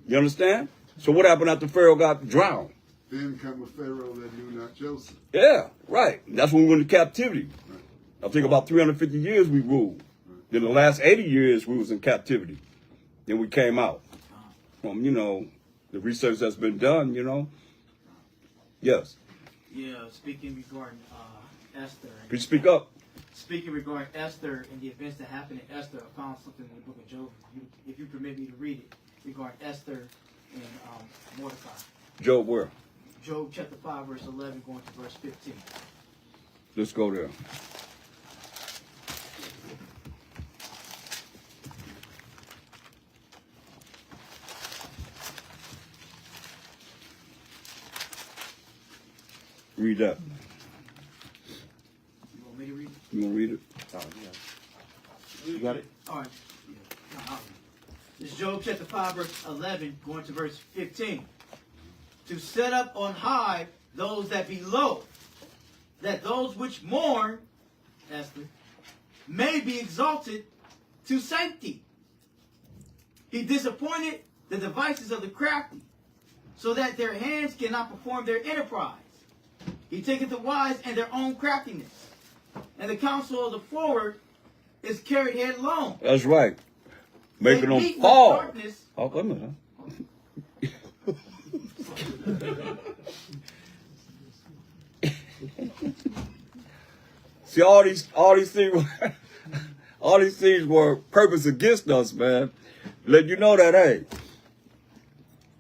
Speaker 1: You understand? So what happened after Pharaoh got drowned?
Speaker 7: Then come a Pharaoh that knew not Joseph.
Speaker 1: Yeah, right. That's when we went into captivity. I think about 350 years we ruled. Then the last 80 years we was in captivity. Then we came out. From, the research that's been done, Yes.
Speaker 10: Yeah, speaking regarding Esther.
Speaker 1: Could you speak up?
Speaker 10: Speaking regarding Esther and the events that happened in Esther, I found something in the book of Job. If you permit me to read it, regarding Esther and Mordecai.
Speaker 1: Job where?
Speaker 10: Job chapter 5, verse 11, going to verse 15.
Speaker 1: Let's go there. Read that.
Speaker 10: You want me to read it?
Speaker 1: You want to read it?
Speaker 4: Oh, yeah. You got it?
Speaker 10: All right. This is Job chapter 5, verse 11, going to verse 15. To set up on high those that be low, that those which mourn, Esther, may be exalted to safety. He disappointed the devices of the crafty, so that their hands cannot perform their enterprise. He taketh the wise and their own craftiness, and the counsel of the forward is carried headlong.
Speaker 1: That's right. Making
Speaker 10: They
Speaker 1: them
Speaker 10: meet with
Speaker 1: fall.
Speaker 10: darkness.
Speaker 1: Oh, come on. See, all these things, all these things were purpose against us, man. Let you know that, hey,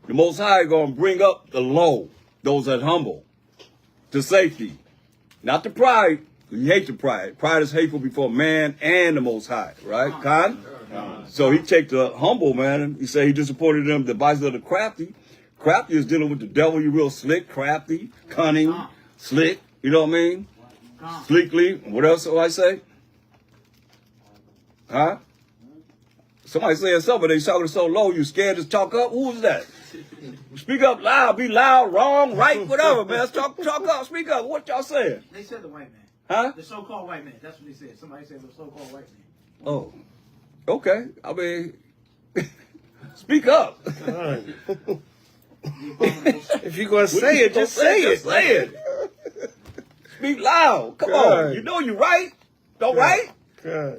Speaker 1: the Most High gonna bring up the low, those that humble, to safety, not the pride. You hate the pride. Pride is hateful before man and the Most High, right? Khan? So he take the humble, man, and he say he disappointed them, the devices of the crafty. Crafty is dealing with the devil. You real slick, crafty, cunning, slick. You know what I mean? Sleekly. What else do I say? Huh? Somebody saying something, they talking so low, you scared to talk up? Who's that? Speak up loud, be loud, wrong, right, whatever, man. Talk up, speak up. What y'all saying?
Speaker 10: They said the white man.
Speaker 1: Huh?
Speaker 10: The so-called white man. That's what they said. Somebody said the so-called white man.
Speaker 1: Oh, okay. I mean, speak up.
Speaker 3: If you're going to say it, just say it.
Speaker 1: Say it. Speak loud. Come on. You know you right. Don't right?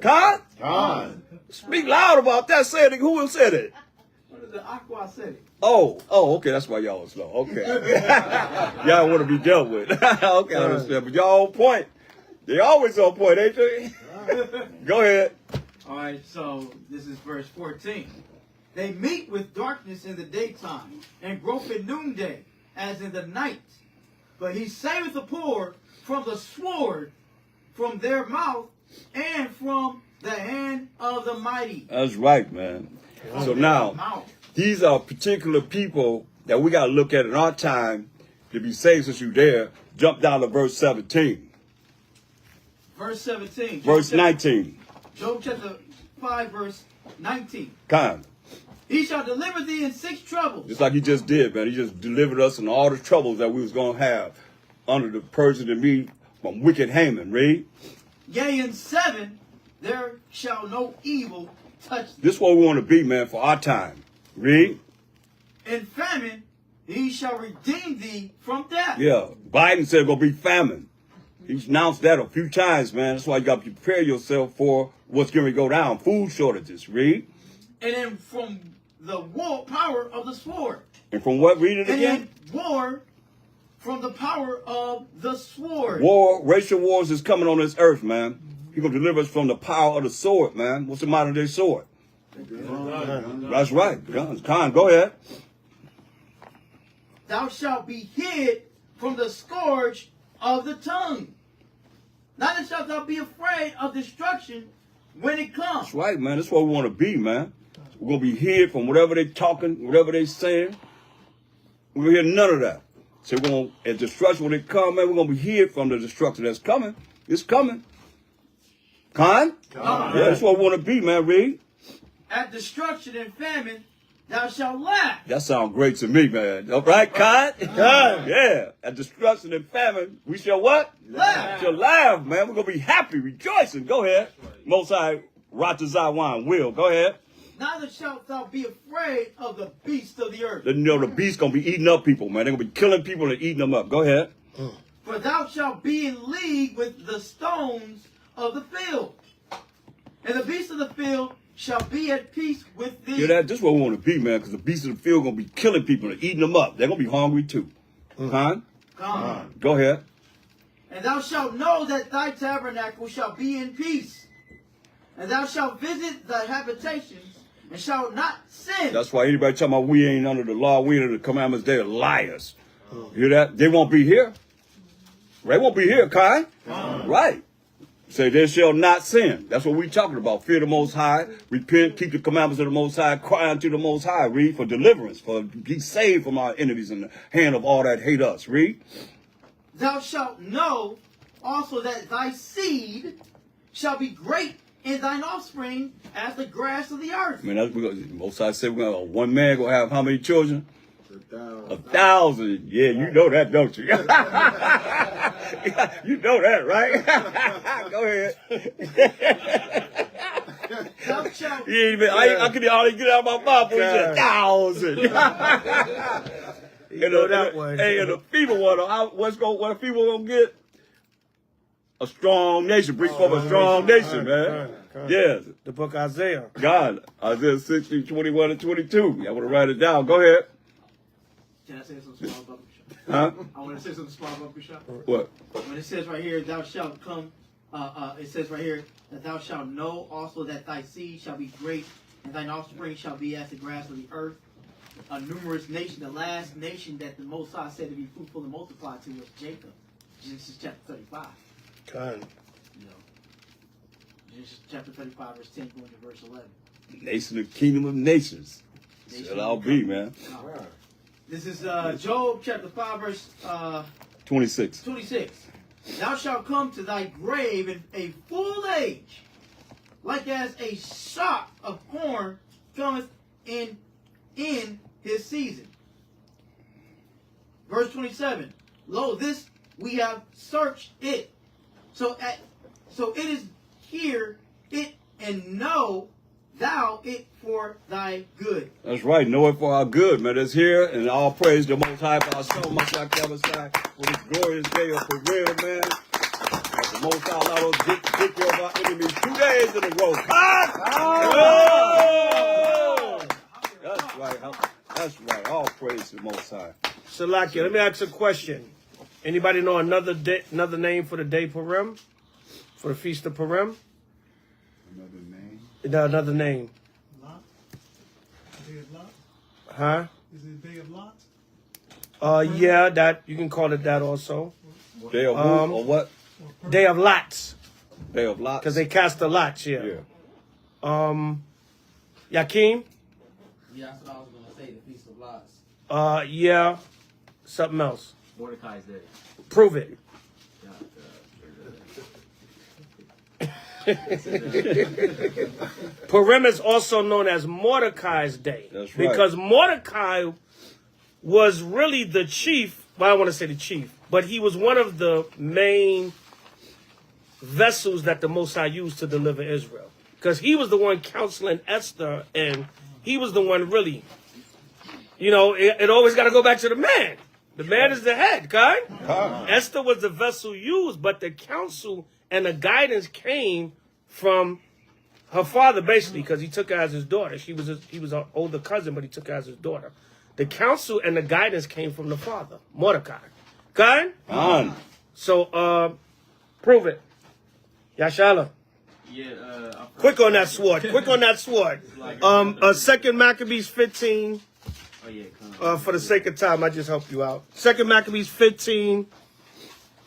Speaker 1: Con?
Speaker 4: Con.
Speaker 1: Speak loud about that. Say it. Who said it?
Speaker 10: What is the Aqua said it?
Speaker 1: Oh, okay. That's why y'all was slow. Okay. Y'all want to be dealt with. Okay, I understand. But y'all on point. They always on point, ain't they? Go ahead.
Speaker 10: All right, so this is verse 14. They meet with darkness in the daytime and grope at noonday, as in the night. But he saveth the poor from the sword, from their mouth, and from the hand of the mighty.
Speaker 1: That's right, man. So now, these are particular people that we got to look at in our time to be saved. Since you there, jump down to verse 17.
Speaker 10: Verse 17.
Speaker 1: Verse 19.
Speaker 10: Job chapter 5, verse 19.
Speaker 1: Kind.
Speaker 10: He shall deliver thee in 6 troubles.
Speaker 1: Just like he just did, man. He just delivered us in all the troubles that we was going to have under the Persian and me from wicked Haman. Read.
Speaker 10: Yea, in 7, there shall no evil touch thee.
Speaker 1: This is what we want to be, man, for our time. Read.
Speaker 10: In famine, he shall redeem thee from death.
Speaker 1: Yeah, Biden said gonna be famine. He's announced that a few times, man. That's why you got to prepare yourself for what's going to go down. Food shortages. Read.
Speaker 10: And then from the war power of the sword.
Speaker 1: And from what? Read it
Speaker 10: And
Speaker 1: again.
Speaker 10: then war from the power of the sword.
Speaker 1: War, racial wars is coming on this earth, man. He's going to deliver us from the power of the sword, man. What's the modern day sword? That's right. Guns. Khan, go ahead.
Speaker 10: Thou shalt be hid from the scourge of the tongue. Neither shalt thou be afraid of destruction when it comes.
Speaker 1: That's right, man. That's what we want to be, man. We're going to be hid from whatever they talking, whatever they saying. We're going to hear none of that. So we're going to, as destruction, when it come, man, we're going to be hid from the destruction that's coming. It's coming. Khan? Yeah, that's what we want to be, man. Read.
Speaker 10: At destruction and famine, thou shalt laugh.
Speaker 1: That sounds great to me, man. All right, Khan? Yeah. At destruction and famine, we shall what?
Speaker 10: Laugh.
Speaker 1: Shall laugh, man. We're going to be happy, rejoicing. Go ahead. Most High, Ratazawan will. Go ahead.
Speaker 10: Neither shalt thou be afraid of the beasts of the earth.
Speaker 1: You know, the beast's going to be eating up people, man. They're going to be killing people and eating them up. Go ahead.
Speaker 10: For thou shalt be in league with the stones of the field. And the beasts of the field shall be at peace with thee.
Speaker 1: Yeah, this is what we want to be, man, because the beasts of the field going to be killing people and eating them up. They're going to be hungry, too. Khan? Go ahead.
Speaker 10: And thou shalt know that thy tabernacle shall be in peace. And thou shalt visit thy habitations, and shalt not sin.
Speaker 1: That's why anybody talking about we ain't under the law, we under the commandments, they're liars. You hear that? They won't be here. They won't be here, Kai. Right. Say they shall not sin. That's what we talking about. Fear the Most High, repent, keep the commandments of the Most High, cry unto the Most High. Read, for deliverance, for be saved from our enemies in the hand of all that hate us. Read.
Speaker 10: Thou shalt know also that thy seed shall be great in thine offspring as the grass of the earth.
Speaker 1: Man, that's because Most High said we're gonna one man gonna have how many children? 1,000. Yeah, you know that, don't you? You know that, right? Go ahead.
Speaker 10: Thou shalt
Speaker 1: You ain't even, I could hardly get out of my mouth when he said 1,000.
Speaker 3: You know that one.
Speaker 1: Hey, and the feeble one, what a feeble gonna get? A strong nation. Bring forth a strong nation, man. Yes.
Speaker 3: The book Isaiah.
Speaker 1: God, Isaiah 60, 21 and 22. I want to write it down. Go ahead.
Speaker 10: Can I say something small about Bishop?
Speaker 1: Huh?
Speaker 10: I want to say something small about Bishop.
Speaker 1: What?
Speaker 10: When it says right here, thou shalt come, it says right here, that thou shalt know also that thy seed shall be great, and thine offspring shall be as the grass of the earth. A numerous nation, the last nation that the Most High said to be fruitful and multiply to was Jacob. Genesis chapter 35.
Speaker 3: Khan.
Speaker 10: You know, Genesis chapter 35, verse 10, going to verse 11.
Speaker 1: Nation of kingdom of nations. Shall I'll be, man.
Speaker 10: This is Job chapter 5, verse
Speaker 1: 26.
Speaker 10: 26. Thou shalt come to thy grave in a full age, like as a shock of corn cometh in his season. Verse 27. Lo, this we have searched it. So it is here, it, and know thou it for thy good.
Speaker 1: That's right. Know it for our good, man. It's here, and all praise the Most High for our soul, Mashiach Yahushua, for this glorious day of Purim, man. The Most High allowed us to get care of our enemies 2 days in a row. That's right. That's right. All praise to the Most High.
Speaker 3: Salakia, let me ask a question. Anybody know another name for the day Purim? For the feast of Purim?
Speaker 7: Another name?
Speaker 3: Another name.
Speaker 8: Lot? Day of Lot?
Speaker 3: Huh?
Speaker 8: Is it Day of Lot?
Speaker 3: Yeah, that you can call it that also.
Speaker 1: Day of who or what?
Speaker 3: Day of lots.
Speaker 1: Day of lots.
Speaker 3: Because they cast the lots, yeah. Yakim?
Speaker 10: Yeah, that's what I was going to say, the Feast of Lots.
Speaker 3: Yeah. Something else.
Speaker 10: Mordecai's Day.
Speaker 3: Prove it. Purim is also known as Mordecai's Day.
Speaker 1: That's right.
Speaker 3: Because Mordecai was really the chief, well, I don't want to say the chief, but he was one of the main vessels that the Most High used to deliver Israel. Because he was the one counseling Esther, and he was the one really, you know, it always got to go back to the man. The man is the head, okay? Esther was the vessel used, but the counsel and the guidance came from her father, basically, because he took her as his daughter. He was an older cousin, but he took her as his daughter. The counsel and the guidance came from the father, Mordecai. Okay? So, prove it. Yashala.
Speaker 11: Yeah,
Speaker 3: Quick on that sword. Quick on that sword. 2 Maccabees 15.
Speaker 11: Oh, yeah,
Speaker 3: For the sake of time, I just help you out. 2 Maccabees 15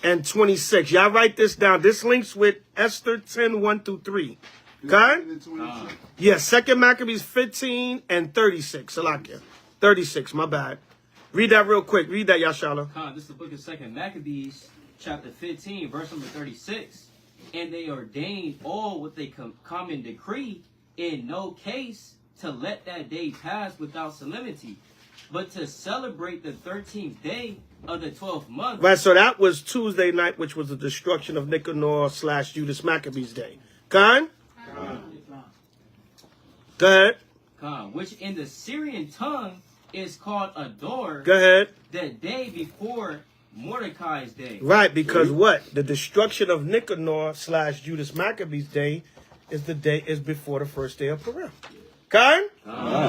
Speaker 3: and 26. Y'all write this down. This links with Esther 10, 1 through 3. Okay? Yes, 2 Maccabees 15 and 36. Salakia. 36, my bad. Read that real quick. Read that, Yashala.
Speaker 11: This is the book of 2 Maccabees, chapter 15, verse number 36. And they ordained all with a common decree, in no case to let that day pass without solemnity, but to celebrate the 13th day of the 12th month.
Speaker 3: Right, so that was Tuesday night, which was the destruction of Nicanor / Judas Maccabees Day. Khan? Go ahead.
Speaker 11: Which in the Syrian tongue is called Ador.
Speaker 3: Go ahead.
Speaker 11: The day before Mordecai's day.
Speaker 3: Right, because what? The destruction of Nicanor / Judas Maccabees Day is before the first day of Purim. Okay?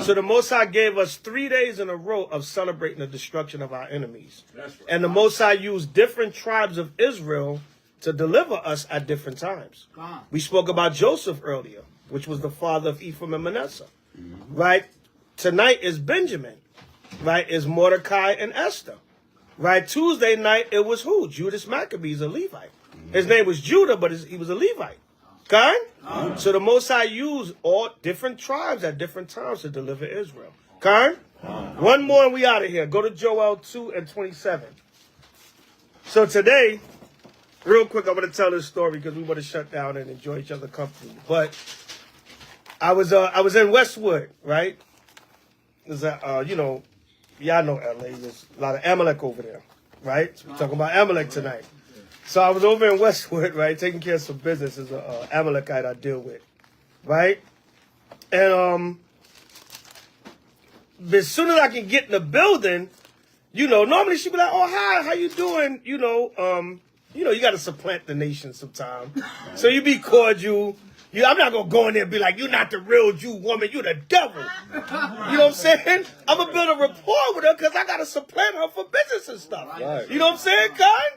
Speaker 3: So the Most High gave us 3 days in a row of celebrating the destruction of our enemies. That's right. And the Most High used different tribes of Israel to deliver us at different times. We spoke about Joseph earlier, which was the father of Ephraim and Manasseh. Right? Tonight is Benjamin. Right? Is Mordecai and Esther. Right? Tuesday night, it was who? Judas Maccabees, a Levite. His name was Judah, but he was a Levite. Okay? So the Most High used all different tribes at different times to deliver Israel. Okay? One more and we out of here. Go to Joel 2 and 27. So today, real quick, I'm going to tell this story because we want to shut down and enjoy each other's company. But I was in Westwood, right? There's you know, y'all know LA. There's a lot of Amalek over there, right? So we're talking about Amalek tonight. So I was over in Westwood, right, taking care of some business. There's an Amalekite I deal with, right? And as soon as I can get in the building, you know, normally she'd be like, "Oh, hi, how you doing?" You know, you got to supplant the nation sometime. So you be cordial. I'm not going to go in there and be like, "You're not the real Jew woman, you're the devil." You know what I'm saying? I'm going to build a rapport with her because I got to supplant her for business and stuff. Right. You know what I'm saying, Kai?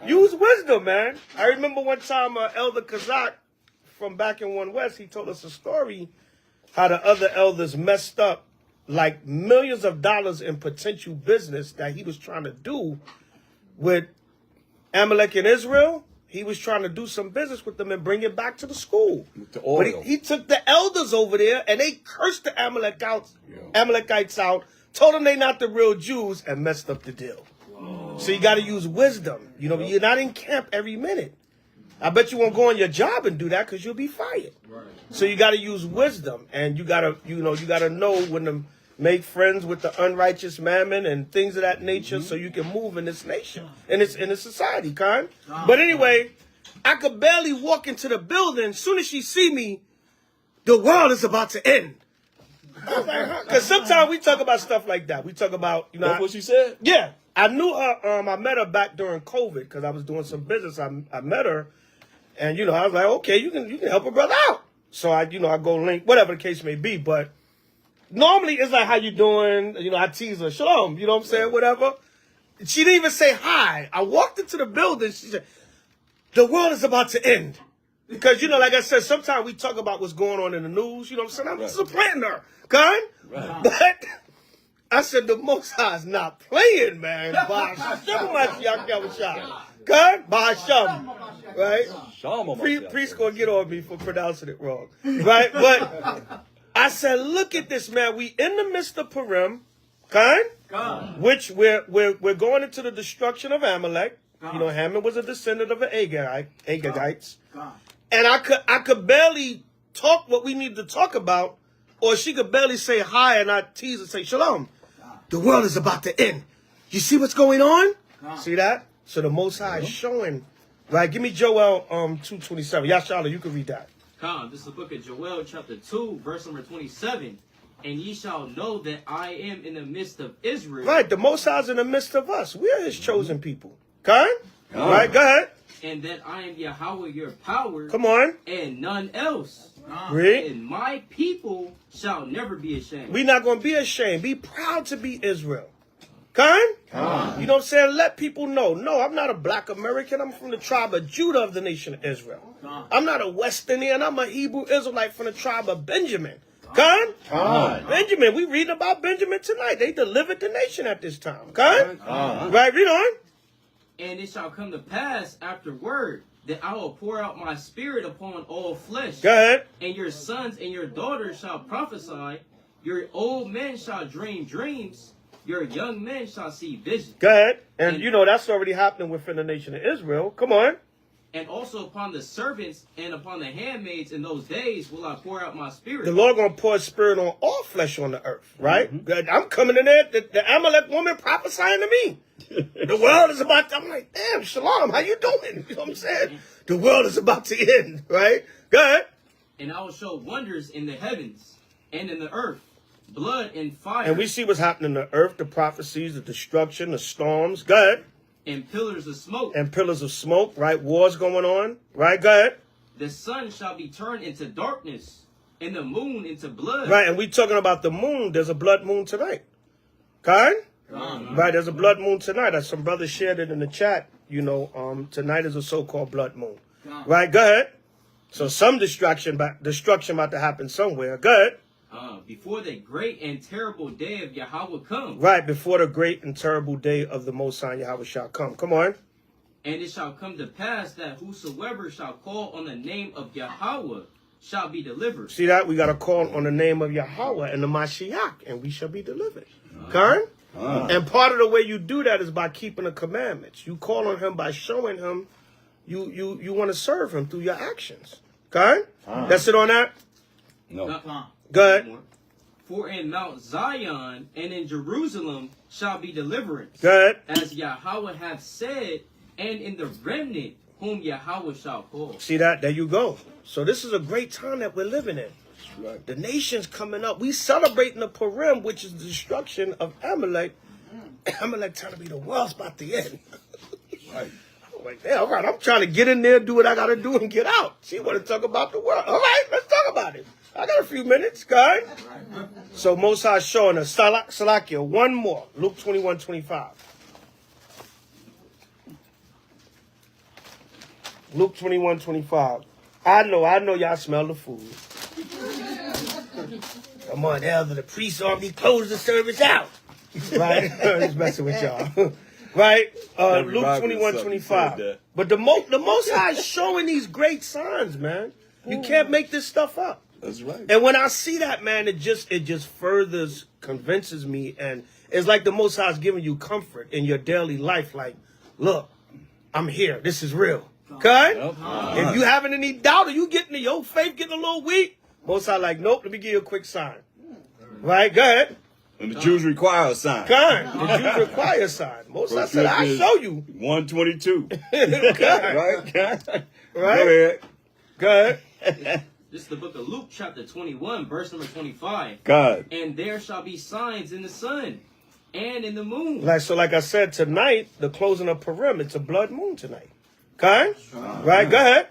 Speaker 3: Use wisdom, man. I remember one time Elder Kazak from back in One West, he told us a story how the other elders messed up like millions of dollars in potential business that he was trying to do with Amalek and Israel. He was trying to do some business with them and bring it back to the school. The oil. But he took the elders over there and they cursed the Amalekites out, told them they not the real Jews, and messed up the deal. Whoa. So you got to use wisdom. You know, you're not in camp every minute. I bet you won't go on your job and do that because you'll be fired. Right. So you got to use wisdom, and you got to know when to make friends with the unrighteous mammon and things of that nature, so you can move in this nation, in this society, Khan. But anyway, I could barely walk into the building. As soon as she see me, the world is about to end. Because sometimes we talk about stuff like that. We talk about, you know.
Speaker 1: That's what she said?
Speaker 3: Yeah. I knew her, I met her back during COVID because I was doing some business. I met her, and, you know, I was like, okay, you can help a brother out. So I go link, whatever the case may be. But normally it's like, how you doing? You know, I tease her, shalom, you know what I'm saying, whatever. She didn't even say hi. I walked into the building. She said, the world is about to end. Because, you know, like I said, sometimes we talk about what's going on in the news. You know what I'm saying? I'm supplanting her. Right? But I said, the Most High is not playing, man. By Hashem, right? Priest gonna get on me for pronouncing it wrong, right? But I said, look at this, man. We in the midst of Purim, which we're going into the destruction of Amalek. You know, Haman was a descendant of the Agagites, and I could barely talk what we need to talk about, or she could barely say hi, and I tease and say shalom. The world is about to end. You see what's going on? See that? So the Most High is showing Right, give me Joel 2:27. Yashala, you can read that.
Speaker 11: Come, this is the book of Joel, chapter 2, verse number 27. And ye shall know that I am in the midst of Israel.
Speaker 3: Right, the Most High's in the midst of us. We are his chosen people. Okay? Right, go ahead.
Speaker 11: And that I am Yahweh your power.
Speaker 3: Come on.
Speaker 11: And none else.
Speaker 3: Read.
Speaker 11: And my people shall never be ashamed.
Speaker 3: We're not going to be ashamed. Be proud to be Israel. Okay? You know what I'm saying? Let people know. No, I'm not a black American. I'm from the tribe of Judah of the nation of Israel. I'm not a West Indian. I'm a Hebrew Israelite from the tribe of Benjamin. Benjamin, we reading about Benjamin tonight. They delivered the nation at this time. Right, read on.
Speaker 11: And it shall come to pass afterward that I will pour out my spirit upon all flesh.
Speaker 3: Go ahead.
Speaker 11: And your sons and your daughters shall prophesy. Your old men shall dream dreams. Your young men shall see visions.
Speaker 3: Go ahead. And you know that's already happening within the nation of Israel. Come on.
Speaker 11: And also upon the servants and upon the handmaids in those days will I pour out my spirit.
Speaker 3: The Lord going to pour his spirit on all flesh on the earth, right? I'm coming in there, the Amalek woman prophesying to me. The world is about to, I'm like, damn, Shalom, how you doing? You know what I'm saying? The world is about to end, right? Go ahead.
Speaker 11: And I will show wonders in the heavens and in the earth, blood and fire.
Speaker 3: And we see what's happening in the earth, the prophecies, the destruction, the storms. Go ahead.
Speaker 11: And pillars of smoke.
Speaker 3: And pillars of smoke, right? Wars going on, right? Go ahead.
Speaker 11: The sun shall be turned into darkness, and the moon into blood.
Speaker 3: Right, and we talking about the moon. There's a blood moon tonight. Okay? Right, there's a blood moon tonight. As some brothers shared it in the chat, you know, tonight is a so-called blood moon. Right, go ahead. So some destruction about to happen somewhere. Go ahead.
Speaker 11: Before the great and terrible day of Yahweh come.
Speaker 3: Right, before the great and terrible day of the Most High Yahweh shall come. Come on.
Speaker 11: And it shall come to pass that whosoever shall call on the name of Yahweh shall be delivered.
Speaker 3: See that? We got to call on the name of Yahweh and the Mashiach, and we shall be delivered. Karen? And part of the way you do that is by keeping the commandments. You call on him by showing him you want to serve him through your actions. Karen? That's it on that?
Speaker 1: No.
Speaker 3: Go ahead.
Speaker 11: For in Mount Zion and in Jerusalem shall be deliverance.
Speaker 3: Go ahead.
Speaker 11: As Yahweh hath said, and in the remnant whom Yahweh shall call.
Speaker 3: See that? There you go. So this is a great time that we're living in. Right. The nation's coming up. We celebrating the Purim, which is the destruction of Amalek. Amalek trying to be the world's about to end. Right. I'm like, yeah, all right, I'm trying to get in there, do what I got to do, and get out. She want to talk about the world. All right, let's talk about it. I got a few minutes, guys. So Most High showing us, Salakia, one more. Luke 21:25. Luke 21:25. I know y'all smell the food. Come on, Elder, the priest already closed the service out. Right? Just messing with y'all. Right? Luke 21:25. But the Most High is showing these great signs, man. You can't make this stuff up.
Speaker 1: That's right.
Speaker 3: And when I see that, man, it just furthers convinces me, and it's like the Most High is giving you comfort in your daily life. Like, look, I'm here. This is real. Okay? If you having any doubt or you getting your faith getting a little weak, Most High like, nope, let me give you a quick sign. Right? Go ahead.
Speaker 1: And the Jews require a sign.
Speaker 3: The Jews require a sign. Most High said, I'll show you.
Speaker 1: 122.
Speaker 3: Right?
Speaker 1: Right?
Speaker 3: Right? Go ahead.
Speaker 11: This is the book of Luke, chapter 21, verse number 25.
Speaker 1: God.
Speaker 11: And there shall be signs in the sun and in the moon.
Speaker 3: Like I said, tonight, the closing of Purim, it's a blood moon tonight. Okay? Right? Go ahead.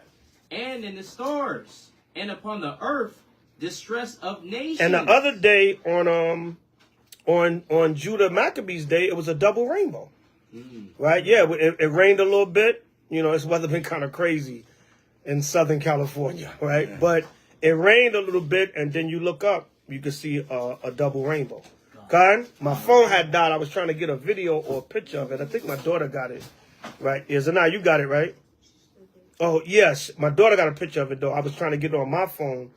Speaker 11: And in the stars, and upon the earth, distress of nations.
Speaker 3: And the other day on Judah Maccabees Day, it was a double rainbow. Right? Yeah, it rained a little bit. You know, it's weather been kind of crazy in Southern California, right? Yeah. But it rained a little bit, and then you look up, you can see a double rainbow. Okay? My phone had died. I was trying to get a video or a picture of it. I think my daughter got it. Right? Yeah, Zanai, you got it, right? Oh, yes. My daughter got a picture of it, though. I was trying to get it on my phone.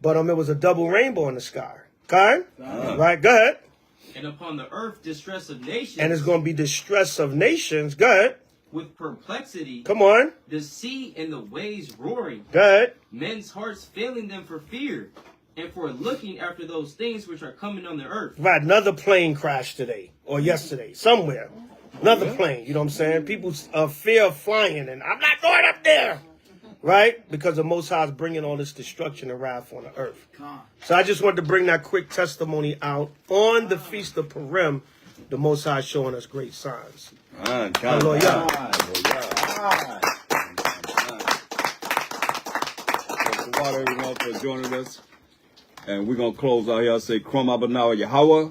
Speaker 3: But it was a double rainbow in the sky. Okay? Right? Go ahead.
Speaker 11: And upon the earth, distress of nations.
Speaker 3: And it's going to be distress of nations. Go ahead.
Speaker 11: With perplexity.
Speaker 3: Come on.
Speaker 11: The sea and the waves roaring.
Speaker 3: Go ahead.
Speaker 11: Men's hearts failing them for fear. And for looking after those things which are coming on the earth.
Speaker 3: Right. Another plane crash today. Or yesterday. Somewhere. Another plane, you know what I'm saying? People fear of flying, and I'm not going up there, right? Because the Most High is bringing all this destruction and wrath on the earth. So I just wanted to bring that quick testimony out on the Feast of Purim. The Most High showing us great signs. Hallelujah.
Speaker 1: Thank you, everyone, for joining us. And we're going to close out here. Say, Krom Abanawa Yahweh.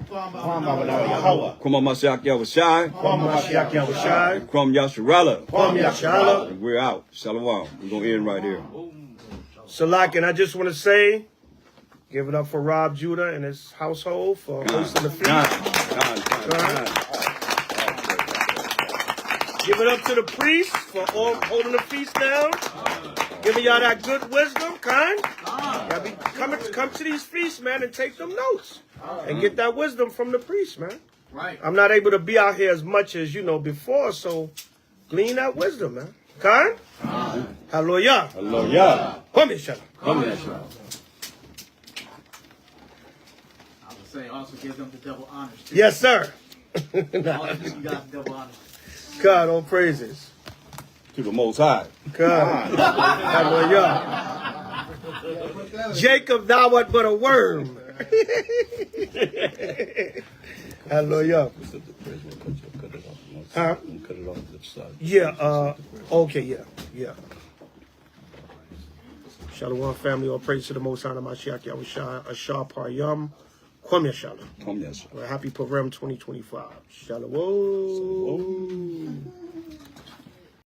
Speaker 1: Krom Mashiach Yahushai. Krom Yasharala. And we're out. Shalom. We're going to end right here.
Speaker 3: Salak, and I just want to say, give it up for Rob Judah and his household for hosting the feast. Give it up to the priests for all holding the feast down. Giving y'all that good wisdom, kind. Y'all be come to these feasts, man, and take them notes. And get that wisdom from the priests, man.
Speaker 10: Right.
Speaker 3: I'm not able to be out here as much as, before, so glean that wisdom, man. Kind? Hallelujah.
Speaker 1: Hallelujah.
Speaker 3: Come here, Shalom.
Speaker 10: I would say also give them the double honors. Too.
Speaker 3: Yes, sir.
Speaker 10: All you got double honors.
Speaker 3: God, all praises.
Speaker 1: To the Most High.
Speaker 3: God. Hallelujah. Jacob, thou art but a worm. Hallelujah. Huh? Yeah, okay, yeah. Shalom, family. All praise to the Most High, Mashiach Yahushua, Ashar Paryam, Kwam Yashalom. Happy Purim 2025. Shalom.